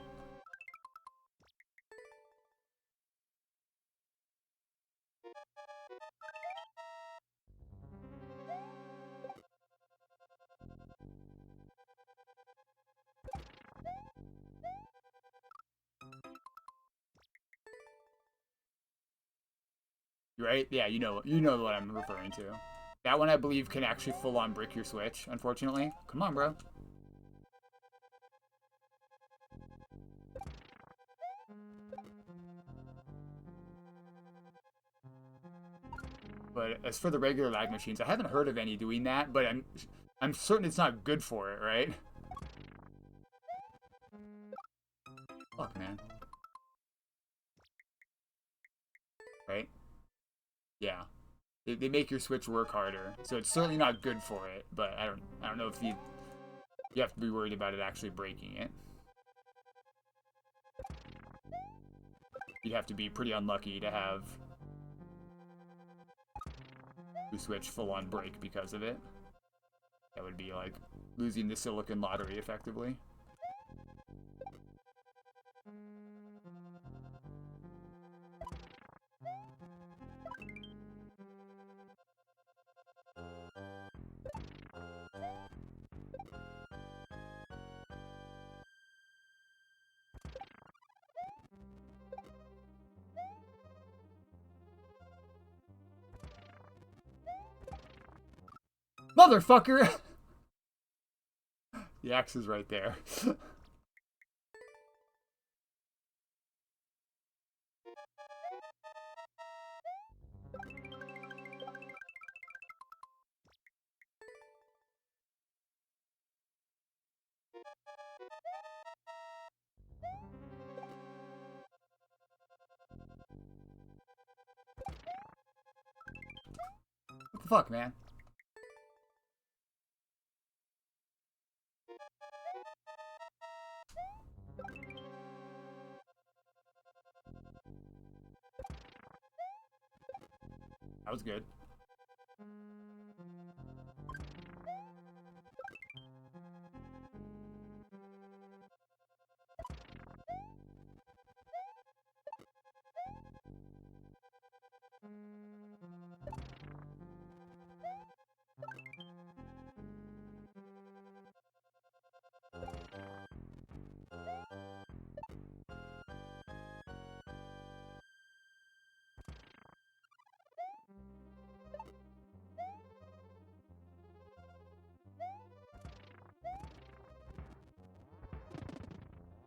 [SPEAKER 1] Right? Yeah, you know what I'm referring to. That one, I believe, can actually full-on brick your switch, unfortunately. Come on, bro. But as for the regular lag machines, I haven't heard of any doing that, but I'm certain it's not good for it, right? Fuck, man. Right? Yeah. They make your switch work harder, so it's certainly not good for it. But I don't know if you have to be worried about it actually breaking it. You'd have to be pretty unlucky to have your switch full-on break because of it. That would be like losing the silicon lottery, effectively. Motherfucker! The axe is right there. What the fuck, man? That was good.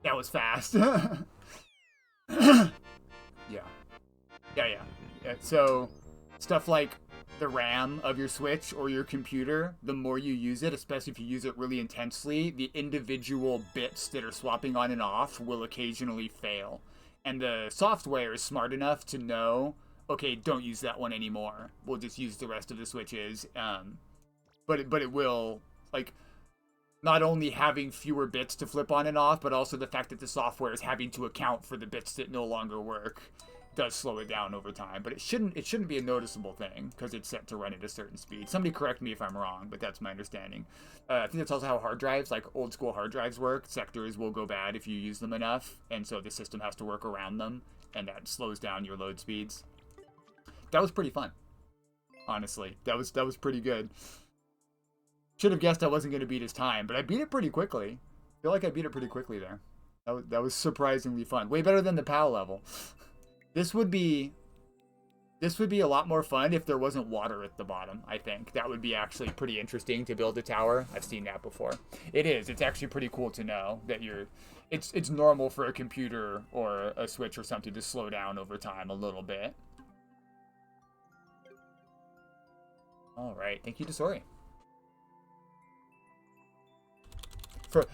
[SPEAKER 1] That was fast. Yeah. Yeah. So, stuff like the RAM of your Switch or your computer, the more you use it, especially if you use it really intensely, the individual bits that are swapping on and off will occasionally fail. And the software is smart enough to know, okay, don't use that one anymore. We'll just use the rest of the switches. But it will, like, not only having fewer bits to flip on and off, but also the fact that the software is having to account for the bits that no longer work does slow it down over time. But it shouldn't be a noticeable thing because it's set to run at a certain speed. Somebody correct me if I'm wrong, but that's my understanding. I think that's also how hard drives, like old school hard drives, work. Sectors will go bad if you use them enough, and so the system has to work around them, and that slows down your load speeds. That was pretty fun, honestly. That was pretty good. Should have guessed I wasn't going to beat his time, but I beat it pretty quickly. I feel like I beat it pretty quickly there. That was surprisingly fun. Way better than the PAL level. This would be a lot more fun if there wasn't water at the bottom, I think. That would be actually pretty interesting to build a tower. I've seen that before. It is. It's actually pretty cool to know that it's normal for a computer or a Switch or something to slow down over time a little bit. All right. Thank you, Desori.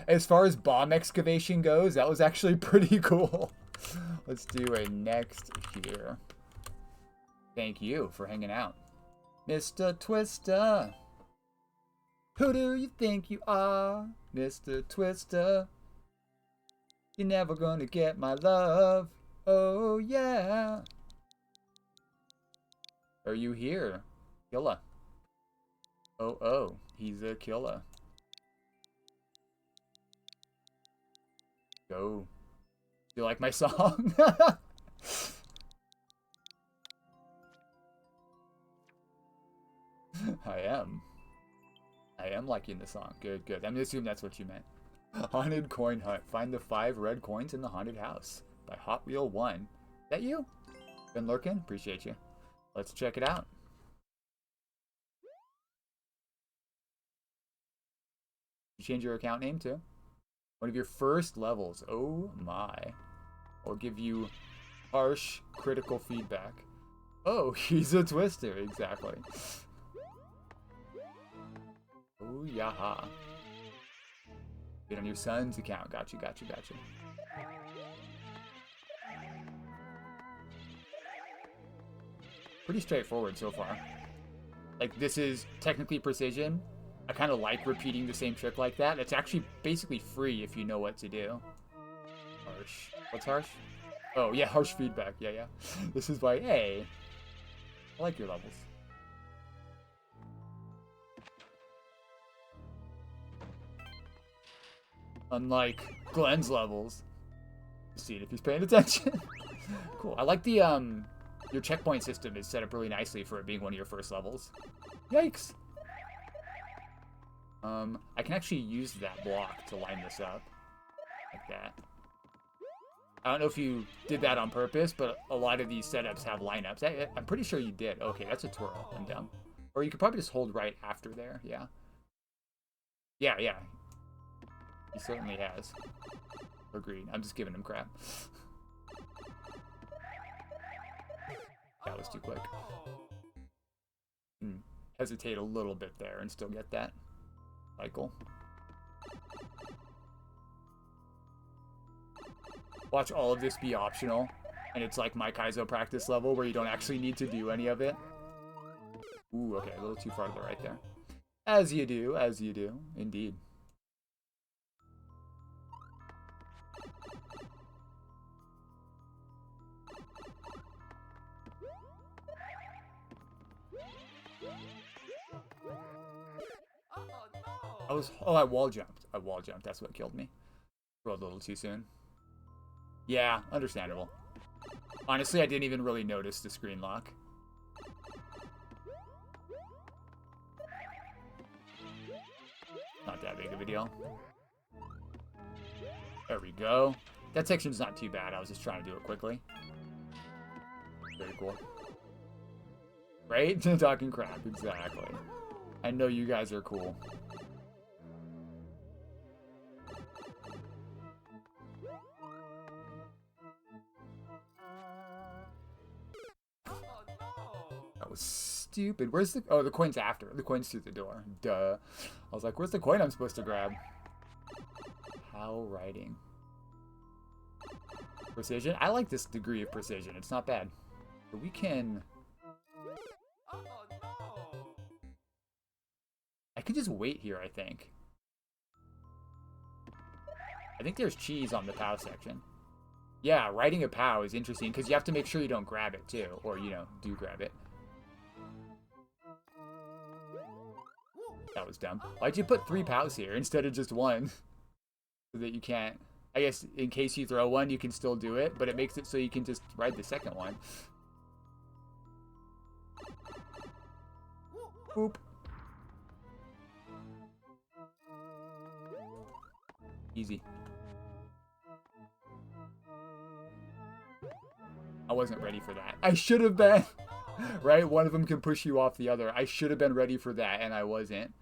[SPEAKER 1] As far as bomb excavation goes, that was actually pretty cool. Let's do a next here. Thank you for hanging out. Mr. Twister. Who do you think you are, Mr. Twister? You're never gonna get my love. Oh, yeah. Are you here? Killer. Oh, he's a killer. Go. Do you like my song? I am. I am liking the song. Good, good. I'm gonna assume that's what you meant. Haunted Coin Hunt. Find the 5 red coins in the haunted house. By Hot Wheel 1. Is that you? Been lurking? Appreciate you. Let's check it out. You change your account name too? One of your first levels. Oh my. I'll give you harsh critical feedback. Oh, he's a twister. Exactly. Oh, yaha. Get on your son's account. Got you. Pretty straightforward so far. Like, this is technically precision. I kind of like repeating the same trick like that. It's actually basically free if you know what to do. Harsh. What's harsh? Oh, yeah, harsh feedback. Yeah. This is why, hey, I like your levels. Unlike Glenn's levels. See if he's paying attention. Cool. I like the, your checkpoint system is set up really nicely for it being one of your first levels. Yikes! I can actually use that block to line this up. Like that. I don't know if you did that on purpose, but a lot of these setups have lineups. I'm pretty sure you did. Okay, that's a twirl. I'm dumb. Or you could probably just hold right after there, yeah. Yeah. He certainly has. Agreed. I'm just giving him crap. That was too quick. Hesitate a little bit there and still get that cycle. Watch all of this be optional, and it's like my Kaizo practice level where you don't actually need to do any of it. Ooh, okay, a little too far to the right there. As you do, indeed. I wall jumped. That's what killed me. Rolled a little too soon. Yeah, understandable. Honestly, I didn't even really notice the screen lock. Not that big of a deal. There we go. That section's not too bad. I was just trying to do it quickly. Very cool. Right? Talking crap, exactly. I know you guys are cool. That was stupid. Where's the... Oh, the coin's after. The coin's through the door. Duh. I was like, where's the coin I'm supposed to grab? How writing. Precision? I like this degree of precision. It's not bad. But we can... I could just wait here, I think. I think there's cheese on the POW section. Yeah, riding a POW is interesting because you have to make sure you don't grab it too. Or, you know, do grab it. That was dumb. Why'd you put 3 POWs here instead of just 1? So that you can't... I guess in case you throw one, you can still do it, but it makes it so you can just ride the second one. Boop. Easy. I wasn't ready for that. I should have been. Right? One of them can push you off the other. I should have been ready for that, and I wasn't.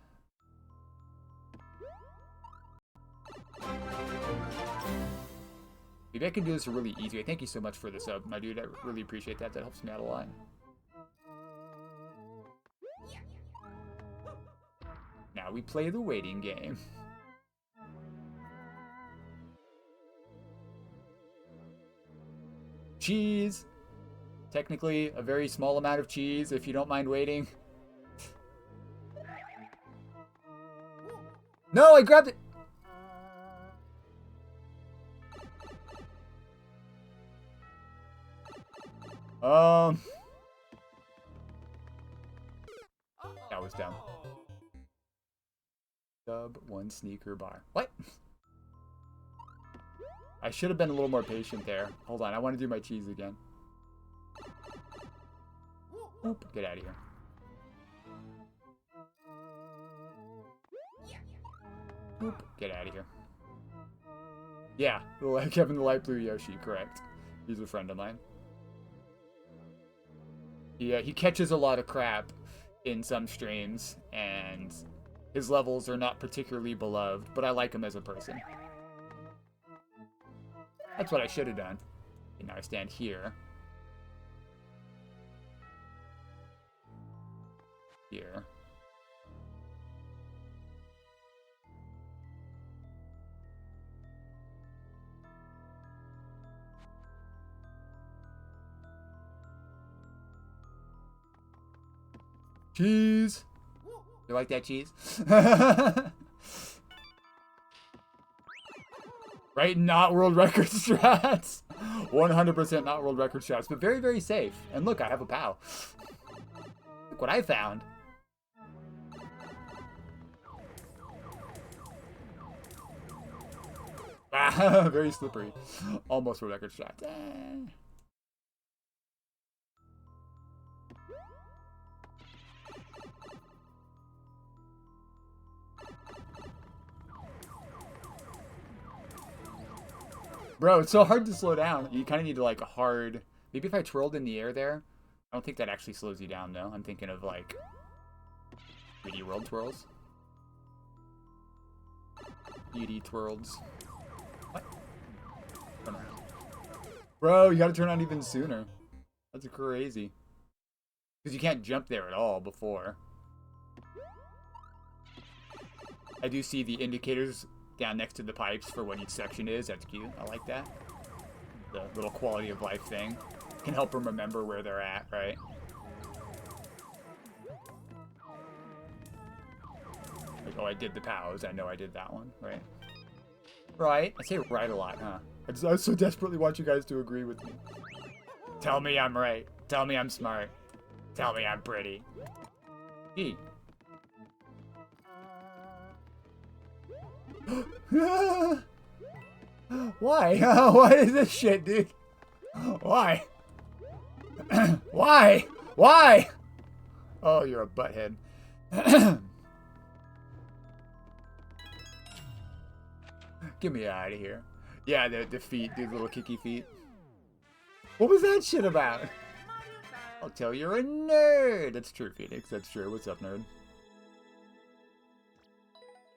[SPEAKER 1] Maybe I can do this a really easy way. Thank you so much for the sub, my dude. I really appreciate that. That helps me out a lot. Now we play the waiting game. Cheese! Technically, a very small amount of cheese, if you don't mind waiting. No, I grabbed it! That was dumb. Sub 1 sneaker bar. What? I should have been a little more patient there. Hold on, I want to do my cheese again. Oop, get out of here. Oop, get out of here. Yeah, Kevin the Light Blue Yoshi, correct. He's a friend of mine. He catches a lot of crap in some streams, and his levels are not particularly beloved, but I like him as a person. That's what I should have done. Okay, now I stand here. Here. Cheese! You like that cheese? Right? Not world record strats. 100% not world record strats, but very, very safe. And look, I have a POW. Look what I found. Very slippery. Almost world record strats. Bro, it's so hard to slow down. You kind of need to, like, a hard... Maybe if I twirled in the air there. I don't think that actually slows you down, though. I'm thinking of, like, 3D World twirls. 3D twirls. What? Turn around. Bro, you gotta turn on even sooner. That's crazy. Because you can't jump there at all before. I do see the indicators down next to the pipes for what each section is. That's cute. I like that. The little quality of life thing. Can help them remember where they're at, right? Like, oh, I did the POWs. I know I did that one, right? Right? I say right a lot, huh? I so desperately want you guys to agree with me. Tell me I'm right. Tell me I'm smart. Tell me I'm pretty. E. Why? What is this shit, dude? Why? Why? Why? Oh, you're a butthead. Get me out of here. Yeah, the feet, dude, little kicky feet. What was that shit about? I'll tell you're a nerd. That's true, Phoenix. That's true. What's up, nerd?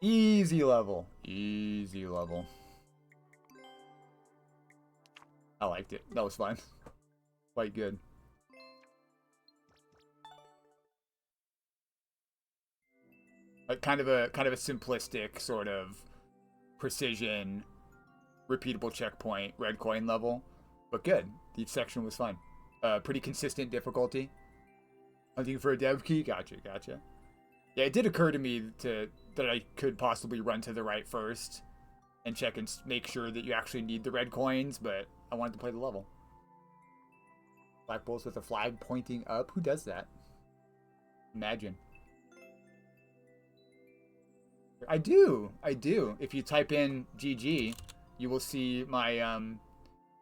[SPEAKER 1] Easy level. Easy level. I liked it. That was fun. Quite good. Like kind of a simplistic sort of precision, repeatable checkpoint red coin level, but good. Each section was fun. Pretty consistent difficulty. Hunting for a dev key. Gotcha. Yeah, it did occur to me that I could possibly run to the right first and check and make sure that you actually need the red coins, but I wanted to play the level. Black Bulls with a flag pointing up. Who does that? Imagine. I do. If you type in GG, you will see my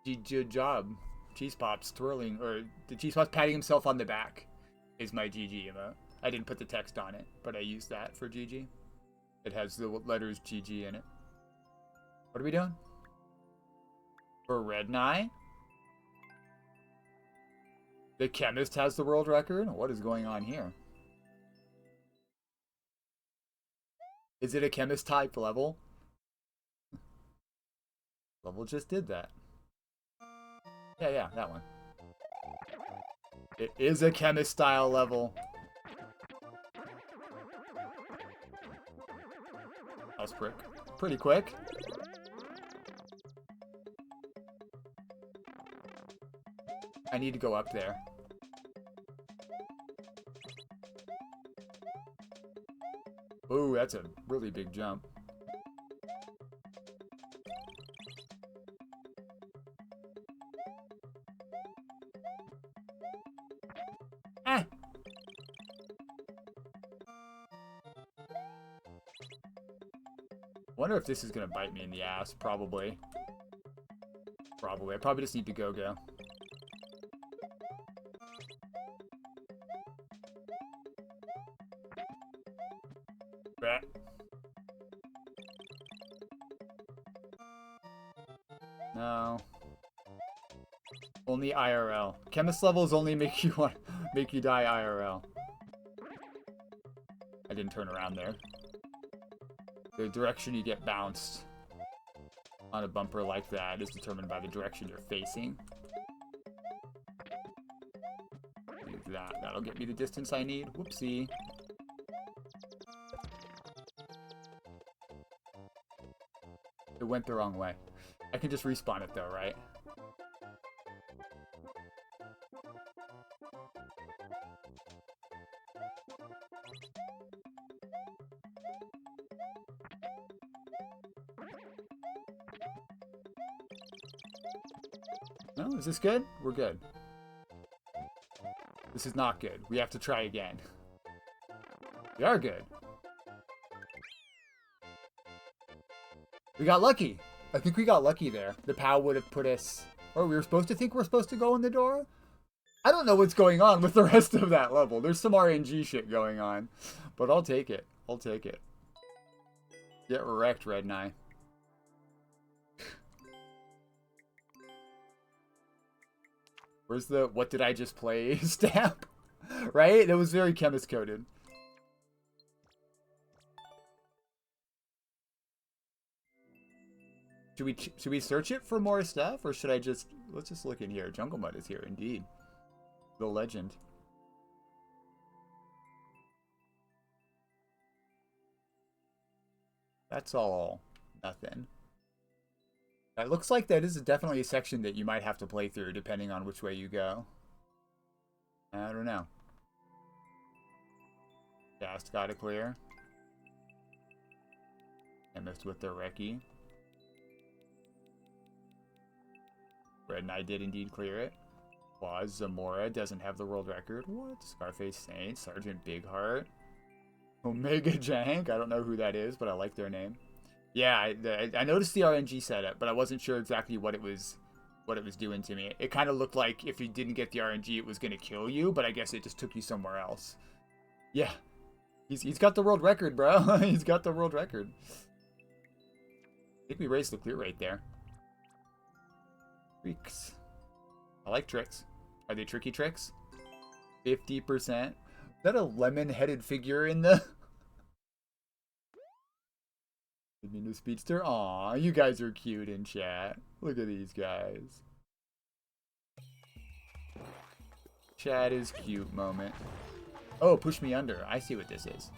[SPEAKER 1] GG job. Cheese Pops twirling, or the Cheese Pops patting himself on the back is my GG emote. I didn't put the text on it, but I used that for GG. It has the letters GG in it. What are we doing? For Red Nye? The chemist has the world record? What is going on here? Is it a chemist type level? Level just did that. Yeah, that one. It is a chemist style level. House brick. Pretty quick. I need to go up there. Ooh, that's a really big jump. Wonder if this is gonna bite me in the ass. Probably. Probably. I probably just need to go. Bah. No. Only IRL. Chemist levels only make you die IRL. I didn't turn around there. The direction you get bounced on a bumper like that is determined by the direction you're facing. Use that. That'll get me the distance I need. Whoopsie. It went the wrong way. I can just respawn it though, right? No, is this good? We're good. This is not good. We have to try again. We are good. We got lucky. I think we got lucky there. The POW would have put us... Or we were supposed to think we're supposed to go in the door? I don't know what's going on with the rest of that level. There's some RNG shit going on. But I'll take it. I'll take it. Get wrecked, Red Nye. Where's the what did I just play stamp? Right? That was very chemist coded. Should we search it for more stuff, or should I just... Let's just look in here. Jungle Mud is here, indeed. The legend. That's all nothing. It looks like that is definitely a section that you might have to play through, depending on which way you go. I don't know. Just gotta clear. I missed with the Reki. Red Knight did indeed clear it. Was Zamora doesn't have the world record. What? Scarface Saint, Sergeant Bigheart, Omega Jank. I don't know who that is, but I like their name. Yeah, I noticed the RNG setup, but I wasn't sure exactly what it was doing to me. It kind of looked like if you didn't get the RNG, it was gonna kill you, but I guess it just took you somewhere else. Yeah, he's got the world record, bro. He's got the world record. I think we raised the clear rate there. Tricks. I like tricks. Are they tricky tricks? 50%. Is that a lemon-headed figure in the... Nintendo Speedster? Aw, you guys are cute in chat. Look at these guys. Chat is cute moment. Oh, push me under. I see what this is.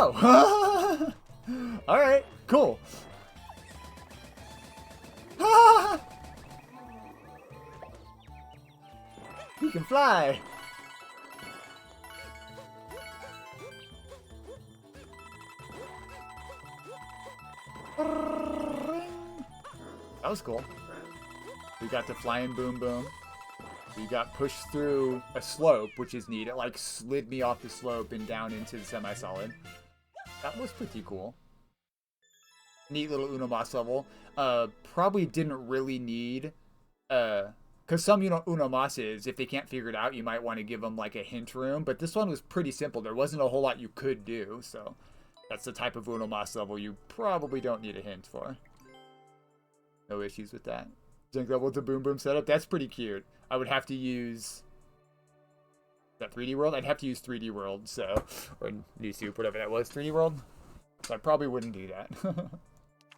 [SPEAKER 1] Oh! Alright, cool. You can fly! That was cool. We got the flying boom boom. We got pushed through a slope, which is neat. It like slid me off the slope and down into the semi-solid. That was pretty cool. Neat little Uno Mas level. Probably didn't really need... Because some Uno Mas's, if they can't figure it out, you might want to give them like a hint room. But this one was pretty simple. There wasn't a whole lot you could do. So that's the type of Uno Mas level you probably don't need a hint for. No issues with that. Junk level with the boom boom setup. That's pretty cute. I would have to use... that 3D World? I'd have to use 3D World, so... or New Soup, whatever that was. 3D World? So I probably wouldn't do that.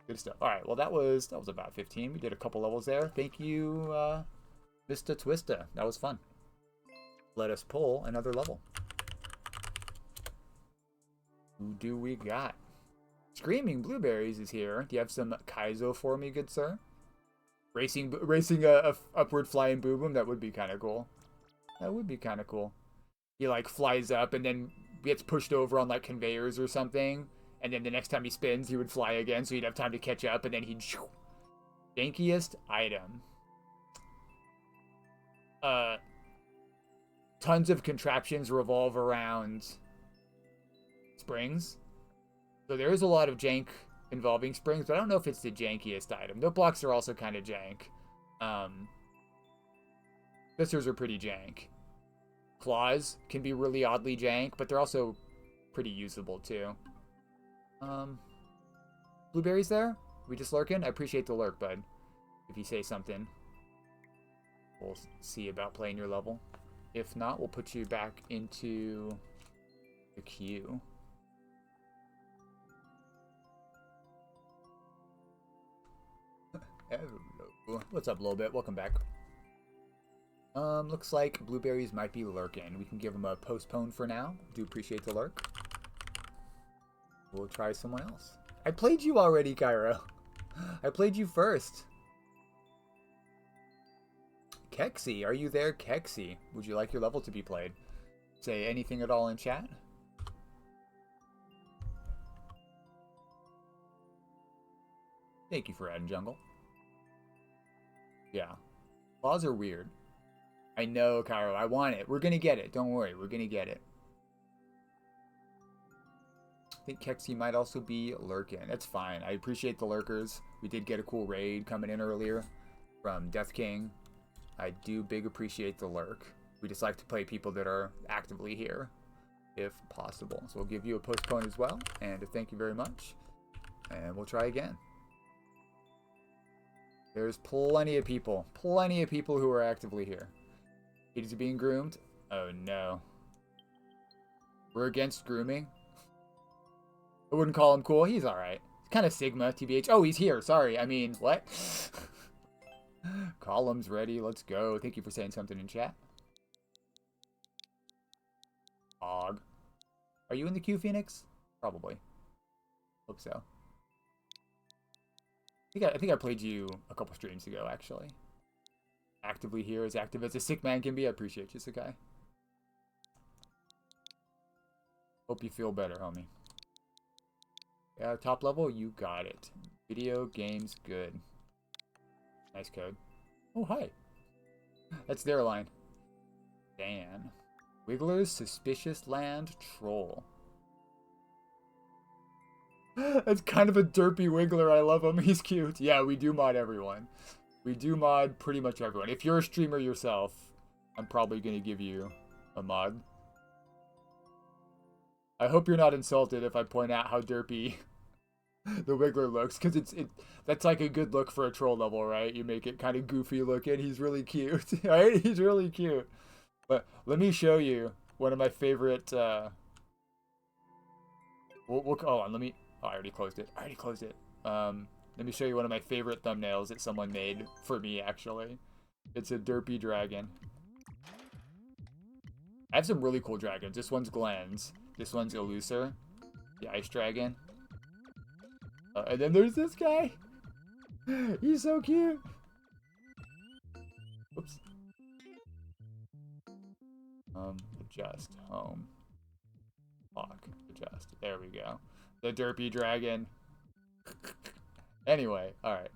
[SPEAKER 1] Good stuff. Alright, well that was about 15. We did a couple levels there. Thank you, Mr. Twista. That was fun. Let us pull another level. Who do we got? Screaming Blueberries is here. Do you have some Kaizo for me, good sir? Racing a upward flying Boom Boom, that would be kind of cool. That would be kind of cool. He like flies up and then gets pushed over on like conveyors or something, and then the next time he spins, he would fly again, so he'd have time to catch up, and then he'd jankiest item. Tons of contraptions revolve around springs, so there is a lot of jank involving springs, but I don't know if it's the jankiest item. The blocks are also kind of jank. Blisters are pretty jank. Claws can be really oddly jank, but they're also pretty usable too. Blueberries there? We just lurking? I appreciate the lurk, bud. If you say something, we'll see about playing your level. If not, we'll put you back into the queue. Hello. What's up, little bit? Welcome back. Looks like blueberries might be lurking. We can give them a postpone for now. Do appreciate the lurk. We'll try someone else. I played you already, Cairo. I played you first. Kexi, are you there, Kexi? Would you like your level to be played? Say anything at all in chat? Thank you for adding jungle. Yeah. Laws are weird. I know, Cairo. I want it. We're gonna get it. Don't worry. We're gonna get it. I think Kexi might also be lurking. That's fine. I appreciate the lurkers. We did get a cool raid coming in earlier from Death King. I do big appreciate the lurk. We just like to play people that are actively here, if possible. So we'll give you a postpone as well, and a thank you very much. And we'll try again. There's plenty of people who are actively here. Kitties are being groomed. Oh no. We're against grooming. I wouldn't call him cool. He's alright. He's kind of Sigma, TBH. Oh, he's here. Sorry. I mean, what? Columns ready. Let's go. Thank you for saying something in chat. Og. Are you in the queue, Phoenix? Probably. Hope so. I think I played you a couple streams ago, actually. Actively here, as active as a sick man can be. I appreciate you, Sakai. Hope you feel better, homie. Yeah, top level, you got it. Video games good. Nice code. Oh, hi. That's their line. Dan. Wiggler's Suspicious Land Troll. That's kind of a derpy Wiggler. I love him. He's cute. Yeah, we do mod everyone. We do mod pretty much everyone. If you're a streamer yourself, I'm probably going to give you a mod. I hope you're not insulted if I point out how derpy the Wiggler looks, because that's like a good look for a troll level, right? You make it kind of goofy looking. He's really cute, right? He's really cute. But let me show you one of my favorite. Hold on. Let me. Oh, I already closed it. Let me show you one of my favorite thumbnails that someone made for me, actually. It's a derpy dragon. I have some really cool dragons. This one's Glenn's. This one's Elucer, the ice dragon. And then there's this guy. He's so cute. Whoops. Adjust. Home. Lock. Adjust. There we go. The derpy dragon. Anyway, alright.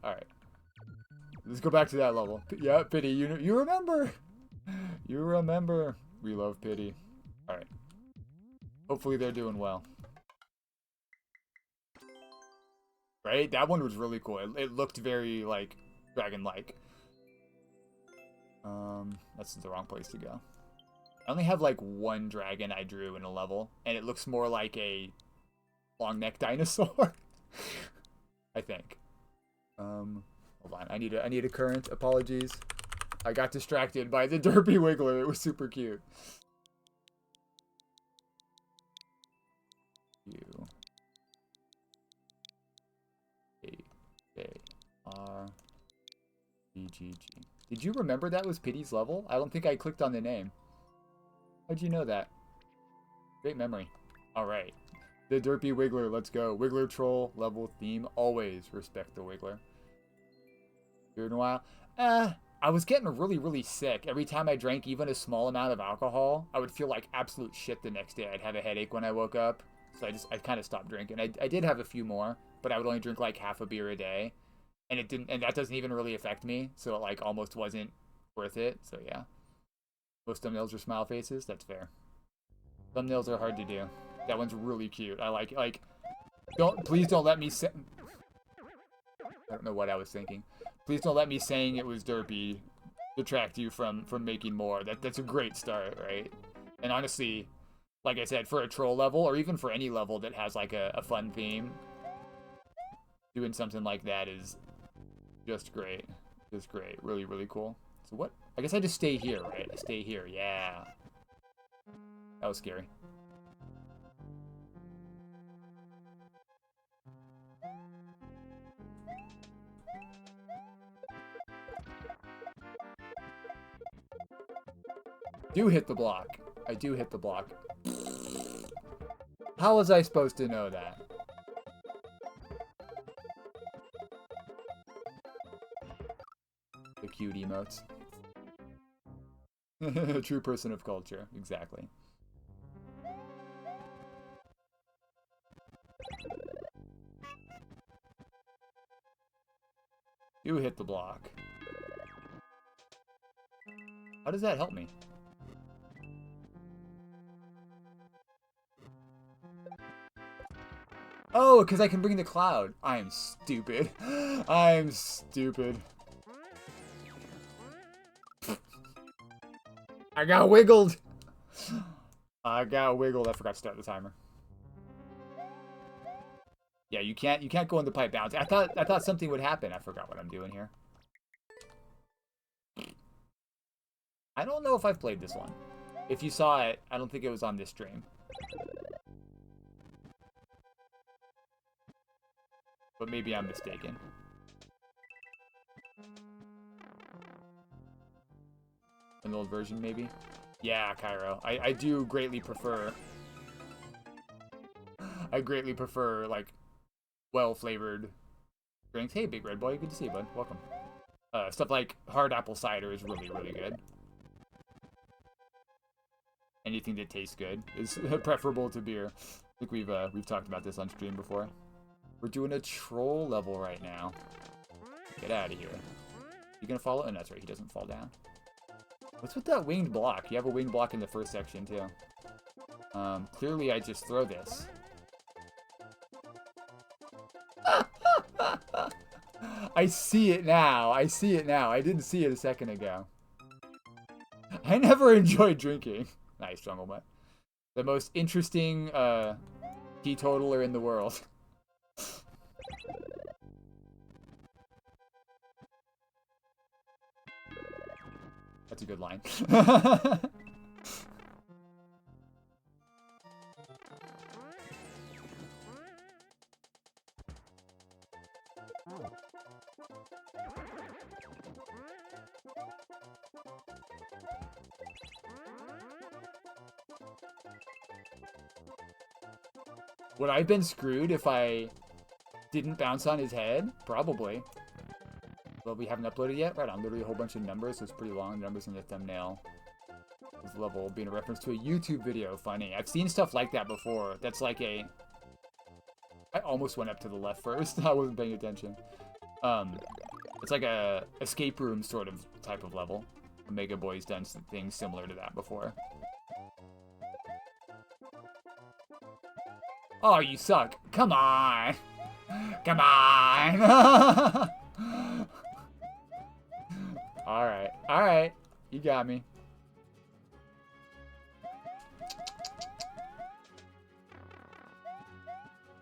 [SPEAKER 1] Let's go back to that level. Yeah, Pity, you remember. You remember. We love Pity. Alright. Hopefully they're doing well. Right? That one was really cool. It looked very, like, dragon-like. That's the wrong place to go. I only have, like, one dragon I drew in a level, and it looks more like a long-necked dinosaur. I think. Hold on. I need a current. Apologies. I got distracted by the derpy Wiggler. It was super cute. U A R E G G. Did you remember that was Pity's level? I don't think I clicked on the name. How'd you know that? Great memory. Alright. The derpy Wiggler, let's go. Wiggler troll level theme. Always respect the Wiggler. Beer in a while. I was getting really, really sick. Every time I drank even a small amount of alcohol, I would feel like absolute shit the next day. I'd have a headache when I woke up. So I kind of stopped drinking. I did have a few more, but I would only drink like half a beer a day. And that doesn't even really affect me. So it like almost wasn't worth it. So yeah. Most thumbnails are smile faces. That's fair. Thumbnails are hard to do. That one's really cute. I like, please don't let me say, I don't know what I was thinking. Please don't let me saying it was derpy detract you from making more. That's a great start, right? And honestly, like I said, for a troll level, or even for any level that has like a fun theme, doing something like that is just great. Just great. Really, really cool. So what? I guess I just stay here, right? I stay here. Yeah. That was scary. Do hit the block. I do hit the block. How was I supposed to know that? The cute emotes. True person of culture. Exactly. Do hit the block. How does that help me? Oh, because I can bring the cloud. I am stupid. I'm stupid. I got wiggled. I got wiggled. I forgot to start the timer. Yeah, you can't go in the pipe bounce. I thought something would happen. I forgot what I'm doing here. I don't know if I've played this one. If you saw it, I don't think it was on this stream. But maybe I'm mistaken. An old version, maybe? Yeah, Cairo. I do greatly prefer... I greatly prefer, like, well-flavored drinks. Hey, Big Red Boy. Good to see you, bud. Welcome. Stuff like hard apple cider is really, really good. Anything that tastes good is preferable to beer. I think we've talked about this on stream before. We're doing a troll level right now. Get out of here. You gonna follow? Oh, no, that's right. He doesn't fall down. What's with that winged block? You have a winged block in the first section, too. Clearly I just throw this. I see it now. I see it now. I didn't see it a second ago. I never enjoyed drinking. Nice, Jungle Mutt. The most interesting teetotaler in the world. That's a good line. Would I have been screwed if I didn't bounce on his head? Probably. Well, we haven't uploaded yet? Right on, literally a whole bunch of numbers, so it's pretty long. Numbers in the thumbnail. This level being a reference to a YouTube video. Funny. I've seen stuff like that before. That's like a... I almost went up to the left first. I wasn't paying attention. It's like a escape room sort of type of level. Omega Boy's done some things similar to that before. Oh, you suck. Come on. Come on. Alright. Alright. You got me.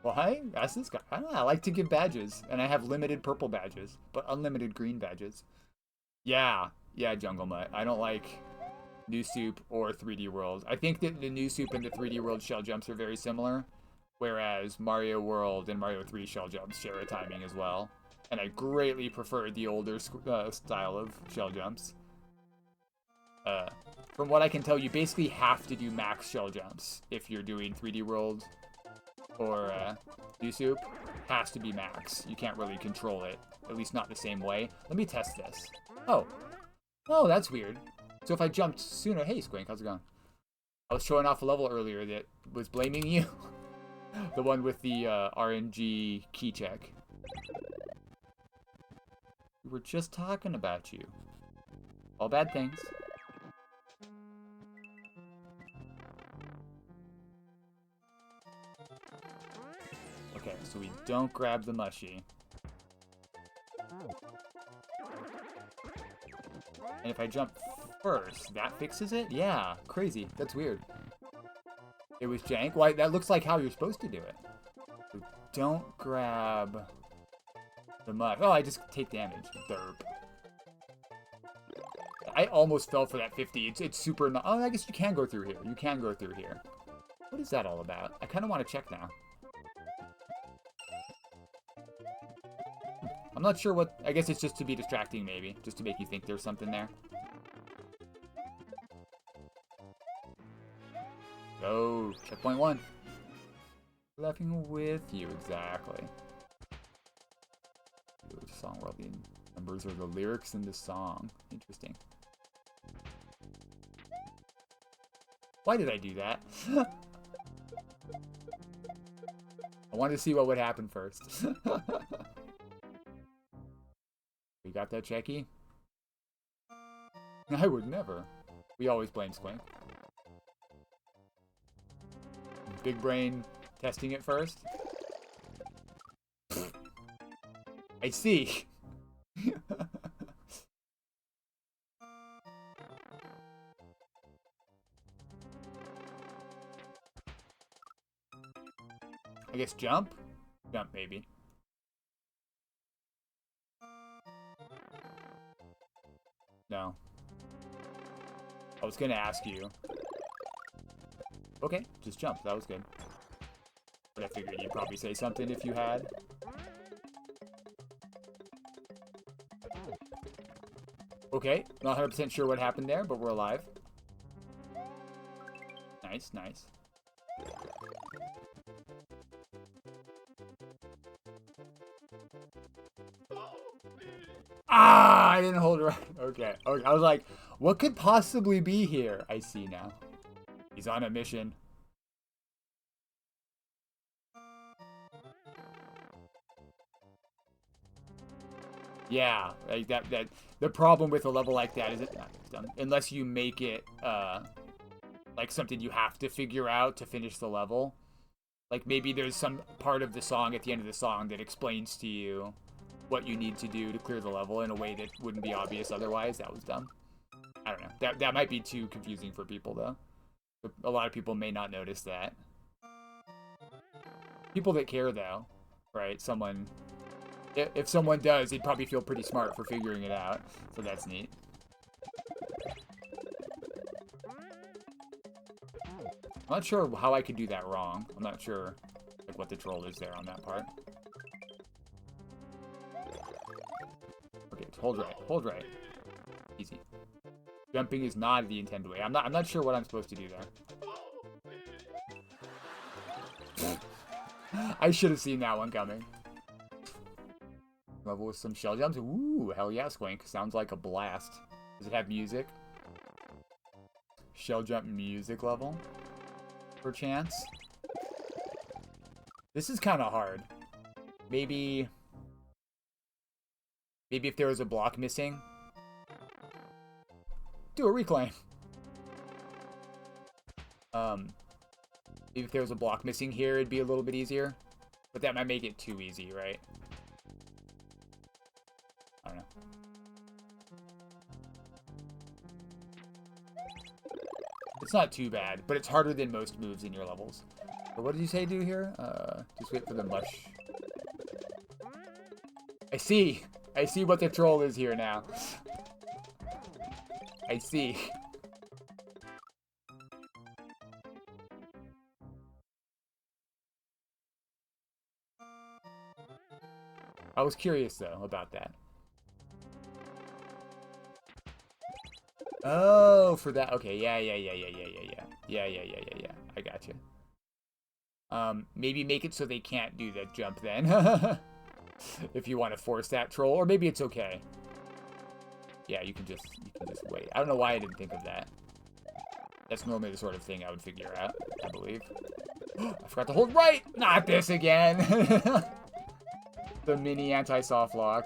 [SPEAKER 1] Well, hey, that's this guy. I don't know. I like to give badges. And I have limited purple badges. But unlimited green badges. Yeah. Yeah, Jungle Mutt. I don't like New Soup or 3D World. I think that the New Soup and the 3D World shell jumps are very similar. Whereas Mario World and Mario 3 shell jumps share a timing as well. And I greatly prefer the older style of shell jumps. From what I can tell, you basically have to do max shell jumps if you're doing 3D World or Soup has to be max. You can't really control it, at least not the same way. Let me test this. Oh. Oh, that's weird. So if I jumped sooner... Hey, Squink, how's it going? I was showing off a level earlier that was blaming you. The one with the RNG key check. We were just talking about you. All bad things. Okay, so we don't grab the mushy. And if I jump first, that fixes it? Yeah, crazy. That's weird. It was jank? Why, that looks like how you're supposed to do it. So don't grab the mush. Oh, I just take damage. Derp. I almost fell for that 50. It's super... Oh, I guess you can go through here. You can go through here. What is that all about? I kind of want to check now. I'm not sure what... I guess it's just to be distracting, maybe. Just to make you think there's something there. Go. Checkpoint 1. Laughing with you, exactly. Song world. The numbers are the lyrics in the song. Interesting. Why did I do that? I wanted to see what would happen first. We got that, Checky? I would never. We always blame Squink. Big brain testing it first. I see. I guess jump? Jump, maybe. No. I was gonna ask you. Okay, just jump. That was good. But I figured you'd probably say something if you had. Okay, not 100% sure what happened there, but we're alive. Nice, nice. Ah, I didn't hold it right. Okay, okay. I was like, what could possibly be here? I see now. He's on a mission. Yeah, like that the problem with a level like that is it unless you make it like something you have to figure out to finish the level. Like maybe there's some part of the song at the end of the song that explains to you what you need to do to clear the level in a way that wouldn't be obvious otherwise. That was dumb. I don't know. That might be too confusing for people though. A lot of people may not notice that. People that care though, right? If someone does, they'd probably feel pretty smart for figuring it out. So that's neat. I'm not sure how I could do that wrong. I'm not sure like what the troll is there on that part. Okay, hold right. Hold right. Easy. Jumping is not the intended way. I'm not sure what I'm supposed to do there. I should have seen that one coming. Level with some shell jumps. Ooh, hell yeah, Squink. Sounds like a blast. Does it have music? Shell jump music level? Perchance? This is kind of hard. Maybe if there was a block missing. Do a reclaim. Maybe if there was a block missing here, it'd be a little bit easier. But that might make it too easy, right? I don't know. It's not too bad, but it's harder than most moves in your levels. But what did you say do here? Just wait for the mush. I see. I see what the troll is here now. I see. I was curious though about that. Oh, for that. Okay, yeah. I gotcha. Maybe make it so they can't do that jump then. If you want to force that troll, or maybe it's okay. Yeah, you can just wait. I don't know why I didn't think of that. That's normally the sort of thing I would figure out, I believe. I forgot to hold right! Not this again! The mini anti-soft lock.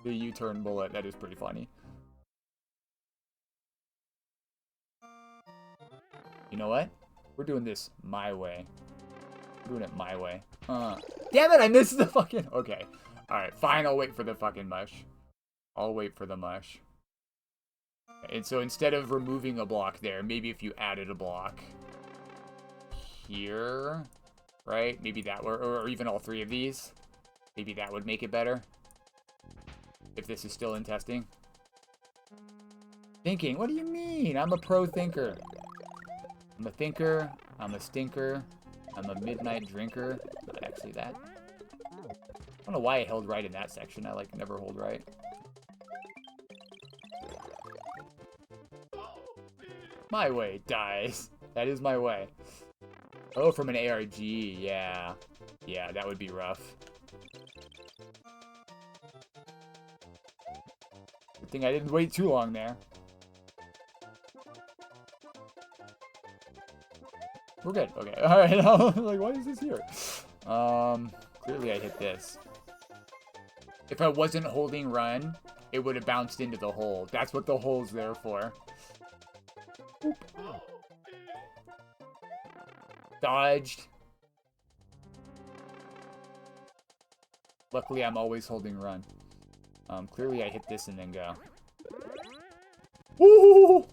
[SPEAKER 1] The U-turn bullet, that is pretty funny. You know what? We're doing this my way. We're doing it my way. Damn it, I missed the fucking... Okay. Alright, fine, I'll wait for the fucking mush. I'll wait for the mush. And so instead of removing a block there, maybe if you added a block here, right? Maybe that were, or even all three of these. Maybe that would make it better. If this is still in testing. Thinking, what do you mean? I'm a pro thinker. I'm a thinker, I'm a stinker, I'm a midnight drinker. Not actually that. I don't know why I held right in that section. I, like, never hold right. My way dies. That is my way. Oh, from an ARG, yeah. Yeah, that would be rough. Good thing I didn't wait too long there. We're good. Okay. Alright. Like, why is this here? Clearly I hit this. If I wasn't holding run, it would have bounced into the hole. That's what the hole's there for. Boop. Dodged. Luckily, I'm always holding run. Clearly I hit this and then go. Woo!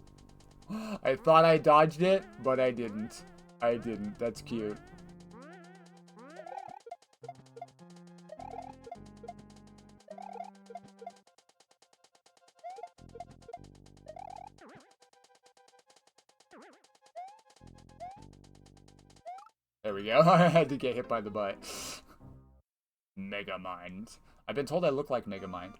[SPEAKER 1] I thought I dodged it, but I didn't. I didn't. That's cute. There we go. I had to get hit by the butt. Megamind. I've been told I look like Megamind.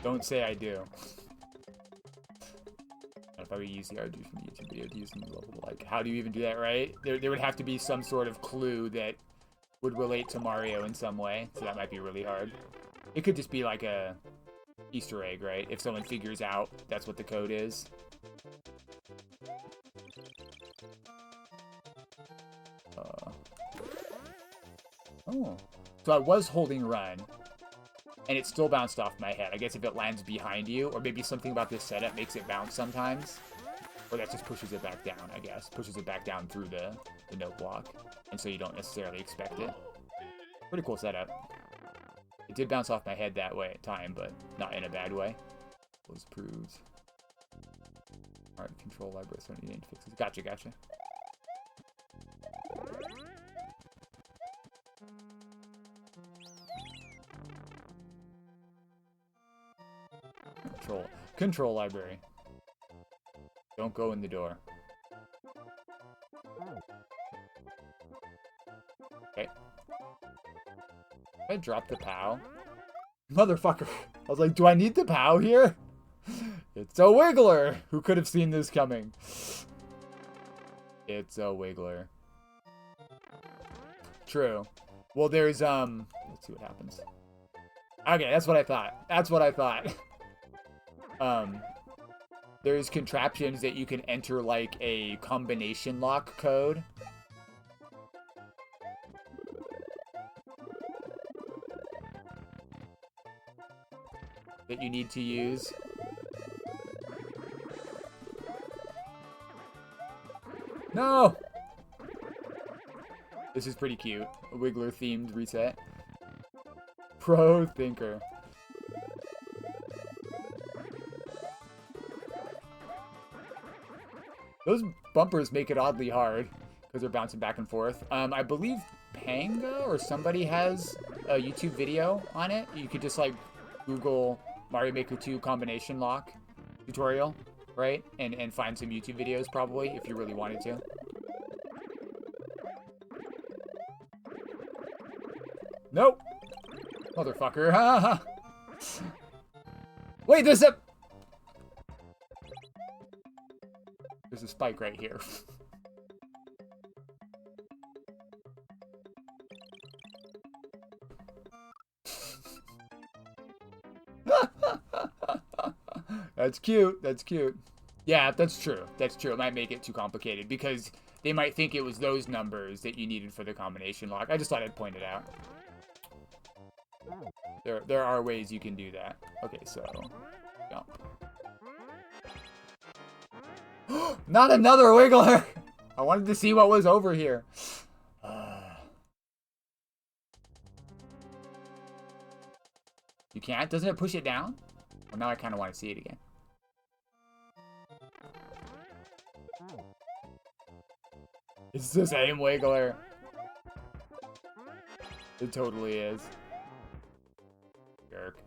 [SPEAKER 1] Don't say I do. If I would use the RG from the YouTube video to use in the level, like, how do you even do that, right? There would have to be some sort of clue that would relate to Mario in some way, so that might be really hard. It could just be like a Easter egg, right? If someone figures out that's what the code is. Oh. So I was holding run, and it still bounced off my head. I guess if it lands behind you, or maybe something about this setup makes it bounce sometimes. Or that just pushes it back down, I guess. Pushes it back down through the note block. And so you don't necessarily expect it. Pretty cool setup. It did bounce off my head that way at time, but not in a bad way. Was proved. Alright, control library, so I need to fix it. Gotcha, gotcha. Control library. Don't go in the door. Okay. I dropped the POW. Motherfucker. I was like, do I need the POW here? It's a Wiggler! Who could have seen this coming? It's a Wiggler. True. Well, there's, let's see what happens. Okay, that's what I thought. That's what I thought. There's contraptions that you can enter, like, a combination lock code. That you need to use. No! This is pretty cute. A Wiggler-themed reset. Pro thinker. Those bumpers make it oddly hard because they're bouncing back and forth. I believe Panga or somebody has a YouTube video on it. You could just, like, Google Mario Maker 2 combination lock tutorial, right? And find some YouTube videos probably if you really wanted to. Nope. Motherfucker. Wait, there's a spike right here. That's cute. That's cute. Yeah, that's true. That's true. It might make it too complicated because they might think it was those numbers that you needed for the combination lock. I just thought I'd point it out. There are ways you can do that. Okay, so jump. Not another wiggler! I wanted to see what was over here. You can't? Doesn't it push it down? Well, now I kind of want to see it again. It's the same wiggler. It totally is. Jerk.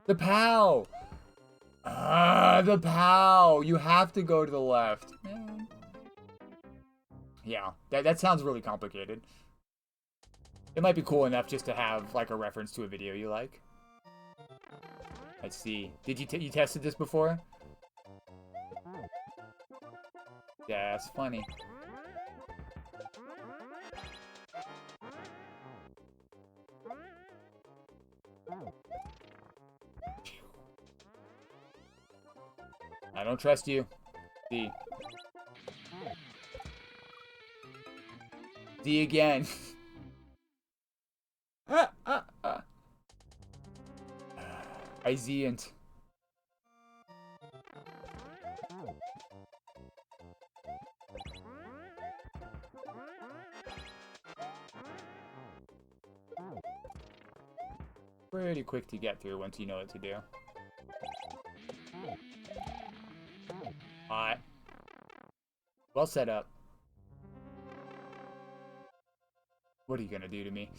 [SPEAKER 1] The POW! The POW! You have to go to the left. Man. Yeah, that sounds really complicated. It might be cool enough just to have, like, a reference to a video you like. Let's see. Did you tested this before? Yeah, that's funny. I don't trust you. D. D again. I Z-ant. Pretty quick to get through once you know what to do. Alright. Well set up. What are you gonna do to me?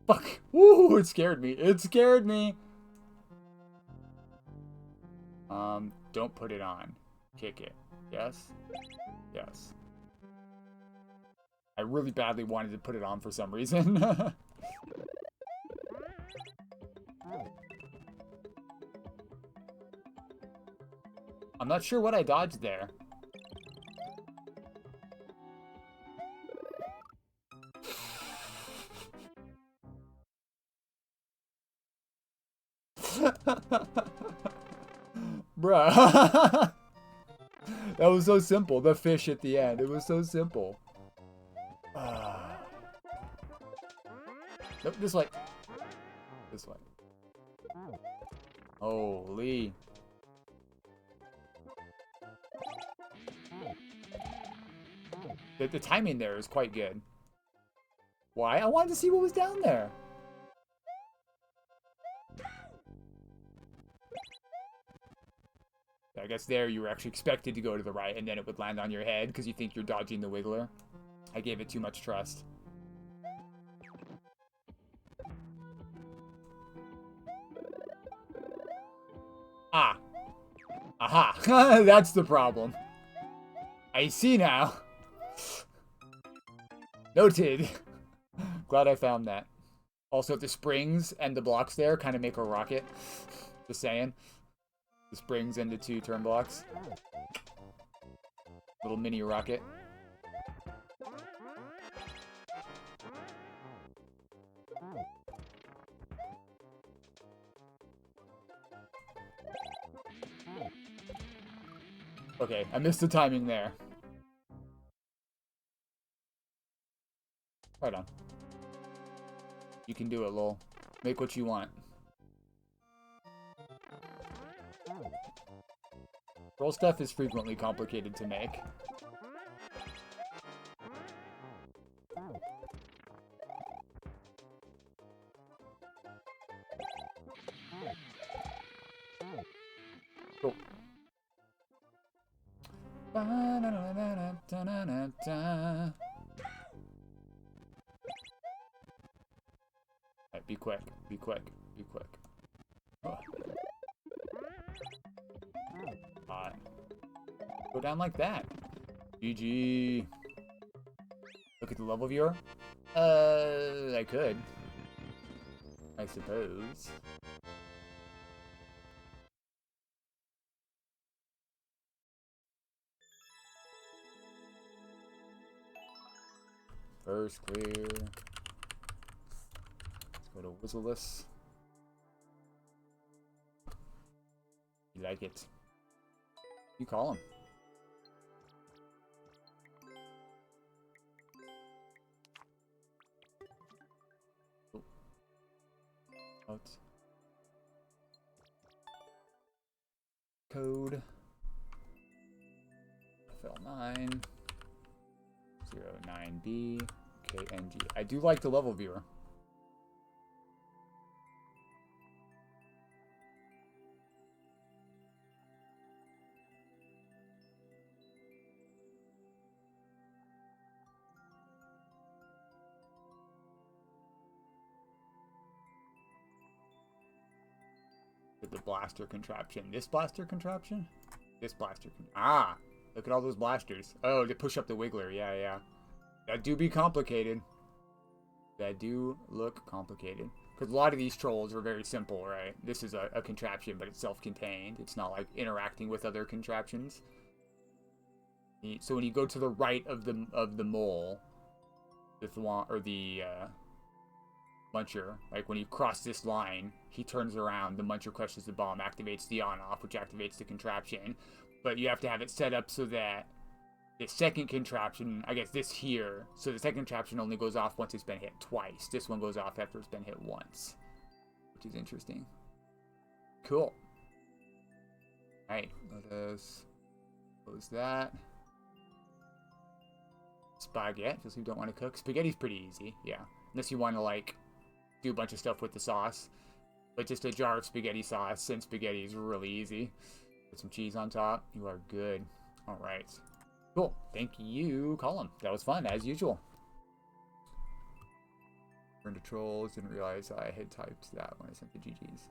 [SPEAKER 1] Fuck! Woo! It scared me. It scared me! Don't put it on. Kick it. Yes? Yes. I really badly wanted to put it on for some reason. I'm not sure what I dodged there. Bruh. That was so simple. The fish at the end. It was so simple. Nope, this way. This way. Holy. The timing there is quite good. Why? I wanted to see what was down there. I guess there you were actually expected to go to the right and then it would land on your head because you think you're dodging the wiggler. I gave it too much trust. Ah. Aha. That's the problem. I see now. Noted. Glad I found that. Also, the springs and the blocks there kind of make a rocket. Just saying. The springs and the 2 turn blocks. Little mini rocket. Okay, I missed the timing there. Right on. You can do it, lol. Make what you want. Roll stuff is frequently complicated to make. Cool. Alright, be quick. Be quick. Be quick. Oh. Alright. Go down like that. GG. Look at the level viewer. I could. I suppose. First clear. Let's go to Whistleless. You like it. You call him. Oh. Out. Code. FL9. 09B. KNG. I do like the level viewer. The blaster contraption. This blaster contraption? This blaster ah! Look at all those blasters. Oh, to push up the wiggler. Yeah, yeah. That do be complicated. That do look complicated. Because a lot of these trolls are very simple, right? This is a contraption, but it's self-contained. It's not like interacting with other contraptions. So when you go to the right of the mole, the Thwomp, or the Muncher, like when you cross this line, he turns around, the Muncher crushes the bomb, activates the on-off, which activates the contraption. But you have to have it set up so that the second contraption, I guess this here, so the second contraption only goes off once it's been hit twice. This one goes off after it's been hit once, which is interesting. Cool. Alright, let us close that. Spaghetti, if you don't want to cook. Spaghetti's pretty easy, yeah. Unless you want to, like, do a bunch of stuff with the sauce. But just a jar of spaghetti sauce, and spaghetti is really easy. Put some cheese on top. You are good. Alright. Cool. Thank you, Colin. That was fun, as usual. Turn to trolls. Didn't realize I had typed that when I sent the GGs.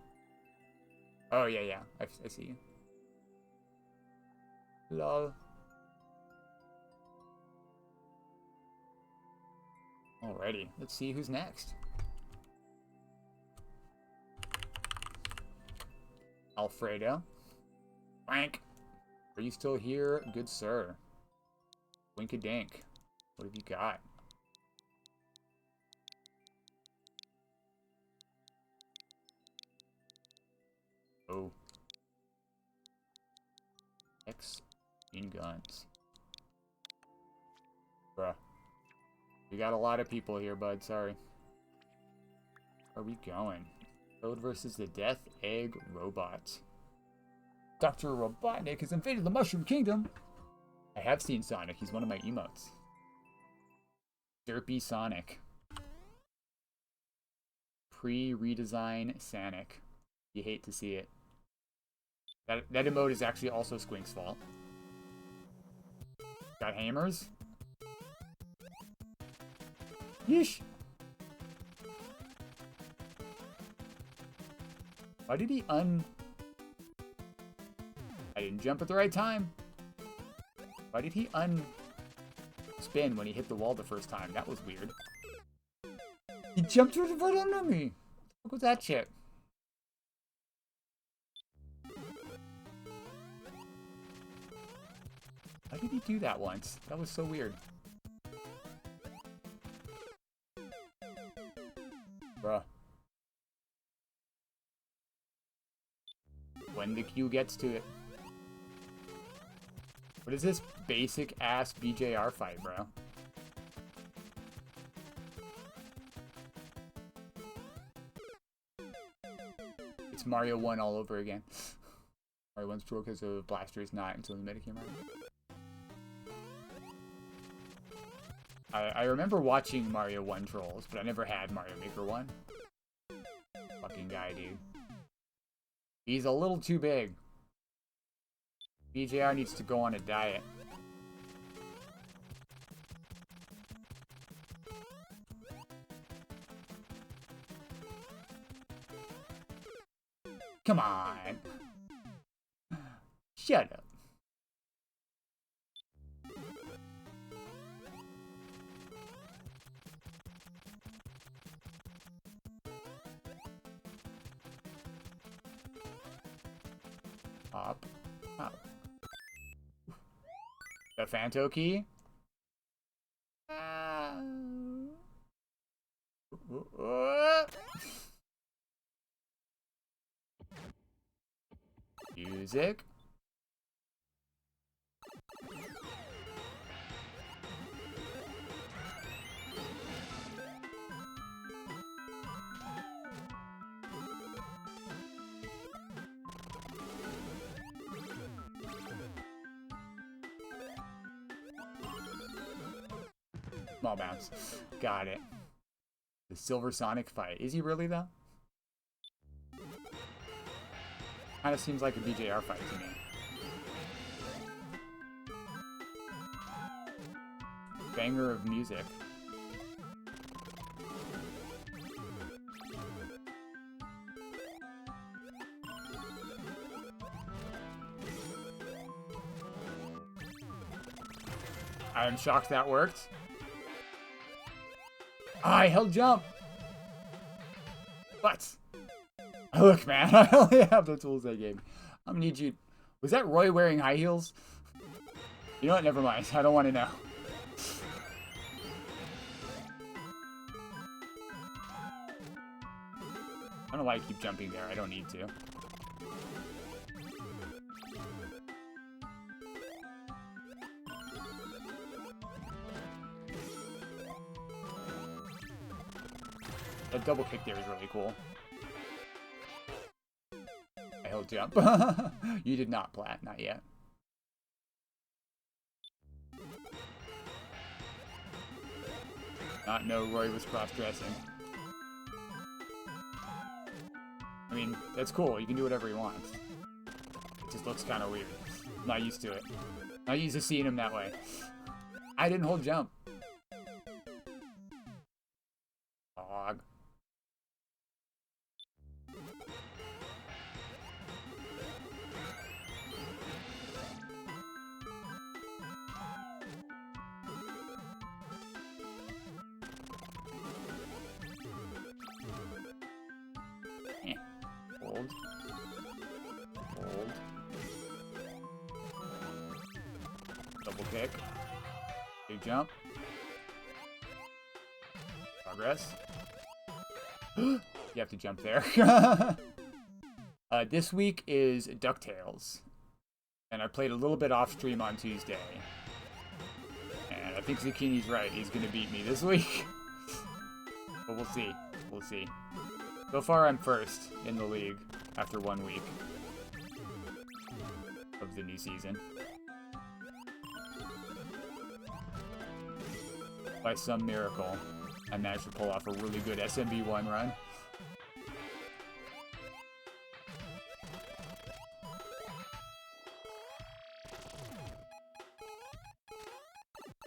[SPEAKER 1] Oh, yeah, yeah. I see you. Lol. Alrighty. Let's see who's next. Alfredo. Frank. Are you still here? Good sir. Winkadink. What have you got? Oh. X in guns. Bruh. We got a lot of people here, bud. Sorry. Where are we going? Toad versus the Death Egg Robot. Dr. Robotnik has invaded the Mushroom Kingdom. I have seen Sonic. He's one of my emotes. Derpy Sonic. Pre-redesign Sonic. You hate to see it. That emote is actually also Squink's fault. Got hammers? Yeesh. Why did he I didn't jump at the right time. Why did he spin when he hit the wall the first time? That was weird. He jumped right under me. Look at that shit. Why did he do that once? That was so weird. Bruh. When the Q gets to it. What is this basic ass BJR fight, bro? It's Mario 1 all over again. Mario 1's true because the blaster is not until the Metacam, right? I remember watching Mario 1 trolls, but I never had Mario Maker 1. Fucking guy, dude. He's a little too big. BJR needs to go on a diet. Come on. Shut up. Up. Up. The Phanto key. Music. Small bounce. Got it. The Silver Sonic fight. Is he really, though? Kind of seems like a BJR fight to me. Banger of music. I am shocked that worked. I held jump. But look, man, I only have the tools they gave me. I'm gonna need you. Was that Roy wearing high heels? You know what? Never mind. I don't want to know. I don't know why I keep jumping there. I don't need to. That double kick there is really cool. I held jump. You did not, Plat. Not yet. Not know Roy was cross-dressing. I mean, that's cool. He can do whatever he wants. It just looks kind of weird. I'm not used to it. Not used to seeing him that way. I didn't hold jump. Dog. Hold. Hold. Double kick. Big jump. Progress. You have to jump there. This week is DuckTales. And I played a little bit off stream on Tuesday. And I think Zucchini's right. He's going to beat me this week. But we'll see. We'll see. So far, I'm first in the league after 1 week of the new season. By some miracle, I managed to pull off a really good SMB1 run.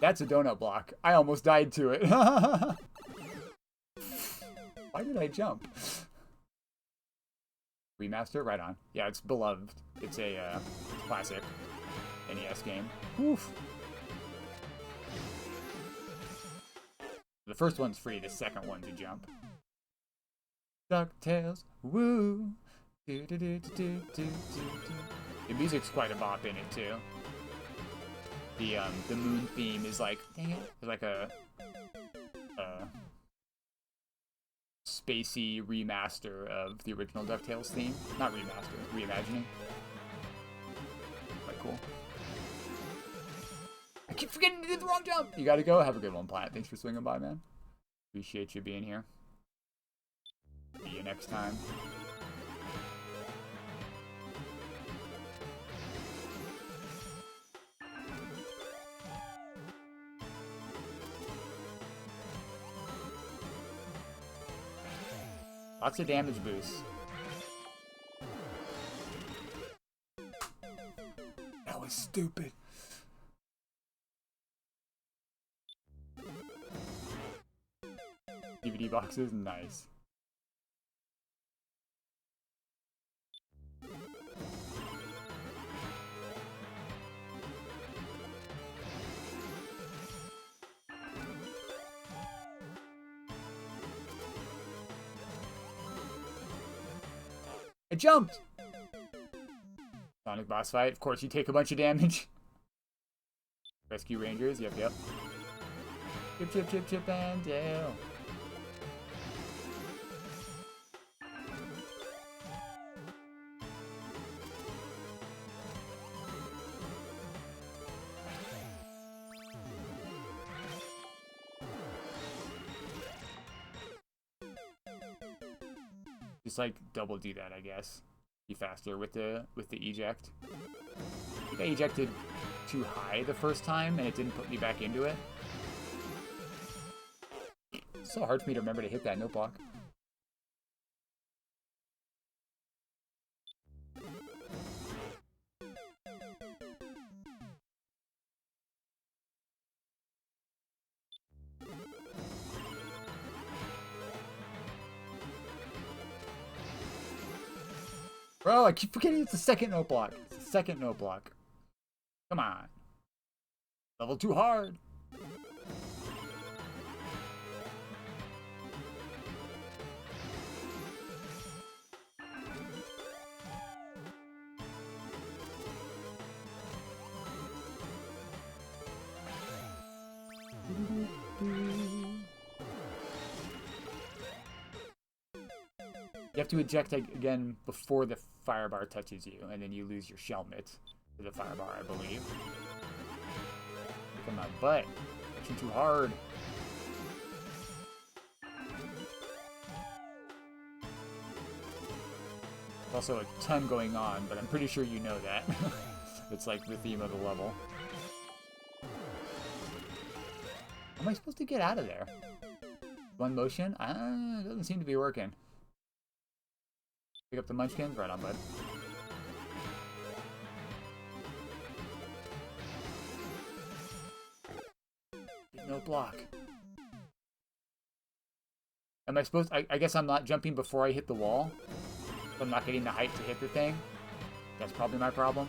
[SPEAKER 1] That's a donut block. I almost died to it. Why did I jump? Remaster? Right on. Yeah, it's beloved. It's a classic NES game. Oof. The first one's free, the second one's a jump. DuckTales, woo! Do, do, do, do, do, do, do. The music's quite a bop in it, too. The moon theme is like, dang it, it's like a spacey remaster of the original DuckTales theme. Not remaster, reimagining. Quite cool. I keep forgetting to do the wrong jump! You gotta go. Have a good one, Platt. Thanks for swinging by, man. Appreciate you being here. See you next time. Lots of damage boosts. That was stupid. DVD boxes, nice. I jumped! Sonic boss fight. Of course, you take a bunch of damage. Rescue Rangers. Yep, yep. Chip, chip, chip, chip, and Dale. Just like double do that, I guess. Be faster with the eject. I think I ejected too high the first time and it didn't put me back into it. It's so hard for me to remember to hit that note block. Bro, I keep forgetting it's the second note block. It's the second note block. Come on. Level too hard. You have to eject again before the fire bar touches you, and then you lose your shell mitt to the fire bar, I believe. Look at my butt. Touching too hard. There's also a ton going on, but I'm pretty sure you know that. It's like the theme of the level. How am I supposed to get out of there? One motion? It doesn't seem to be working. Pick up the munchkins? Right on, bud. No block. Am I supposed... I guess I'm not jumping before I hit the wall. So I'm not getting the height to hit the thing. That's probably my problem.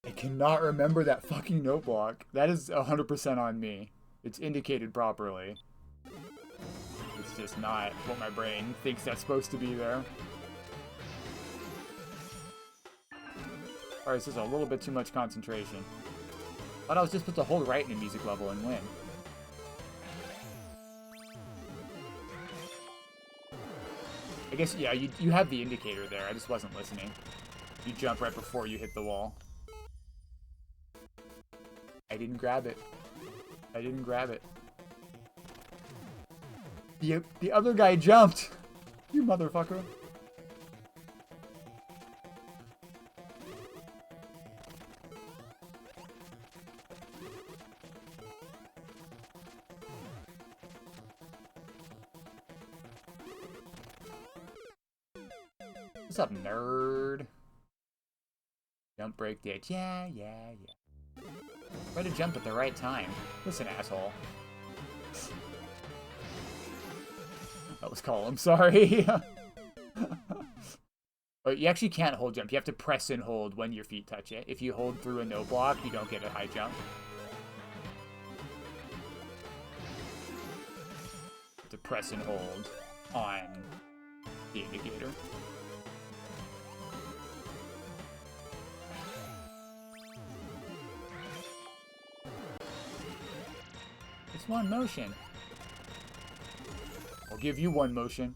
[SPEAKER 1] I cannot remember that fucking note block. That is 100% on me. It's indicated properly. It's just not what my brain thinks that's supposed to be there. Alright, this is a little bit too much concentration. Thought I was just supposed to hold right in a music level and win. I guess, yeah, you have the indicator there. I just wasn't listening. You jump right before you hit the wall. I didn't grab it. I didn't grab it. The other guy jumped! You motherfucker. What's up, nerd? Jump break ditch. Yeah. Try to jump at the right time. Listen, asshole. That was Column, sorry. But you actually can't hold jump. You have to press and hold when your feet touch it. If you hold through a no block, you don't get a high jump. You have to press and hold on the indicator. It's one motion. I'll give you one motion.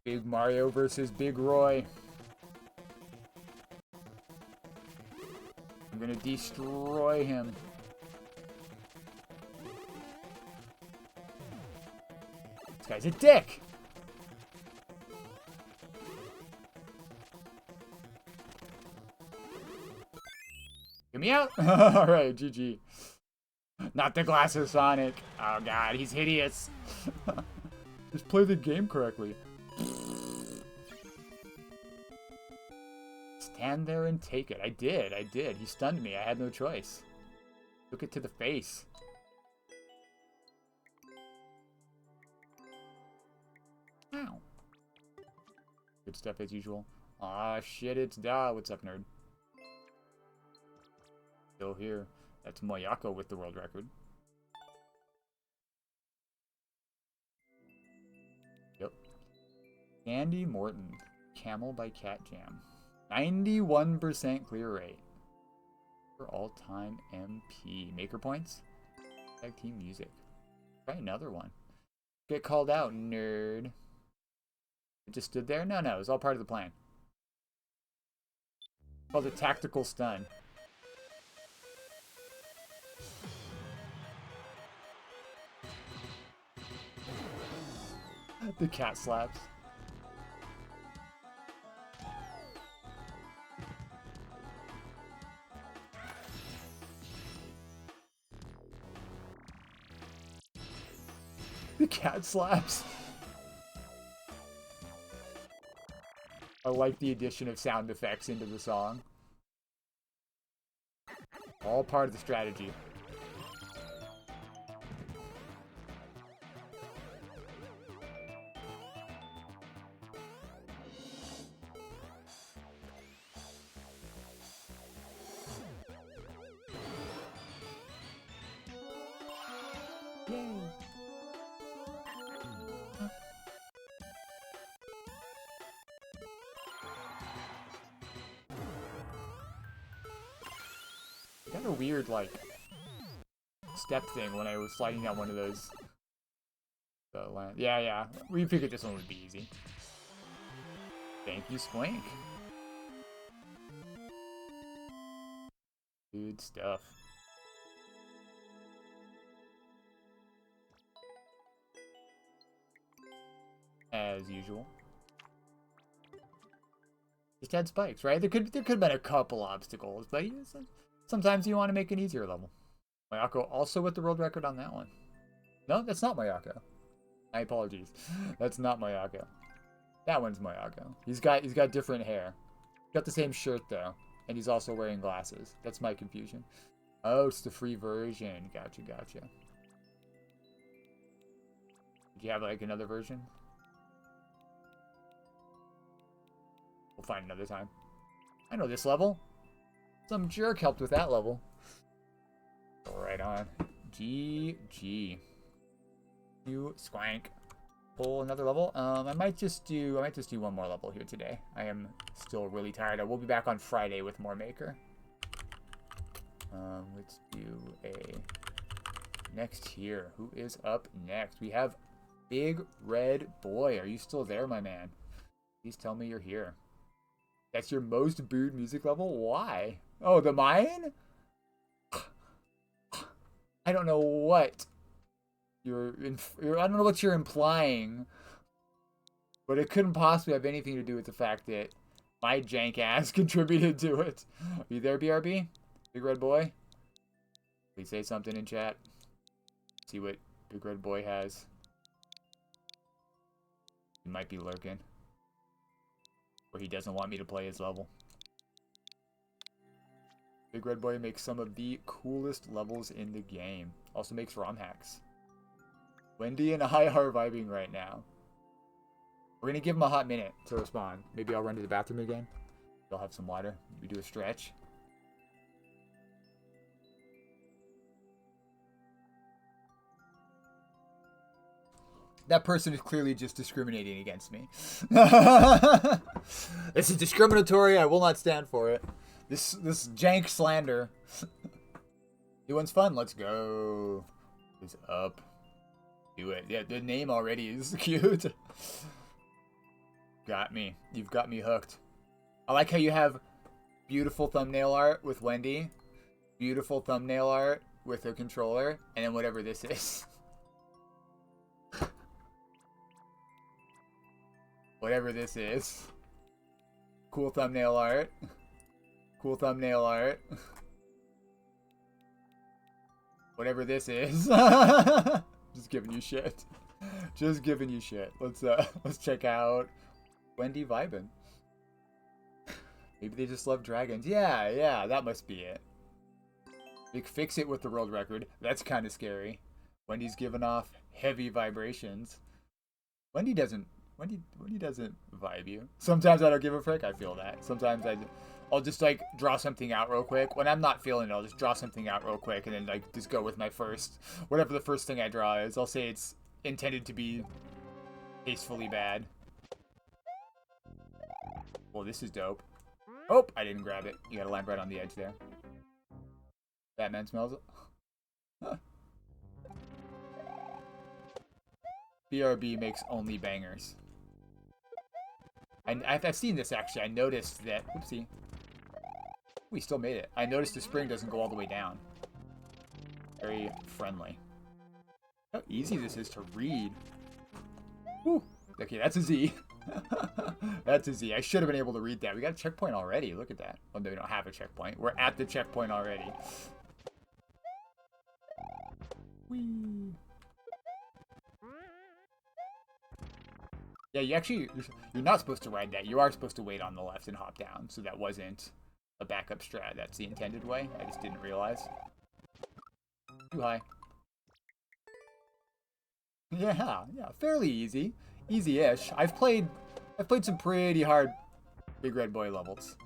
[SPEAKER 1] Big Mario versus Big Roy. I'm gonna destroy him. This guy's a dick! Get me out! Alright, GG. Not the glasses, Sonic. Oh god, he's hideous. Just play the game correctly. Stand there and take it. I did. He stunned me. I had no choice. Took it to the face. Ow. Good stuff as usual. Aw, shit, it's Da. What's up, nerd? Still here. That's Moyako with the world record. Yep. Andy Morton. Camel by Cat Jam. 91% clear rate. For all-time MP. Maker points? Tag team music. Try another one. Get called out, nerd. It just stood there? No, no, it was all part of the plan. Called a tactical stun. The cat slaps. The cat slaps. I like the addition of sound effects into the song. All part of the strategy. Yay! Got a weird, like, step thing when I was sliding down one of those. Yeah. We figured this one would be easy. Thank you, Squink. Good stuff. As usual. Just had spikes, right? There could have been a couple obstacles, but sometimes you want to make an easier level. Mayako also with the world record on that one. No, that's not Mayako. My apologies. That's not Mayako. That one's Mayako. He's got different hair. He's got the same shirt though, and he's also wearing glasses. That's my confusion. Oh, it's the free version. Gotcha. Did you have like another version? We'll find another time. I know this level. Some jerk helped with that level. Right on. GG. You Squank. Pull another level. I might just do one more level here today. I am still really tired. I will be back on Friday with more Maker. Let's do a next here. Who is up next? We have Big Red Boy. Are you still there, my man? Please tell me you're here. That's your most booed music level? Why? Oh, the mine? I don't know what I don't know what you're implying, but it couldn't possibly have anything to do with the fact that my jank ass contributed to it. Are you there, BRB? Big Red Boy? Please say something in chat. See what Big Red Boy has. He might be lurking. Or he doesn't want me to play his level. Big Red Boy makes some of the coolest levels in the game. Also makes ROM hacks. Wendy and I are vibing right now. We're gonna give him a hot minute to respond. Maybe I'll run to the bathroom again. I'll have some water. We do a stretch. That person is clearly just discriminating against me. This is discriminatory. I will not stand for it. This jank slander. New one's fun. Let's go. Is up. Do it. Yeah, the name already is cute. Got me. You've got me hooked. I like how you have beautiful thumbnail art with Wendy, beautiful thumbnail art with her controller, and then whatever this is. Whatever this is. Cool thumbnail art. Cool thumbnail art. Whatever this is. Just giving you shit. Just giving you shit. Let's check out Wendy vibin'. Maybe they just love dragons. Yeah, that must be it. Big fix it with the world record. That's kind of scary. Wendy's giving off heavy vibrations. Wendy doesn't vibe you. Sometimes I don't give a frick. I feel that. Sometimes I'll just like draw something out real quick. When I'm not feeling it, I'll just draw something out real quick and then like just go with my whatever the first thing I draw is. I'll say it's intended to be tastefully bad. Well, this is dope. Oh, I didn't grab it. You gotta land right on the edge there. Batman smells it. BRB makes only bangers. And I've seen this, actually. I noticed that... Oopsie. We still made it. I noticed the spring doesn't go all the way down. Very friendly. How easy this is to read. Woo. Okay, that's a Z. That's a Z. I should have been able to read that. We got a checkpoint already. Look at that. Oh, no, we don't have a checkpoint. We're at the checkpoint already. Whee. Yeah, you're not supposed to ride that. You are supposed to wait on the left and hop down. So that wasn't a backup strat. That's the intended way. I just didn't realize. Too high. Yeah, fairly easy. Easy-ish. I've played some pretty hard Big Red Boy levels.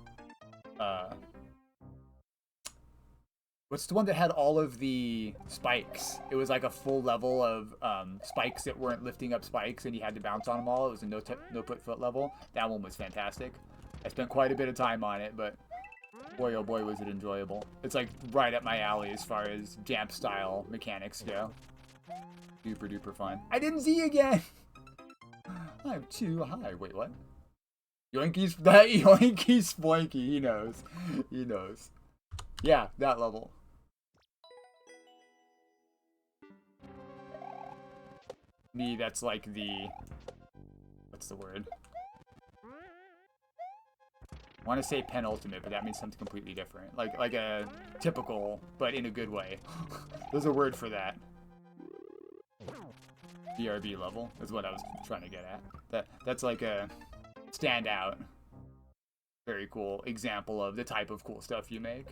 [SPEAKER 1] What's the one that had all of the spikes? It was like a full level of spikes that weren't lifting up spikes, and you had to bounce on them all. It was a no-put-foot level. That one was fantastic. I spent quite a bit of time on it, but boy, oh boy, was it enjoyable. It's like right up my alley as far as Jamp-style mechanics go. Super duper fun. I didn't Z again! I'm too high. Wait, what? Yoinky Spoinky. He knows. He knows. Yeah, that level. Me, that's like the... What's the word? I want to say penultimate, but that means something completely different. Like a typical, but in a good way. There's a word for that. BRB level is what I was trying to get at. That's like a standout, very cool example of the type of cool stuff you make.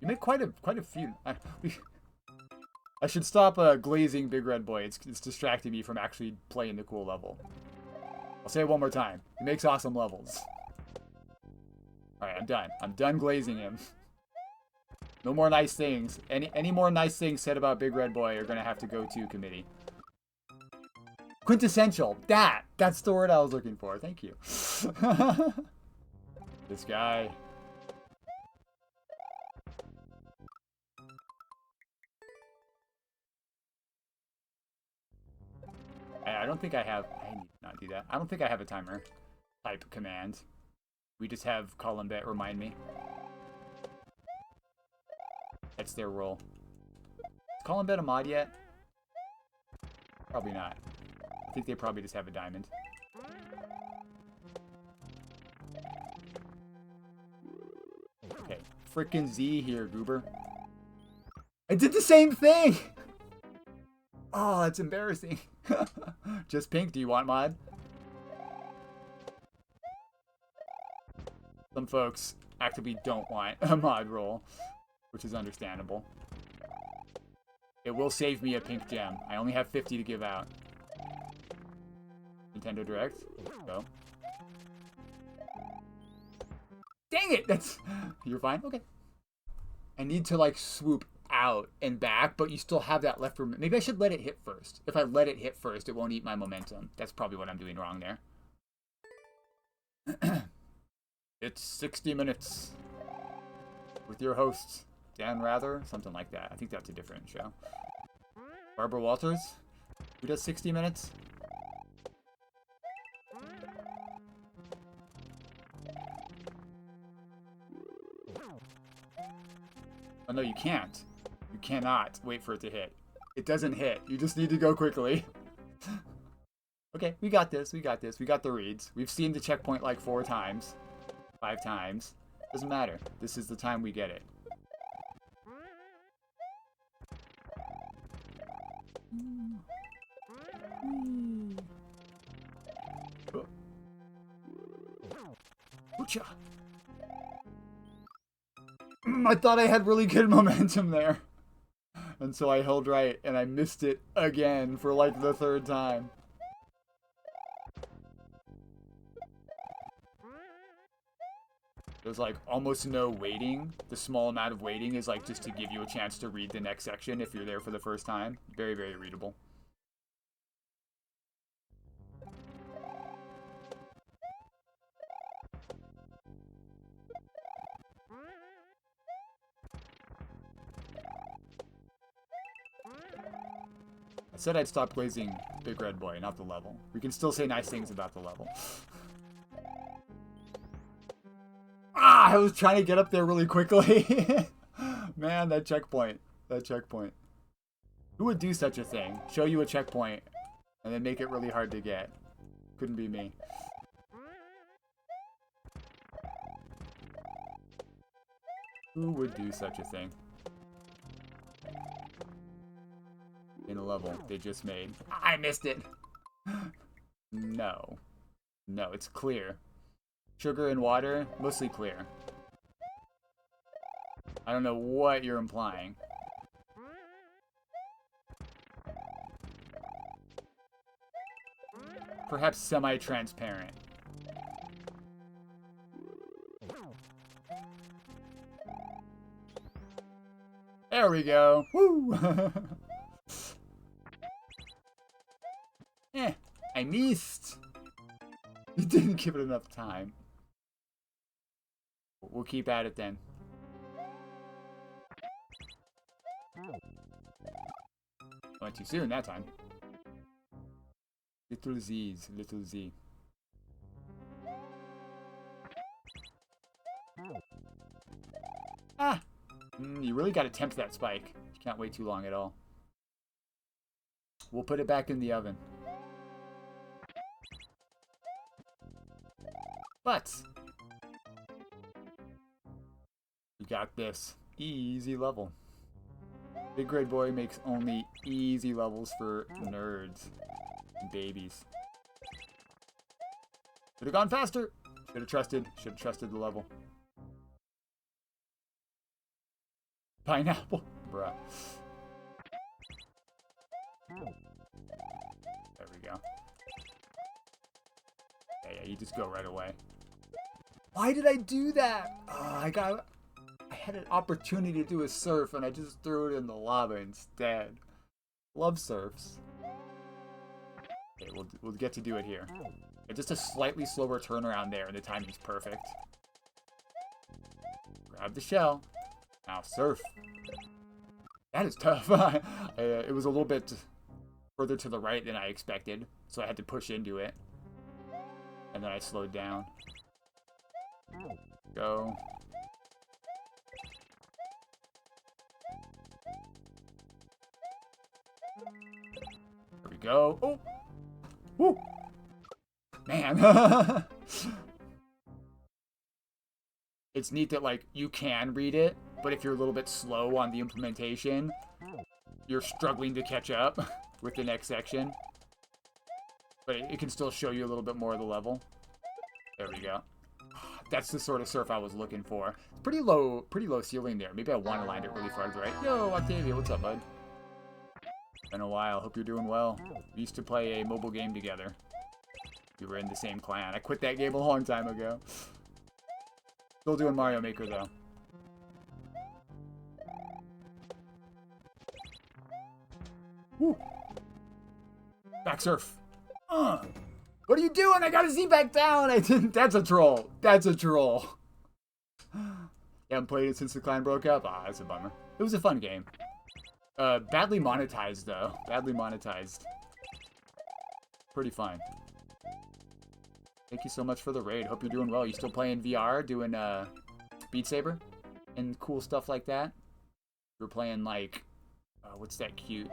[SPEAKER 1] You make quite a few. I should stop glazing Big Red Boy. It's distracting me from actually playing the cool level. I'll say it one more time. He makes awesome levels. Alright, I'm done. I'm done glazing him. No more nice things. Any more nice things said about Big Red Boy are gonna have to go to committee. Quintessential. That's the word I was looking for. Thank you. This guy. I don't think I have... I need to not do that. I don't think I have a timer type command. We just have Columbet remind me. That's their role. Is Columbet a mod yet? Probably not. I think they probably just have a diamond. Okay. Frickin' Z here, Goober. I did the same thing! Oh, that's embarrassing. Just pink, do you want mod? Some folks actively don't want a mod roll, which is understandable. It will save me a pink gem. I only have 50 to give out. Nintendo Direct. Go. Dang it! That's... You're fine? Okay. I need to, like, swoop out and back, but you still have that left for... Maybe I should let it hit first. If I let it hit first, it won't eat my momentum. That's probably what I'm doing wrong there. It's 60 minutes with your host, Dan Rather, something like that. I think that's a different show. Barbara Walters, who does 60 minutes? Oh no, you can't. You cannot wait for it to hit. It doesn't hit. You just need to go quickly. Okay, we got this. We got this. We got the reads. We've seen the checkpoint like 4 times. 5 times. Doesn't matter. This is the time we get it. I thought I had really good momentum there. And so I held right, and I missed it again for like the 3rd time. There's like almost no waiting. The small amount of waiting is like just to give you a chance to read the next section if you're there for the first time. Very, very readable. I said I'd stop glazing Big Red Boy, not the level. We can still say nice things about the level. Ah, I was trying to get up there really quickly. Man, that checkpoint. That checkpoint. Who would do such a thing? Show you a checkpoint and then make it really hard to get. Couldn't be me. Who would do such a thing? In a level they just made. I missed it! No. No, it's clear. Sugar and water, mostly clear. I don't know what you're implying. Perhaps semi-transparent. There we go. Woo! I missed. You didn't give it enough time. We'll keep at it then. Went too soon that time. Little Z's, little Z. Ah! You really gotta tempt that spike. You can't wait too long at all. We'll put it back in the oven. But we got this. Easy level. Big Red Boy makes only easy levels for nerds and babies. Should have gone faster. Should have trusted the level. Pineapple. Bruh. There we go. Yeah, you just go right away. Why did I do that? I had an opportunity to do a surf and I just threw it in the lava instead. Love surfs. Okay, we'll get to do it here. It's just a slightly slower turnaround there and the timing's perfect. Grab the shell. Now surf. That is tough. It was a little bit further to the right than I expected, so I had to push into it. And then I slowed down. Go. There we go. Oh! Woo! Man. It's neat that, like, you can read it, but if you're a little bit slow on the implementation, you're struggling to catch up with the next section. But it can still show you a little bit more of the level. There we go. That's the sort of surf I was looking for. Pretty low ceiling there. Maybe I want to land it really far to the right. Yo, Octavia, what's up, bud? Been a while. Hope you're doing well. We used to play a mobile game together. We were in the same clan. I quit that game a long time ago. Still doing Mario Maker, though. Woo! Back surf. What are you doing? I gotta see back down! I didn't. That's a troll. That's a troll. You haven't played it since the clan broke up? Ah, that's a bummer. It was a fun game. Badly monetized, though. Badly monetized. Pretty fun. Thank you so much for the raid. Hope you're doing well. You still playing VR? Doing, Beat Saber? And cool stuff like that? We're playing, like... what's that cute...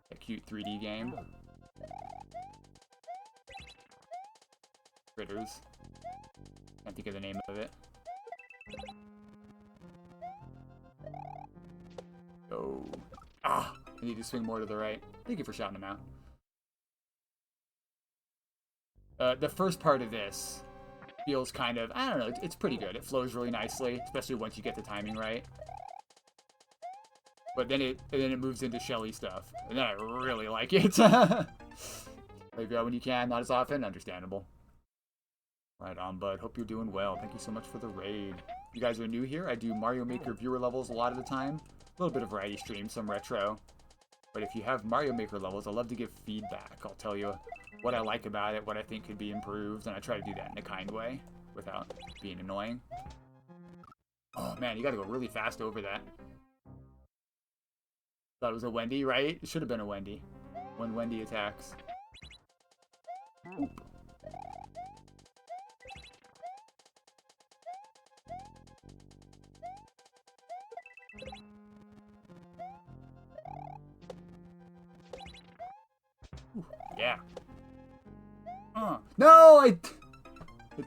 [SPEAKER 1] That cute 3D game? Critters. Can't think of the name of it. Oh. Ah! I need to swing more to the right. Thank you for shouting him out. The first part of this feels kind of, I don't know, it's pretty good. It flows really nicely, especially once you get the timing right. But then it moves into Shelly stuff, and then I really like it. Play VR when you can, not as often, understandable. Right on, bud. Hope you're doing well. Thank you so much for the raid. You guys are new here. I do Mario Maker viewer levels a lot of the time. A little bit of variety stream, some retro. But if you have Mario Maker levels, I love to give feedback. I'll tell you what I like about it, what I think could be improved, and I try to do that in a kind way without being annoying. Oh man, you gotta go really fast over that. Thought it was a Wendy, right? It should have been a Wendy. When Wendy attacks. Oop. Ooh, yeah. No, I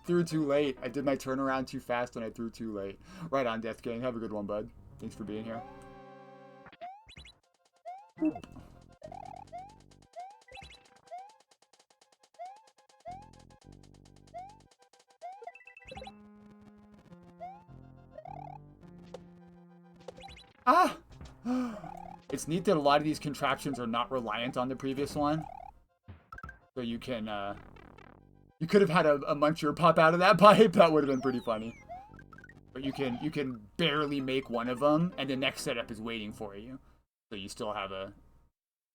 [SPEAKER 1] threw too late. I did my turnaround too fast and I threw too late. Right on, Death Gang. Have a good one, bud. Thanks for being here. Oop. Ah! It's neat that a lot of these contraptions are not reliant on the previous one. So you can, you could have had a muncher pop out of that pipe. That would have been pretty funny. But you can barely make one of them, and the next setup is waiting for you. So you still have a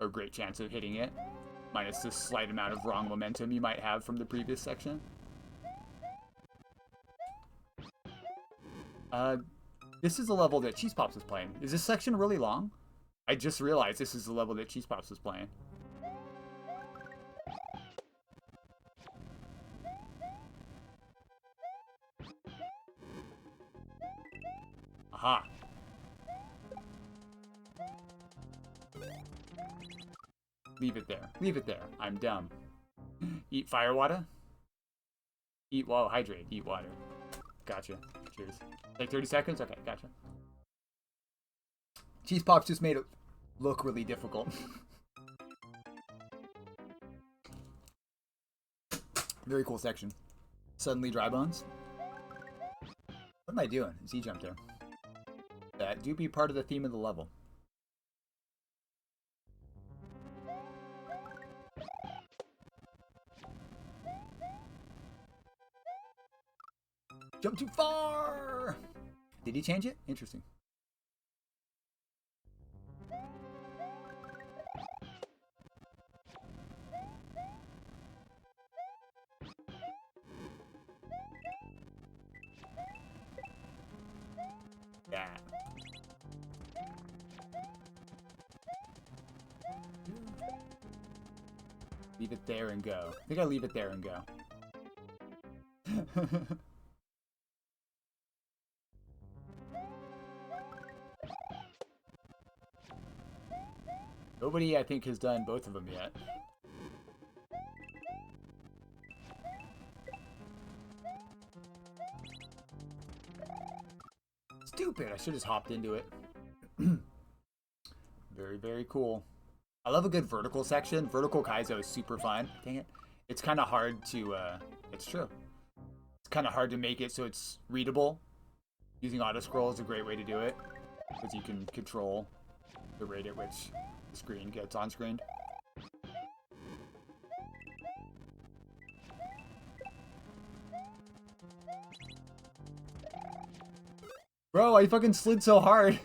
[SPEAKER 1] great chance of hitting it. Minus the slight amount of wrong momentum you might have from the previous section. This is the level that Cheese Pops was playing. Is this section really long? I just realized this is the level that Cheese Pops was playing. Aha. Leave it there. Leave it there. I'm dumb. Eat fire water? Eat, whoa, hydrate. Eat water. Gotcha. Cheers. Like 30 seconds? Okay, gotcha. Cheese Pops just made it look really difficult. Very cool section. Suddenly dry bones. What am I doing? Z jump there. That do be part of the theme of the level. Jump too far! Did he change it? Interesting. Yeah. Leave it there and go. I think I leave it there and go. Nobody, I think, has done both of them yet. Stupid! I should have just hopped into it. Very, very cool. I love a good vertical section. Vertical Kaizo is super fun. Dang it. It's kind of hard to, it's true. It's kind of hard to make it so it's readable. Using auto-scroll is a great way to do it. Because you can control the rate at which the screen gets on-screened. Bro, I fucking slid so hard.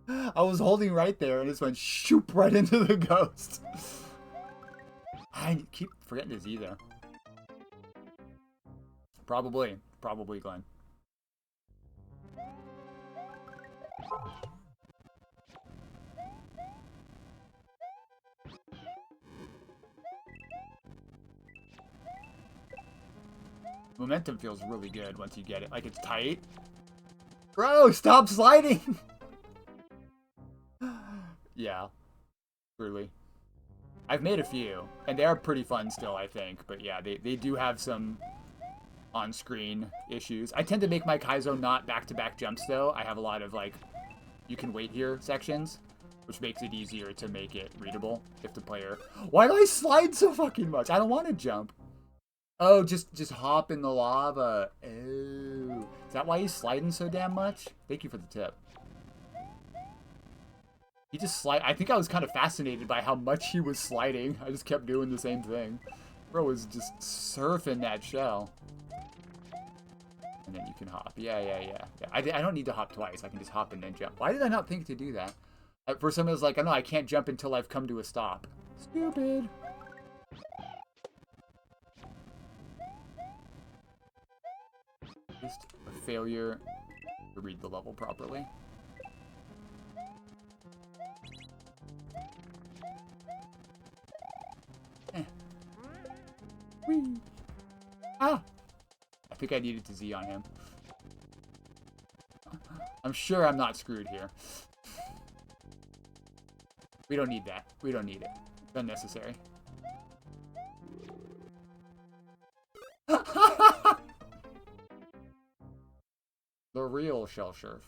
[SPEAKER 1] I was holding right there and it just went shoop right into the ghost. I keep forgetting to Z though. Probably Glenn. Momentum feels really good once you get it. Like, it's tight. Bro, stop sliding! Yeah. Truly. I've made a few, and they are pretty fun still, I think. But yeah, they do have some on-screen issues. I tend to make my Kaizo not back-to-back jumps, though. I have a lot of, like, you can wait here sections, which makes it easier to make it readable if the player... Why do I slide so fucking much? I don't want to jump. Oh, just hop in the lava. Oh. Is that why he's sliding so damn much? Thank you for the tip. He just slide. I think I was kind of fascinated by how much he was sliding. I just kept doing the same thing. Bro was just surfing that shell. And then you can hop. Yeah. I don't need to hop twice. I can just hop and then jump. Why did I not think to do that? At first I was like, oh no, I can't jump until I've come to a stop. Stupid. Just a failure to read the level properly. Whee! Ah! I think I needed to Z on him. I'm sure I'm not screwed here. We don't need that. We don't need it. It's unnecessary. The real Shell Surf.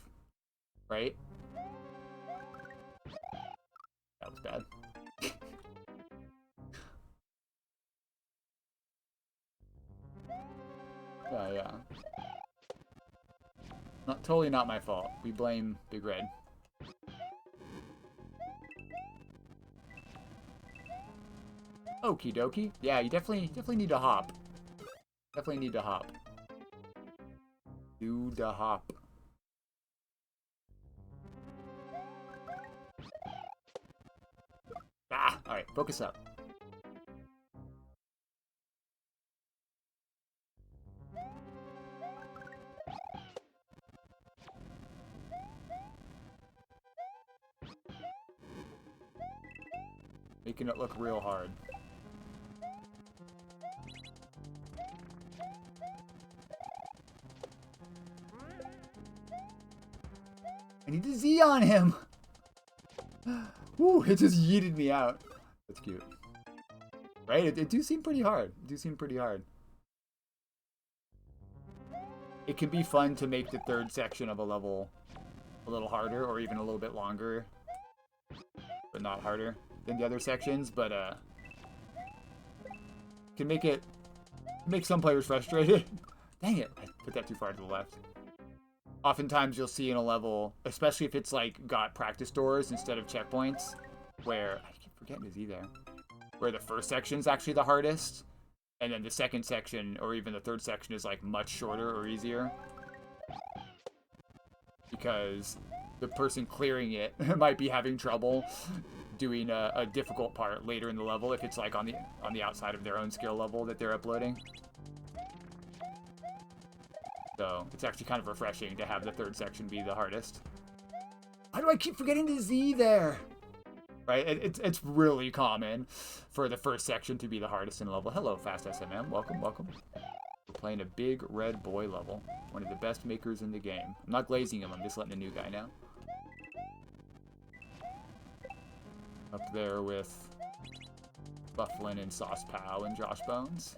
[SPEAKER 1] Right? That was bad. Yeah. Totally not my fault. We blame Big Red. Okie dokie. Yeah, you definitely need to hop. Definitely need to hop. Do the hop. Ah! Alright, focus up. Making it look real hard. I need to Z on him! Woo, it just yeeted me out. That's cute. Right? It do seem pretty hard. It do seem pretty hard. It can be fun to make the third section of a level a little harder, or even a little bit longer. But not harder than the other sections, but can make some players frustrated. Dang it, I put that too far to the left. Oftentimes you'll see in a level, especially if it's like got practice doors instead of checkpoints, where I keep forgetting to Z there, where the first section's actually the hardest, and then the second section or even the third section is like much shorter or easier. Because the person clearing it might be having trouble doing a difficult part later in the level if it's like on the outside of their own skill level that they're uploading. So it's actually kind of refreshing to have the third section be the hardest. Why do I keep forgetting to Z there? Right? It's really common for the first section to be the hardest in the level. Hello, Fast SMM. Welcome, welcome. We're playing a big red boy level. One of the best makers in the game. I'm not glazing him, I'm just letting the new guy know. Up there with Bufflin and Sauce Pow and Josh Bones.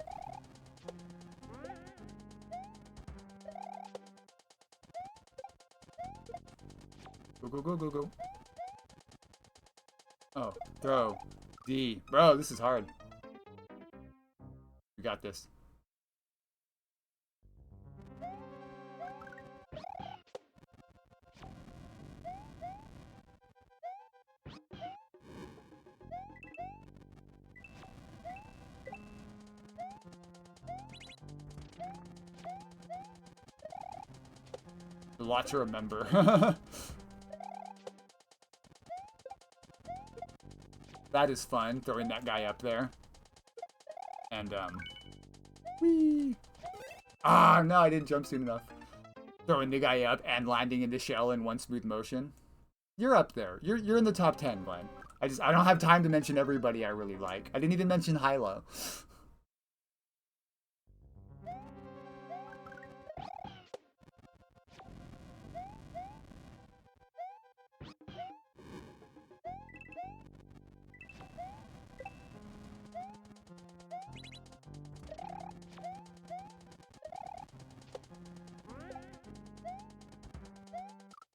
[SPEAKER 1] Go, go, go, go, go. Oh, throw. D. Bro, this is hard. We got this. A lot to remember. That is fun, throwing that guy up there. And, whee! Ah, no, I didn't jump soon enough. Throwing the guy up and landing in the shell in one smooth motion. You're up there. You're in the top 10, Glenn. I don't have time to mention everybody I really like. I didn't even mention Hylo.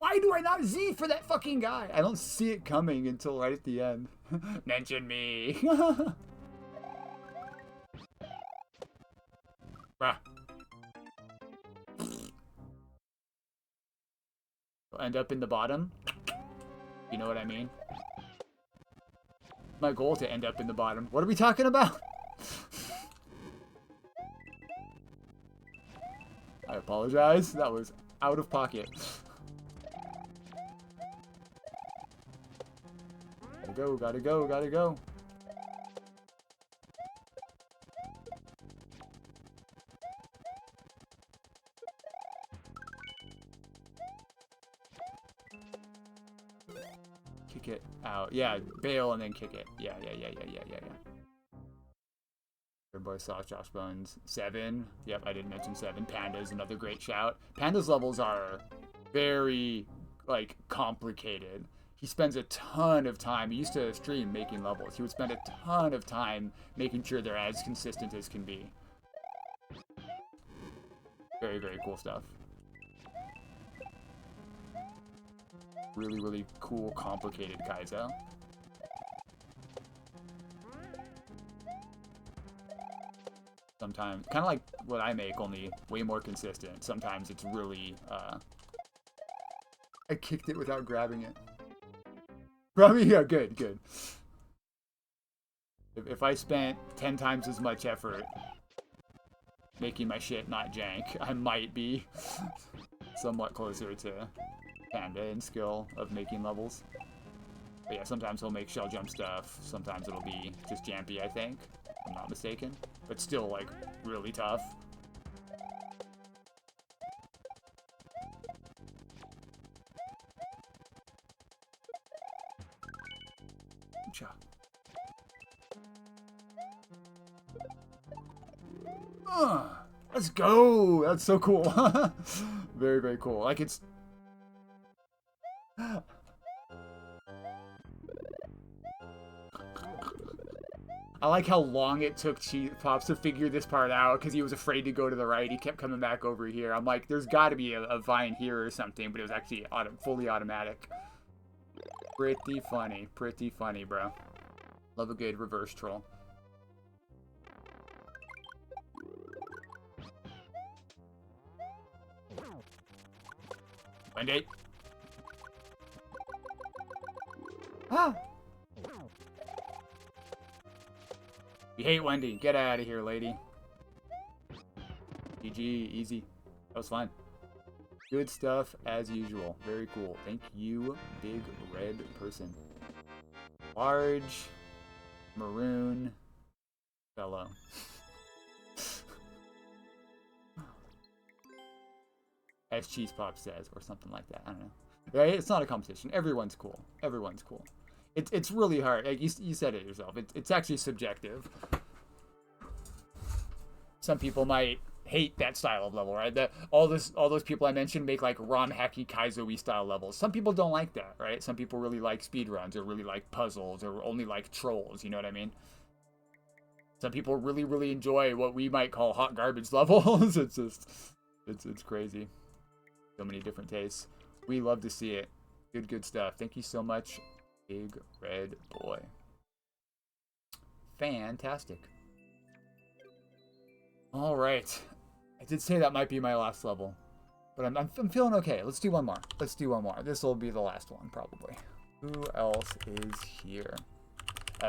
[SPEAKER 1] Why do I not Z for that fucking guy? I don't see it coming until right at the end. Mention me. Bruh. We'll end up in the bottom. You know what I mean? My goal to end up in the bottom. What are we talking about? I apologize. That was out of pocket. Gotta go, gotta go. Kick it out. Yeah, bail and then kick it. Yeah. Boy Sauce, Josh Bones. 7. Yep, I didn't mention 7. Panda's another great shout. Panda's levels are very, like, complicated. He spends a ton of time. He used to stream making levels. He would spend a ton of time making sure they're as consistent as can be. Very, very cool stuff. Really, really cool, complicated Kaizo. Sometimes, kind of like what I make, only way more consistent. Sometimes it's really, I kicked it without grabbing it. Probably, yeah, good, good. If I spent 10 times as much effort making my shit not jank, I might be somewhat closer to Panda in skill of making levels. But yeah, sometimes he'll make shell jump stuff. Sometimes it'll be just jampy, I think. If I'm not mistaken. But still, like, really tough. Let's go! That's so cool. Very, very cool. Like, it's... I like how long it took Cheese Pops to figure this part out, because he was afraid to go to the right. He kept coming back over here. I'm like, there's got to be a vine here or something, but it was actually fully automatic. Pretty funny, bro. Love a good reverse troll. Wendy. Ah! You hate Wendy. Get out of here, lady. GG, easy. That was fun. Good stuff as usual. Very cool. Thank you, big red person. Large, maroon, fellow. As Cheese Pop says, or something like that. I don't know. Right? It's not a competition. Everyone's cool. Everyone's cool. It's really hard. Like you said it yourself. It's actually subjective. Some people might hate that style of level, right? All those people I mentioned make like ROM hacky Kaizo-y style levels. Some people don't like that, right? Some people really like speedruns or really like puzzles or only like trolls. You know what I mean? Some people really, really enjoy what we might call hot garbage levels. It's just, it's crazy. So many different tastes. We love to see it. Good stuff. Thank you so much, big red boy. Fantastic. All right. I did say that might be my last level, but I'm feeling okay. Let's do one more. Let's do one more. This will be the last one, probably. Who else is here?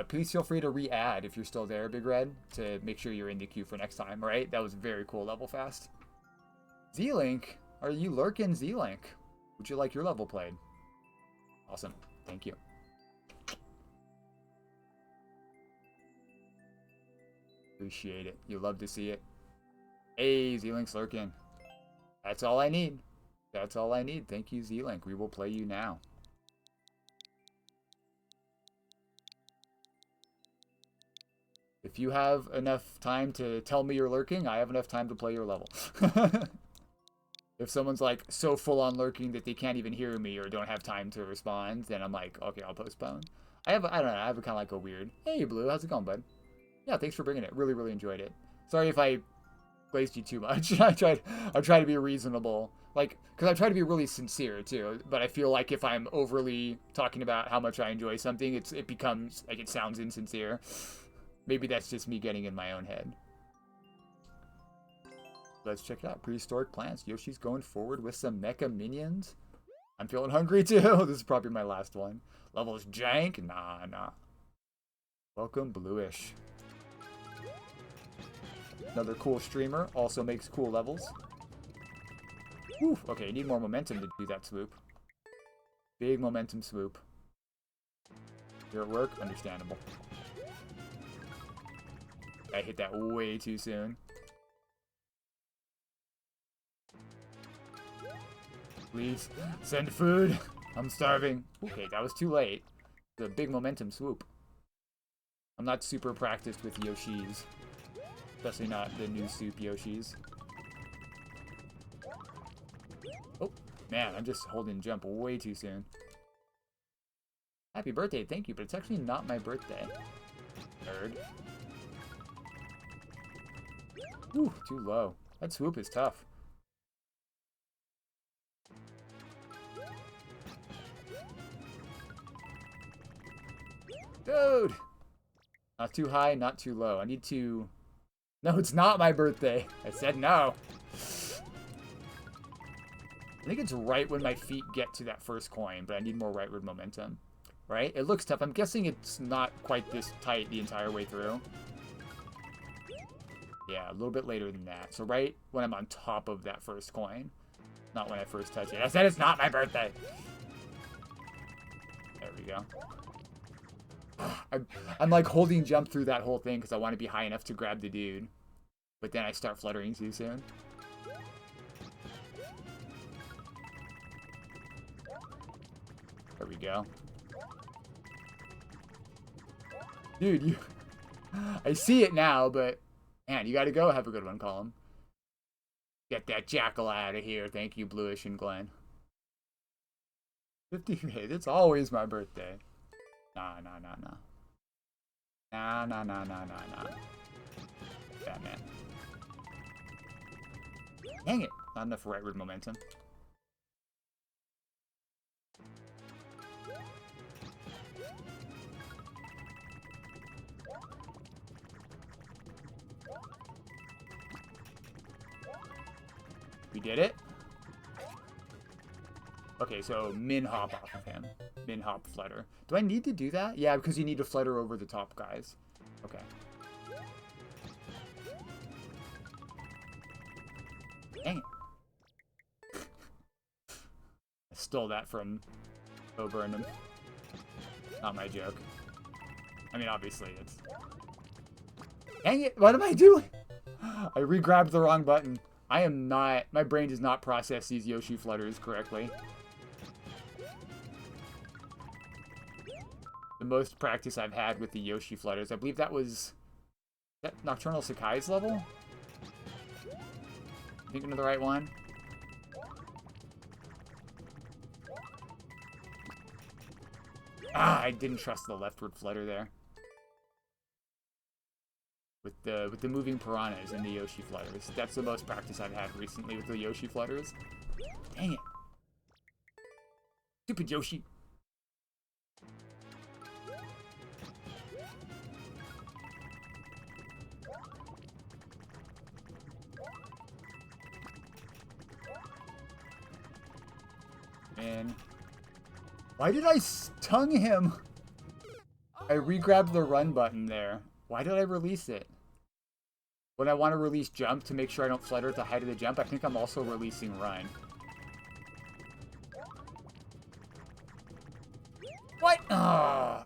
[SPEAKER 1] Please feel free to re-add if you're still there, Big Red, to make sure you're in the queue for next time, all right? That was very cool level fast. Z-Link? Are you lurking, Z-Link? Would you like your level played? Awesome. Thank you. Appreciate it. You love to see it. Hey, Z-Link's lurking. That's all I need. That's all I need. Thank you, Z-Link. We will play you now. If you have enough time to tell me you're lurking, I have enough time to play your level. If someone's like so full on lurking that they can't even hear me or don't have time to respond, then I'm like, okay, I'll postpone. I don't know, I have a kind of like a weird, hey Blue, how's it going, bud? Yeah, thanks for bringing it. Really, really enjoyed it. Sorry if I glazed you too much. I try to be reasonable. Like, because I try to be really sincere too, but I feel like if I'm overly talking about how much I enjoy something, it becomes, like, it sounds insincere. Maybe that's just me getting in my own head. Let's check it out. Prehistoric plants. Yoshi's going forward with some mecha minions. I'm feeling hungry too. This is probably my last one. Level is jank? Nah. Welcome, Bluish. Another cool streamer. Also makes cool levels. Whew. Okay, you need more momentum to do that swoop. Big momentum swoop. You're at work? Understandable. I hit that way too soon. Please, send food. I'm starving. Okay, that was too late. The big momentum swoop. I'm not super practiced with Yoshis. Especially not the new soup Yoshis. Oh, man, I'm just holding jump way too soon. Happy birthday, thank you, but it's actually not my birthday. Nerd. Ooh, too low. That swoop is tough. Dude! Not too high, not too low. I need to... No, it's not my birthday. I said no. I think it's right when my feet get to that first coin, but I need more rightward momentum. Right? It looks tough. I'm guessing it's not quite this tight the entire way through. Yeah, a little bit later than that. So right when I'm on top of that first coin. Not when I first touch it. I said it's not my birthday! There we go. I'm like holding jump through that whole thing because I want to be high enough to grab the dude. But then I start fluttering too soon. There we go. Dude, you... I see it now, but... Man, you gotta go. Have a good one, Colin. Get that jackal out of here. Thank you, Bluish and Glenn. 58. It's always my birthday. Nah. Nah. Batman. Dang it. Not enough rightward momentum. We did it. Okay, so min hop off of him. Min hop flutter. Do I need to do that? Yeah, because you need to flutter over the top guys. Okay. Dang it. I stole that from Bo Burnham. Not my joke. I mean, obviously, it's... Dang it! What am I doing? I re-grabbed the wrong button. I am not... My brain does not process these Yoshi flutters correctly. The most practice I've had with the Yoshi flutters, I believe that was... Is that Nocturnal Sakai's level? Thinking of the right one? Ah, I didn't trust the leftward flutter there. With the moving piranhas and the Yoshi flutters. That's the most practice I've had recently with the Yoshi flutters. Dang it. Stupid Yoshi. Man. Why did I tongue him? I re-grabbed the run button there. Why did I release it? When I want to release jump to make sure I don't flutter at the height of the jump, I think I'm also releasing run. What? Oh.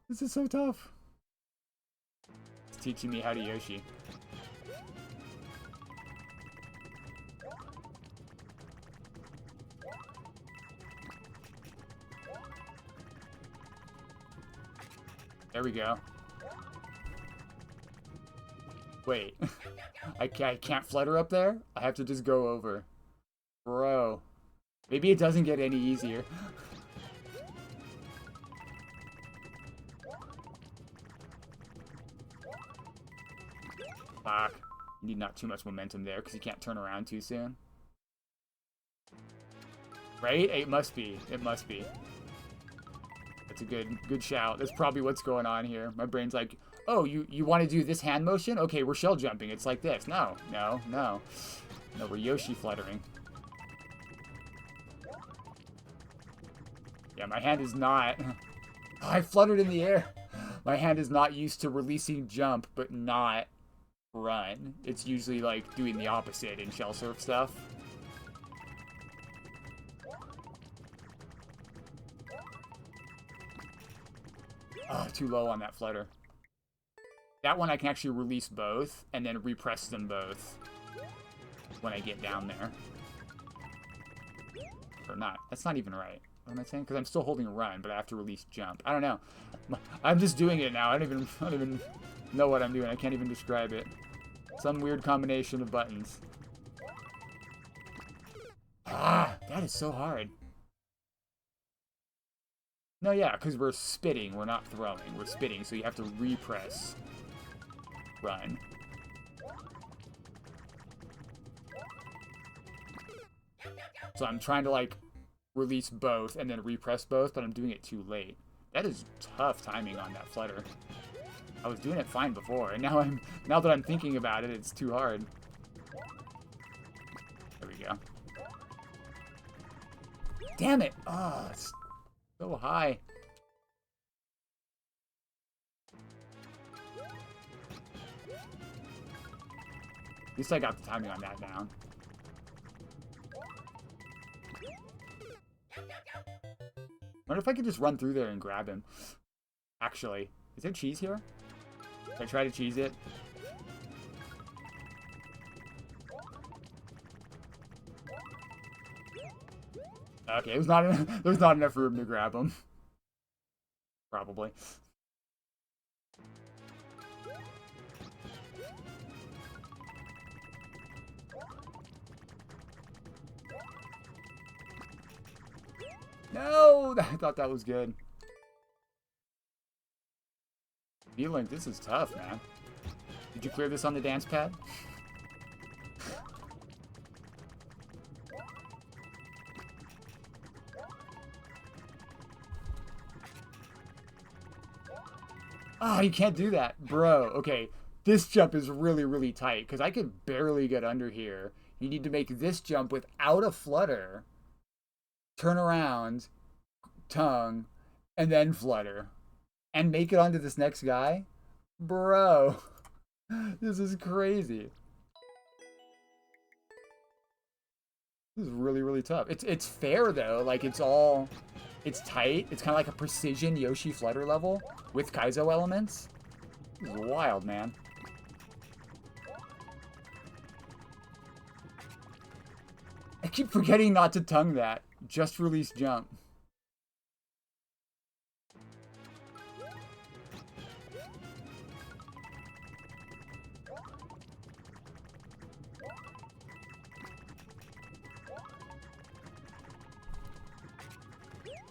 [SPEAKER 1] This is so tough. It's teaching me how to Yoshi. There we go. Wait. I can't flutter up there? I have to just go over. Bro. Maybe it doesn't get any easier. Fuck. You need not too much momentum there because you can't turn around too soon. Right? It must be. It must be. That's a good shout. That's probably what's going on here. My brain's like, oh, you want to do this hand motion? Okay, we're shell jumping. It's like this. No, we're Yoshi fluttering. Yeah, my hand is not... Oh, I fluttered in the air. My hand is not used to releasing jump, but not run. It's usually like doing the opposite in shell surf stuff. Oh, too low on that flutter. That one I can actually release both, and then repress them both when I get down there. Or not. That's not even right. What am I saying? Because I'm still holding run, but I have to release jump. I don't know. I'm just doing it now. I don't even know what I'm doing. I can't even describe it. Some weird combination of buttons. Ah, that is so hard. No, yeah, because we're spitting. We're not throwing. We're spitting, so you have to repress run. So I'm trying to, like, release both and then repress both, but I'm doing it too late. That is tough timing on that flutter. I was doing it fine before, and now that I'm thinking about it, it's too hard. There we go. Damn it! Oh, it's so high. At least I got the timing on that down. Wonder if I could just run through there and grab him. Actually, is there cheese here? Should I try to cheese it? Okay, there's not enough room to grab him. Probably. No! I thought that was good. V-Link, this is tough, man. Did you clear this on the dance pad? Oh, you can't do that. Bro, okay. This jump is really, really tight, because I could barely get under here. You need to make this jump without a flutter. Turn around, tongue, and then flutter. And make it onto this next guy? Bro, this is crazy. This is really, really tough. It's fair, though. Like, it's tight. It's kind of like a precision Yoshi flutter level with Kaizo elements. This is wild, man. I keep forgetting not to tongue that. Just release jump.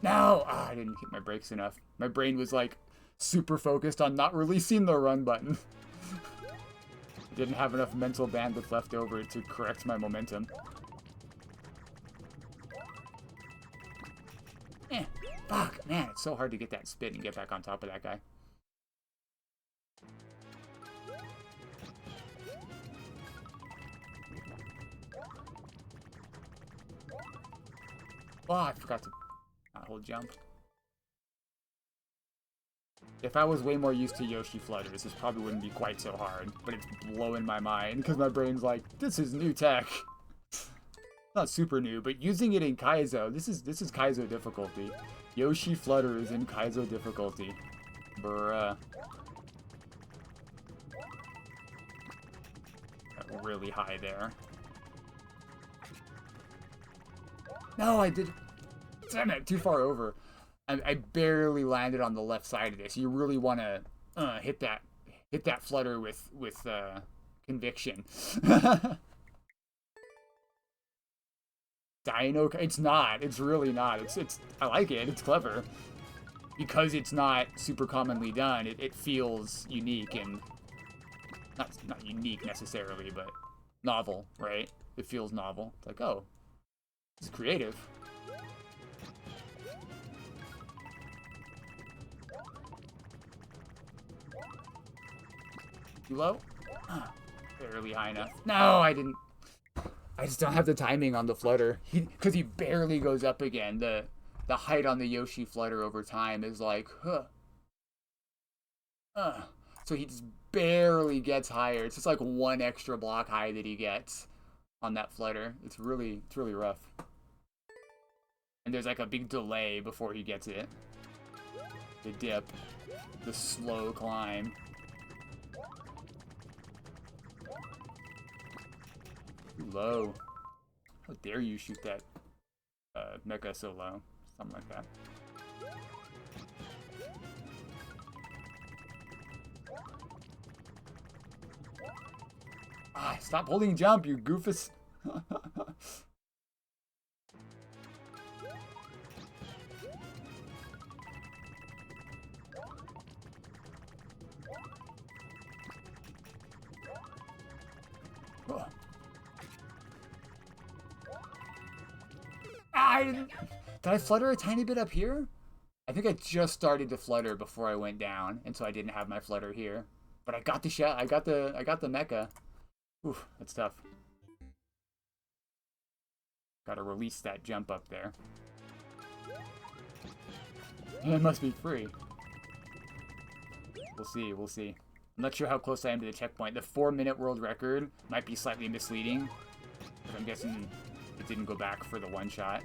[SPEAKER 1] No! Ah, I didn't hit my brakes enough. My brain was like super focused on not releasing the run button. I didn't have enough mental bandwidth left over to correct my momentum. Fuck, man, it's so hard to get that spit and get back on top of that guy. Oh, I forgot to not hold jump. If I was way more used to Yoshi flutters, this probably wouldn't be quite so hard, but it's blowing my mind because my brain's like, this is new tech. Not super new, but using it in Kaizo, this is Kaizo difficulty. Yoshi flutters in Kaizo difficulty. Bruh. Got really high there. No, I did. Damn it, too far over. I barely landed on the left side of this. You really want to hit that flutter with conviction. Dino, it's not. It's really not. It's. I like it. It's clever because it's not super commonly done. It feels unique and not unique necessarily, but novel, right? It feels novel. It's like, oh, it's creative. Too low? Barely high enough. No, I didn't. I just don't have the timing on the flutter. Because he barely goes up again. The height on the Yoshi flutter over time is like, so he just barely gets higher. It's just like one extra block high that he gets on that flutter. It's really rough. And there's like a big delay before he gets it. The dip. The slow climb. Too low. How dare you shoot that mecha so low? Something like that. Ah, stop holding jump, you goofus. Did I flutter a tiny bit up here? I think I just started to flutter before I went down, and so I didn't have my flutter here. But I got the shell. I got the mecha. Oof, that's tough. Gotta release that jump up there. It must be free. We'll see, we'll see. I'm not sure how close I am to the checkpoint. The 4-minute world record might be slightly misleading, but I'm guessing it didn't go back for the one shot.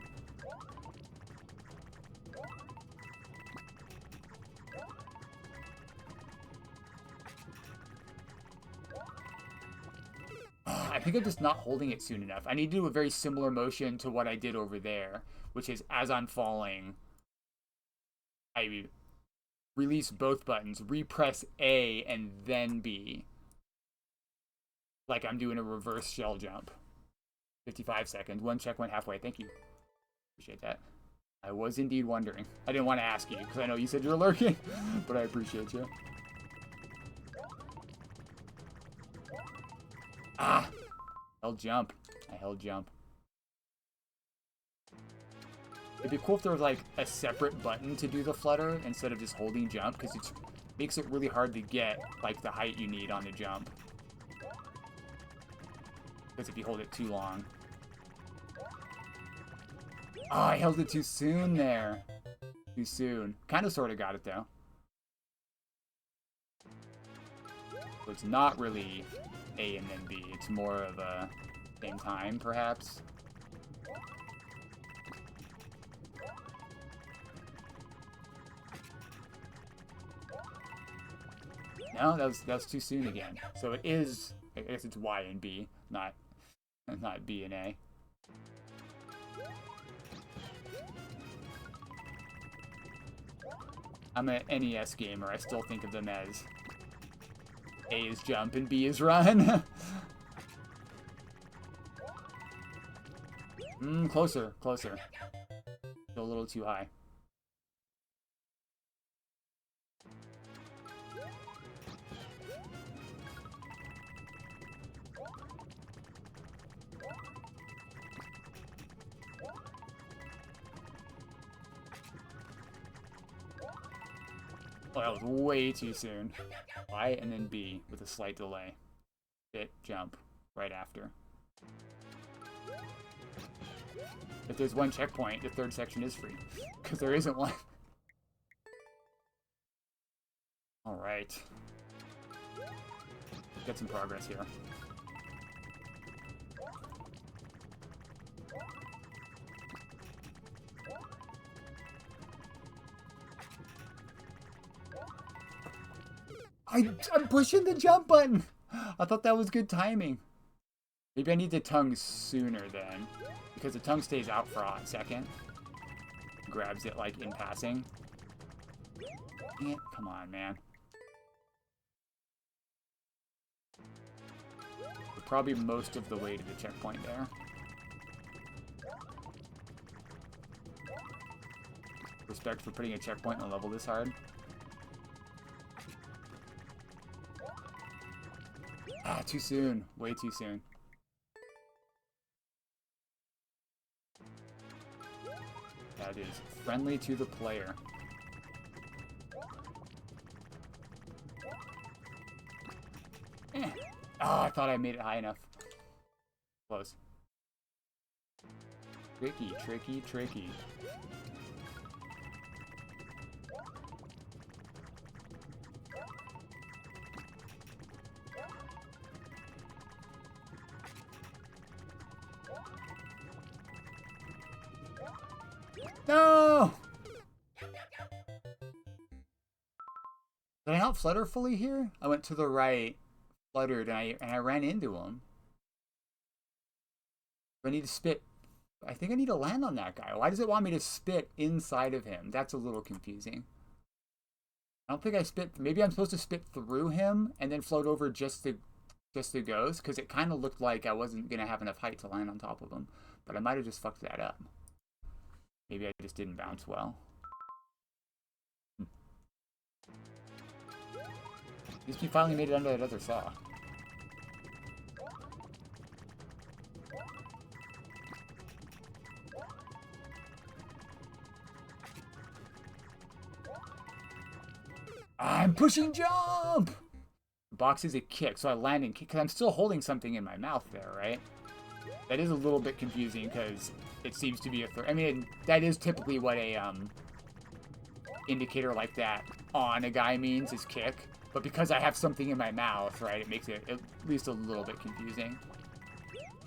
[SPEAKER 1] I think I'm just not holding it soon enough. I need to do a very similar motion to what I did over there, which is as I'm falling, I release both buttons, repress A and then B. Like I'm doing a reverse shell jump. 55 seconds. One checkpoint halfway. Thank you. Appreciate that. I was indeed wondering. I didn't want to ask you because I know you said you were lurking, but I appreciate you. Ah! Held jump. I held jump. It'd be cool if there was like a separate button to do the flutter instead of just holding jump, because it makes it really hard to get like the height you need on the jump. Because if you hold it too long. Oh, I held it too soon there. Too soon. Kind of sort of got it though. So it's not really A and then B. It's more of a same time, perhaps. No, that was too soon again. So it is. I guess it's Y and B, not B and A. I'm an NES gamer. I still think of them as A is jump and B is run. Closer, closer. Still a little too high. Oh, that was way too soon. Y and then B with a slight delay. Hit, jump, right after. If there's one checkpoint, the third section is free. Because there isn't one. Alright. Get some progress here. I'm pushing the jump button! I thought that was good timing. Maybe I need the tongue sooner then. Because the tongue stays out for a hot second. Grabs it like in passing. Yeah, come on, man. We're probably most of the way to the checkpoint there. Respect for putting a checkpoint on a level this hard. Ah, too soon. Way too soon. That is friendly to the player. Oh, I thought I made it high enough. Close. Tricky, tricky, tricky. No! Did I not flutter fully here? I went to the right, fluttered, and I ran into him. I need to spit. I think I need to land on that guy. Why does it want me to spit inside of him? That's a little confusing. I don't think I spit. Maybe I'm supposed to spit through him and then float over just to just the ghost, because it kind of looked like I wasn't going to have enough height to land on top of him. But I might have just fucked that up. Maybe I just didn't bounce well. At least we finally made it under that other saw. I'm pushing jump! Box is a kick, so I land and kick, because I'm still holding something in my mouth there, right? That is a little bit confusing, because it seems to be a I mean, that is typically what a, indicator like that on a guy means, is kick. But because I have something in my mouth, right, it makes it at least a little bit confusing.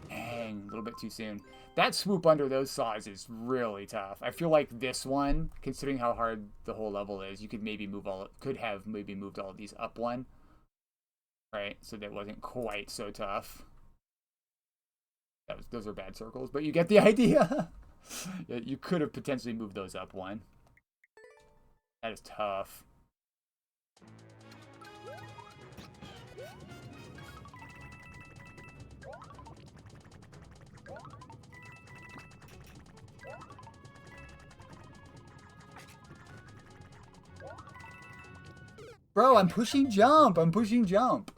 [SPEAKER 1] Dang, a little bit too soon. That swoop under those saws is really tough. I feel like this one, considering how hard the whole level is, you could maybe move could have maybe moved all of these up one. Right, so that wasn't quite so tough. Those are bad circles, but you get the idea. You could have potentially moved those up one. That is tough. Bro, I'm pushing jump. I'm pushing jump.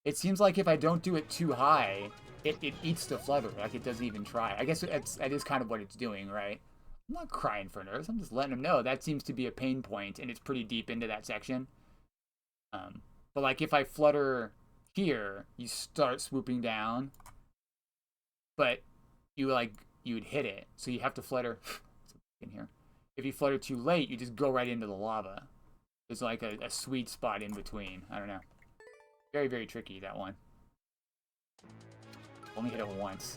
[SPEAKER 1] It seems like if I don't do it too high, it eats the flutter. Like it doesn't even try. I guess that is kind of what it's doing, right? I'm not crying for nerves. I'm just letting them know that seems to be a pain point, and it's pretty deep into that section. But like if I flutter here, you start swooping down, but you would hit it, so you have to flutter in here. If you flutter too late, you just go right into the lava. There's like a sweet spot in between. I don't know. Very, very tricky, that one. Only hit it once.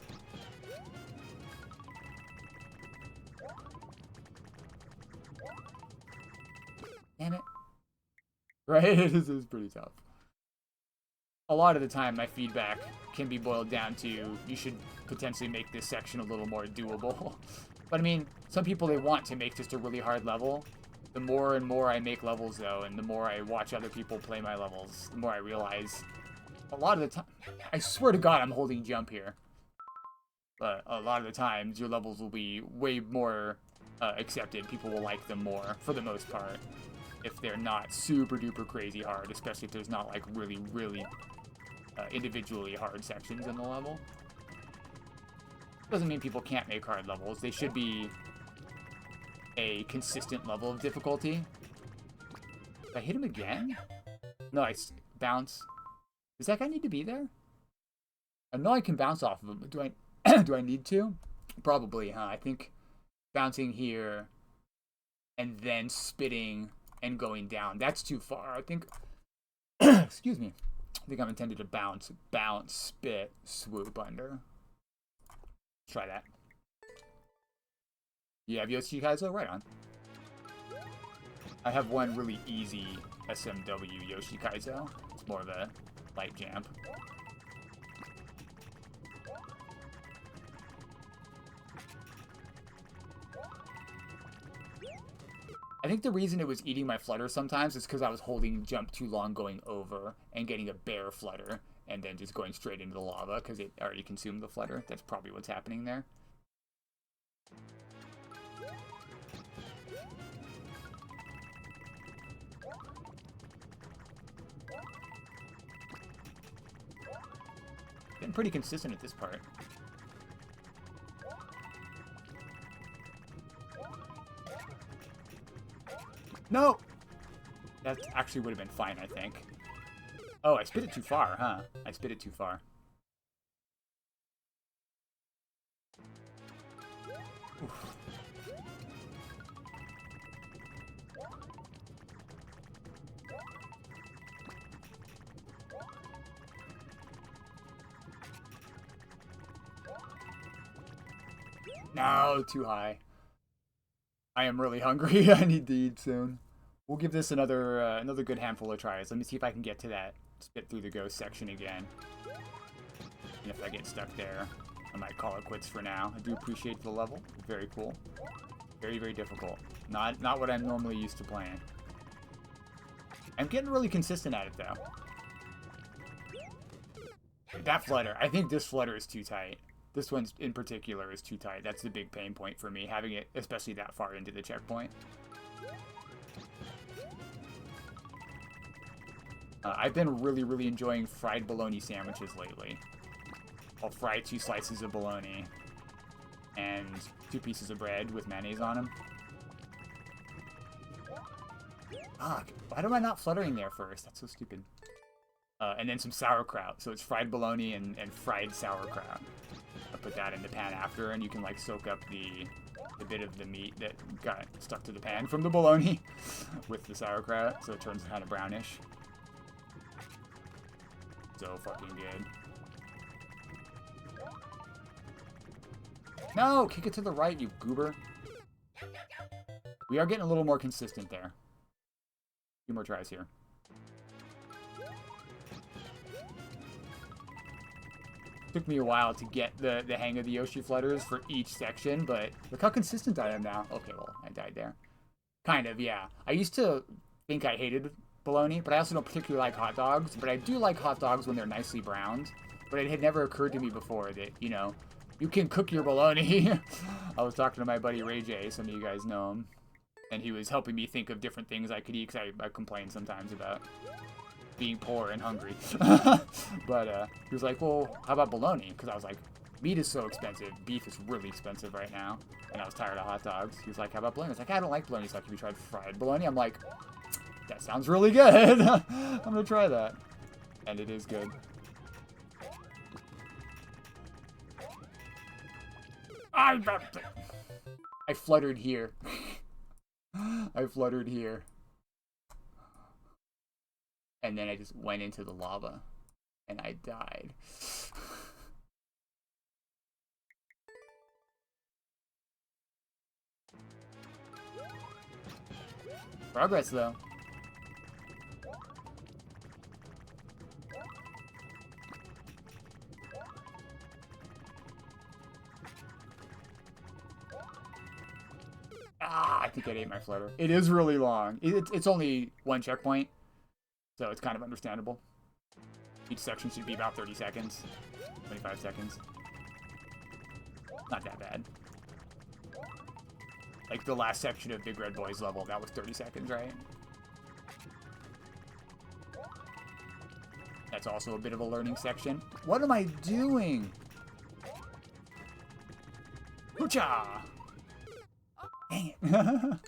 [SPEAKER 1] Damn it. Right? It is pretty tough. A lot of the time, my feedback can be boiled down to, you should potentially make this section a little more doable. But I mean, some people, they want to make just a really hard level. The more and more I make levels, though, and the more I watch other people play my levels, the more I realize a lot of the time, I swear to God, I'm holding jump here. But a lot of the times, your levels will be way more accepted. People will like them more, for the most part, if they're not super duper crazy hard, especially if there's not like really, really individually hard sections in the level. Doesn't mean people can't make hard levels. They should be a consistent level of difficulty. Did I hit him again? No, I bounce. Does that guy need to be there? I know I can bounce off of him, but do I do I need to? Probably, huh? I think bouncing here and then spitting and going down, that's too far. I think excuse me. I think I'm intended to bounce, spit, swoop under. Let's try that. You have Yoshi Kaizo? Right on. I have one really easy SMW Yoshi Kaizo. It's more of a light jump. I think the reason it was eating my flutter sometimes is because I was holding jump too long going over and getting a bare flutter and then just going straight into the lava because it already consumed the flutter. That's probably what's happening there. Getting pretty consistent at this part. No! That actually would have been fine, I think. Oh, I spit it too far, huh? I spit it too far. Oof. No, too high. I am really hungry. I need to eat soon. We'll give this another good handful of tries. Let me see if I can get to that spit through the ghost section again. And if I get stuck there, I might call it quits for now. I do appreciate the level. Very cool. Very, very difficult. Not what I'm normally used to playing. I'm getting really consistent at it, though. That flutter. I think this flutter is too tight. This one in particular is too tight. That's the big pain point for me, having it especially that far into the checkpoint. I've been really enjoying fried bologna sandwiches lately. I'll fry 2 slices of bologna and 2 pieces of bread with mayonnaise on them. Fuck, why am I not fluttering there first? That's so stupid. And then some sauerkraut. So it's fried bologna and fried sauerkraut. I put that in the pan after, and you can like soak up the bit of the meat that got stuck to the pan from the bologna with the sauerkraut, so it turns kind of brownish. So fucking good. No! Kick it to the right, you goober. We are getting a little more consistent there. A few more tries here. Took me a while to get the hang of the Yoshi flutters for each section, but look how consistent I am now. Okay, well, I died there. Kind of, yeah. I used to think I hated bologna, but I also don't particularly like hot dogs. But I do like hot dogs when they're nicely browned. But it had never occurred to me before that, you know, you can cook your bologna. I was talking to my buddy Ray J, some of you guys know him. And he was helping me think of different things I could eat, because I complain sometimes about being poor and hungry. But he was like, well, how about bologna? Because I was like, meat is so expensive. Beef is really expensive right now. And I was tired of hot dogs. He was like, how about bologna? I was like, I don't like bologna. He's like, have you tried fried bologna? I'm like, that sounds really good. I'm going to try that. And it is good. I fluttered here. I fluttered here. And then I just went into the lava. And I died. Progress, though. Ah, I think I ate my flutter. It is really long. It's only 1 checkpoint, so it's kind of understandable. Each section should be about 30 seconds, 25 seconds. Not that bad. Like the last section of Big Red Boy's level, that was 30 seconds, right? That's also a bit of a learning section. What am I doing? Hoocha! Dang it.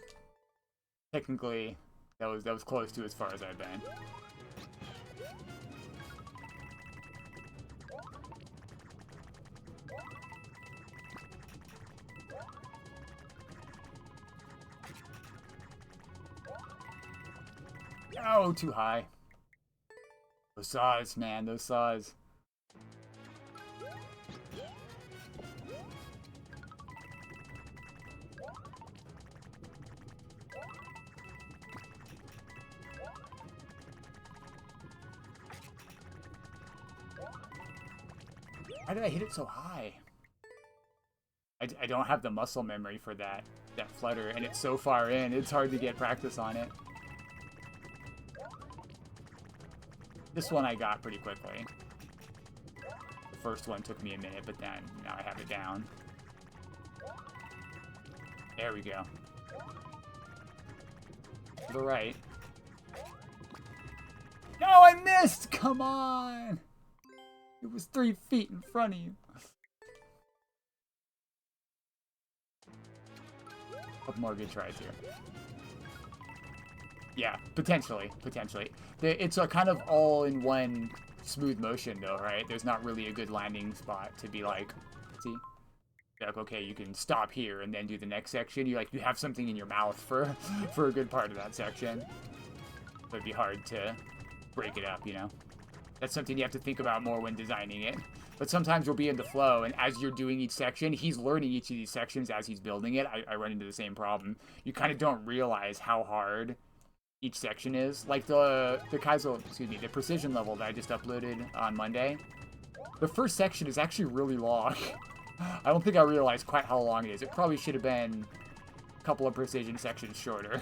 [SPEAKER 1] Technically, that was close to as far as I've been. Oh, too high. Those saws, man, those saws. Why did I hit it so high? I don't have the muscle memory for that flutter, and it's so far in, it's hard to get practice on it. This one I got pretty quickly. The first one took me a minute, but then now I have it down. There we go. To the right. No, I missed! Come on! It was 3 feet in front of you. Couple more good tries here. Yeah, potentially. It's a kind of all-in-one smooth motion, though, right? There's not really a good landing spot to be like, see? Like, okay, you can stop here and then do the next section. You have something in your mouth for a good part of that section. So it'd be hard to break it up, you know? That's something you have to think about more when designing it. But sometimes you'll be in the flow, and as you're doing each section, he's learning each of these sections as he's building it. I run into the same problem. You kind of don't realize how hard each section is. Like the precision level that I just uploaded on Monday. The first section is actually really long. I don't think I realized quite how long it is. It probably should have been a couple of precision sections shorter.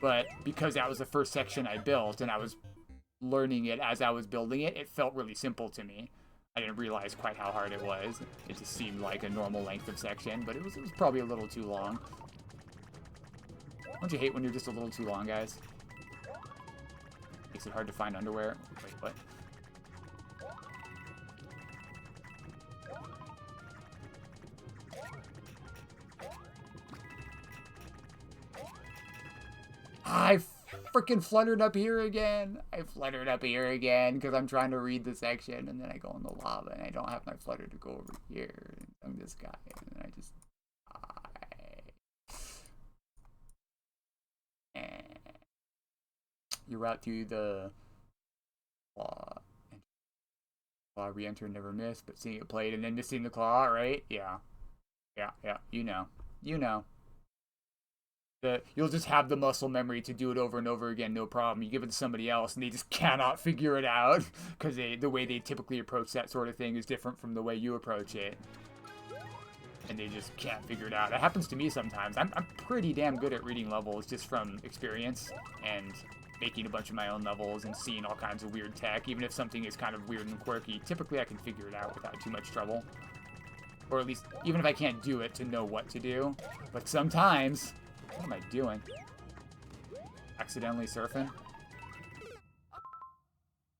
[SPEAKER 1] But because that was the first section I built, and I was learning it as I was building it, it felt really simple to me. I didn't realize quite how hard it was. It just seemed like a normal length of section, but it was probably a little too long. Don't you hate when you're just a little too long, guys? Makes it hard to find underwear. Wait, what? I freaking fluttered up here again. I fluttered up here again because I'm trying to read the section, and then I go in the lava, and I don't have my flutter to go over here. I'm this guy, and then I just die. Your route to the claw. Claw re-enter, never miss, but seeing it played and then missing the claw, right? Yeah. Yeah. You know. You'll just have the muscle memory to do it over and over again, no problem. You give it to somebody else, and they just cannot figure it out because the way they typically approach that sort of thing is different from the way you approach it, and they just can't figure it out. It happens to me sometimes. I'm pretty damn good at reading levels just from experience and making a bunch of my own levels and seeing all kinds of weird tech. Even if something is kind of weird and quirky, typically I can figure it out without too much trouble, or at least even if I can't do it, to know what to do. But sometimes. What am I doing? Accidentally surfing?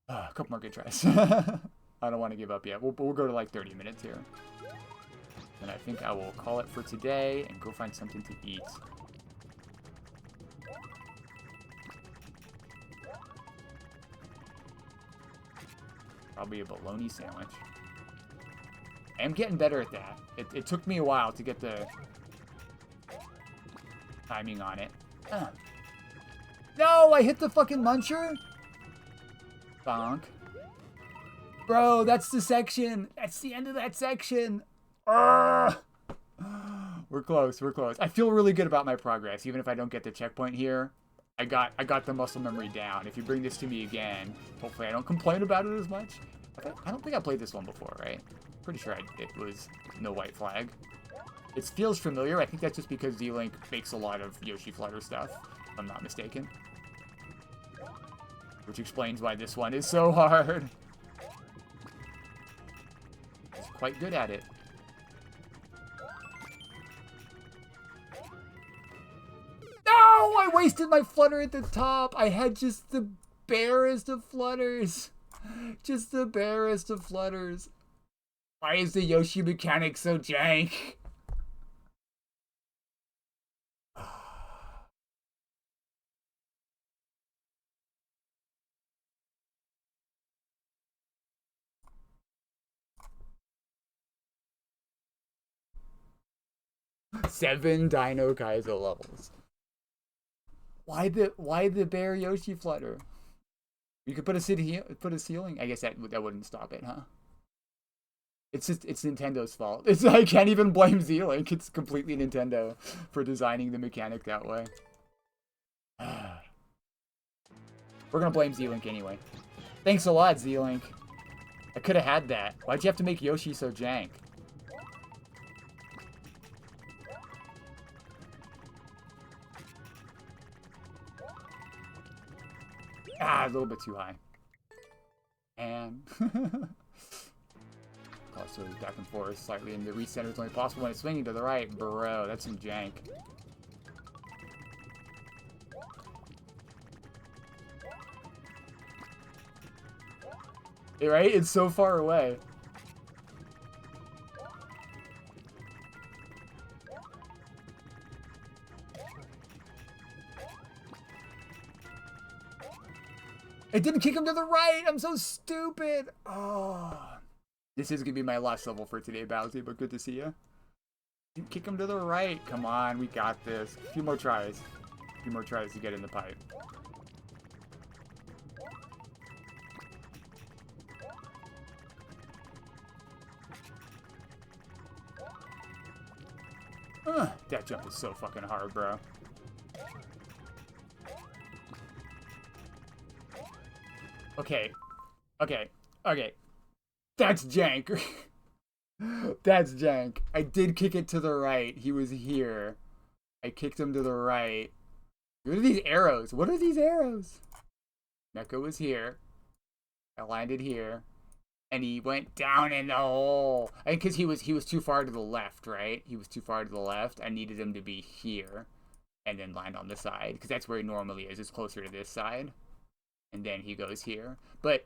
[SPEAKER 1] A couple more good tries. I don't want to give up yet. We'll go to like 30 minutes here. And I think I will call it for today and go find something to eat. Probably a bologna sandwich. I am getting better at that. It took me a while to get the timing on it. No, I hit the fucking muncher? Bonk. Bro, that's the section. That's the end of that section. We're close. I feel really good about my progress, even if I don't get the checkpoint here. I got the muscle memory down. If you bring this to me again, hopefully I don't complain about it as much. I don't think I played this one before, right? Pretty sure it was no white flag. It feels familiar. I think that's just because Z-Link makes a lot of Yoshi Flutter stuff, if I'm not mistaken. Which explains why this one is so hard. He's quite good at it. No! I wasted my flutter at the top! I had just the barest of flutters. Just the barest of flutters. Why is the Yoshi mechanic so jank? Seven Dino Kaizo levels. Why the bear Yoshi flutter? You could put a ceiling. I guess that wouldn't stop it, huh? It's Nintendo's fault. I can't even blame Z-Link. It's completely Nintendo for designing the mechanic that way. We're gonna blame Z-Link anyway. Thanks a lot, Z-Link. I could have had that. Why'd you have to make Yoshi so jank? A little bit too high. And also back and forth slightly, and the recenter is only possible when it's swinging to the right. Bro, that's some jank. Right? It's so far away. It didn't kick him to the right! I'm so stupid! Oh. This is gonna be my last level for today, Bowsy, but good to see you. Kick him to the right. Come on, we got this. A few more tries. A few more tries to get in the pipe. That jump is so fucking hard, bro. Okay. That's jank. That's jank. I did kick it to the right. He was here. I kicked him to the right. What are these arrows? What are these arrows? Mecha was here. I landed here. And he went down in the hole. I think because he was too far to the left, right? He was too far to the left. I needed him to be here. And then land on the side. Because that's where he normally is. It's closer to this side. And then he goes here. But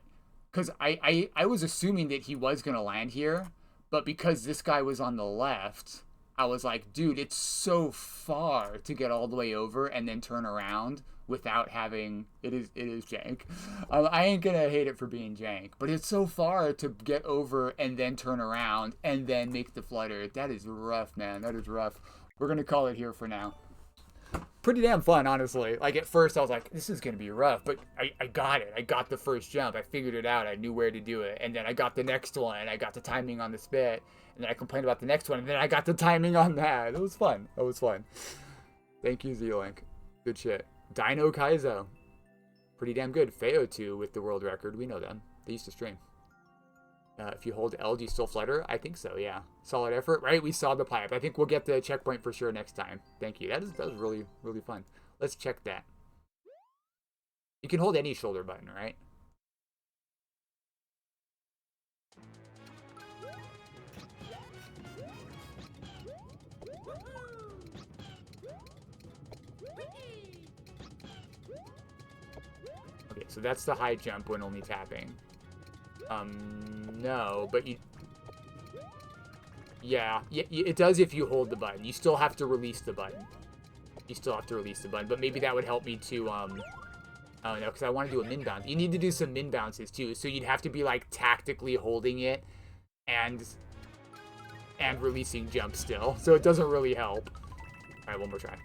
[SPEAKER 1] because I was assuming that he was going to land here. But because this guy was on the left, I was like, dude, it's so far to get all the way over and then turn around without having... It is jank. I ain't going to hate it for being jank. But it's so far to get over and then turn around and then make the flutter. That is rough, man. That is rough. We're going to call it here for now. Pretty damn fun, honestly. Like, at first, I was like, this is going to be rough. But I got it. I got the first jump. I figured it out. I knew where to do it. And then I got the next one. I got the timing on the spit. And then I complained about the next one. And then I got the timing on that. It was fun. It was fun. Thank you, Z-Link. Good shit. Dino Kaizo. Pretty damn good. Feo2 with the world record. We know them. They used to stream. If you hold L, do you still flutter? I think so, yeah. Solid effort, right? We saw the pipe. I think we'll get the checkpoint for sure next time. Thank you. That was really, really fun. Let's check that. You can hold any shoulder button, right? Okay, so that's the high jump when only tapping. No, but you... Yeah, it does if you hold the button. You still have to release the button. You still have to release the button, but maybe that would help me to, I don't know, because I want to do a min bounce. You need to do some min bounces, too, so you'd have to be, like, tactically holding it and releasing jump still, so it doesn't really help. Alright, one more try.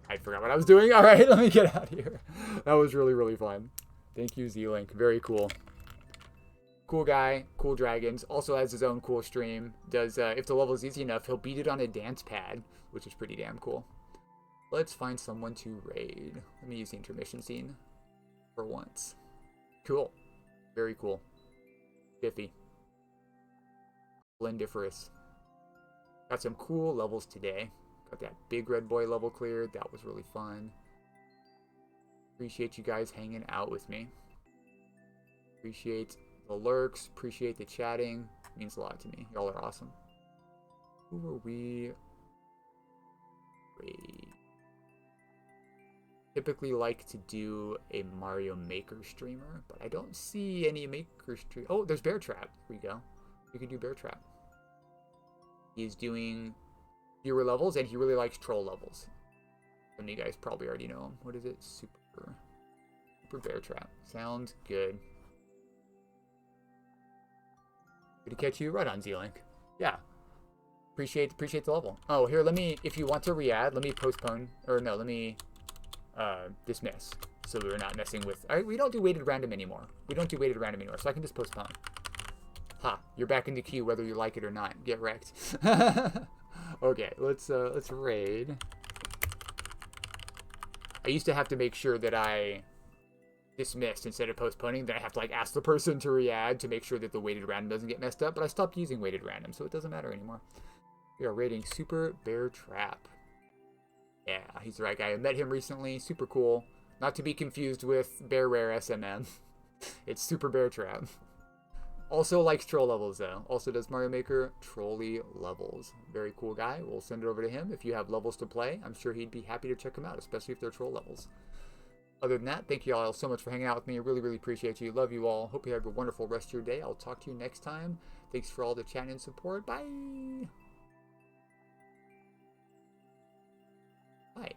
[SPEAKER 1] I forgot what I was doing. Alright, let me get out of here. That was really, really fun. Thank you, Z-Link. Very cool. Cool guy, cool dragons. Also has his own cool stream. Does, if the level is easy enough, he'll beat it on a dance pad, which is pretty damn cool. Let's find someone to raid. Let me use the intermission scene for once. Cool. Very cool. Biffy. Blendiferous. Got some cool levels today. Got that big red boy level cleared. That was really fun. Appreciate you guys hanging out with me. Appreciate the lurks. Appreciate the chatting. It means a lot to me. Y'all are awesome. Who are we? Raid. Typically like to do a Mario Maker streamer, but I don't see any Maker stream. Oh, there's Bear Trap. Here we go. We could do Bear Trap. He's doing fewer levels, and he really likes troll levels. Some of you guys probably already know him. What is it? Super Bear Trap. Sounds good. Good to catch you right on, Z-Link. Yeah. Appreciate the level. Oh, here, let me, if you want to re-add, let me postpone, or no, let me dismiss. So we're not messing with, we don't do weighted random anymore. We don't do weighted random anymore, so I can just postpone. Ha, you're back in the queue whether you like it or not. Get wrecked. Okay, let's raid. I used to have to make sure that I dismissed instead of postponing. Then I have to like ask the person to re-add to make sure that the weighted random doesn't get messed up, but I stopped using weighted random, so it doesn't matter anymore. We are raiding Super Bear Trap. Yeah, he's the right guy. I met him recently. Super cool. Not to be confused with Bear Rare SMM. It's Super Bear Trap. Also likes troll levels, though. Also does Mario Maker trolley levels. Very cool guy. We'll send it over to him. If you have levels to play, I'm sure he'd be happy to check them out, especially if they're troll levels. Other than that, thank you all so much for hanging out with me. I really, really appreciate you. Love you all. Hope you have a wonderful rest of your day. I'll talk to you next time. Thanks for all the chat and support. Bye. Bye.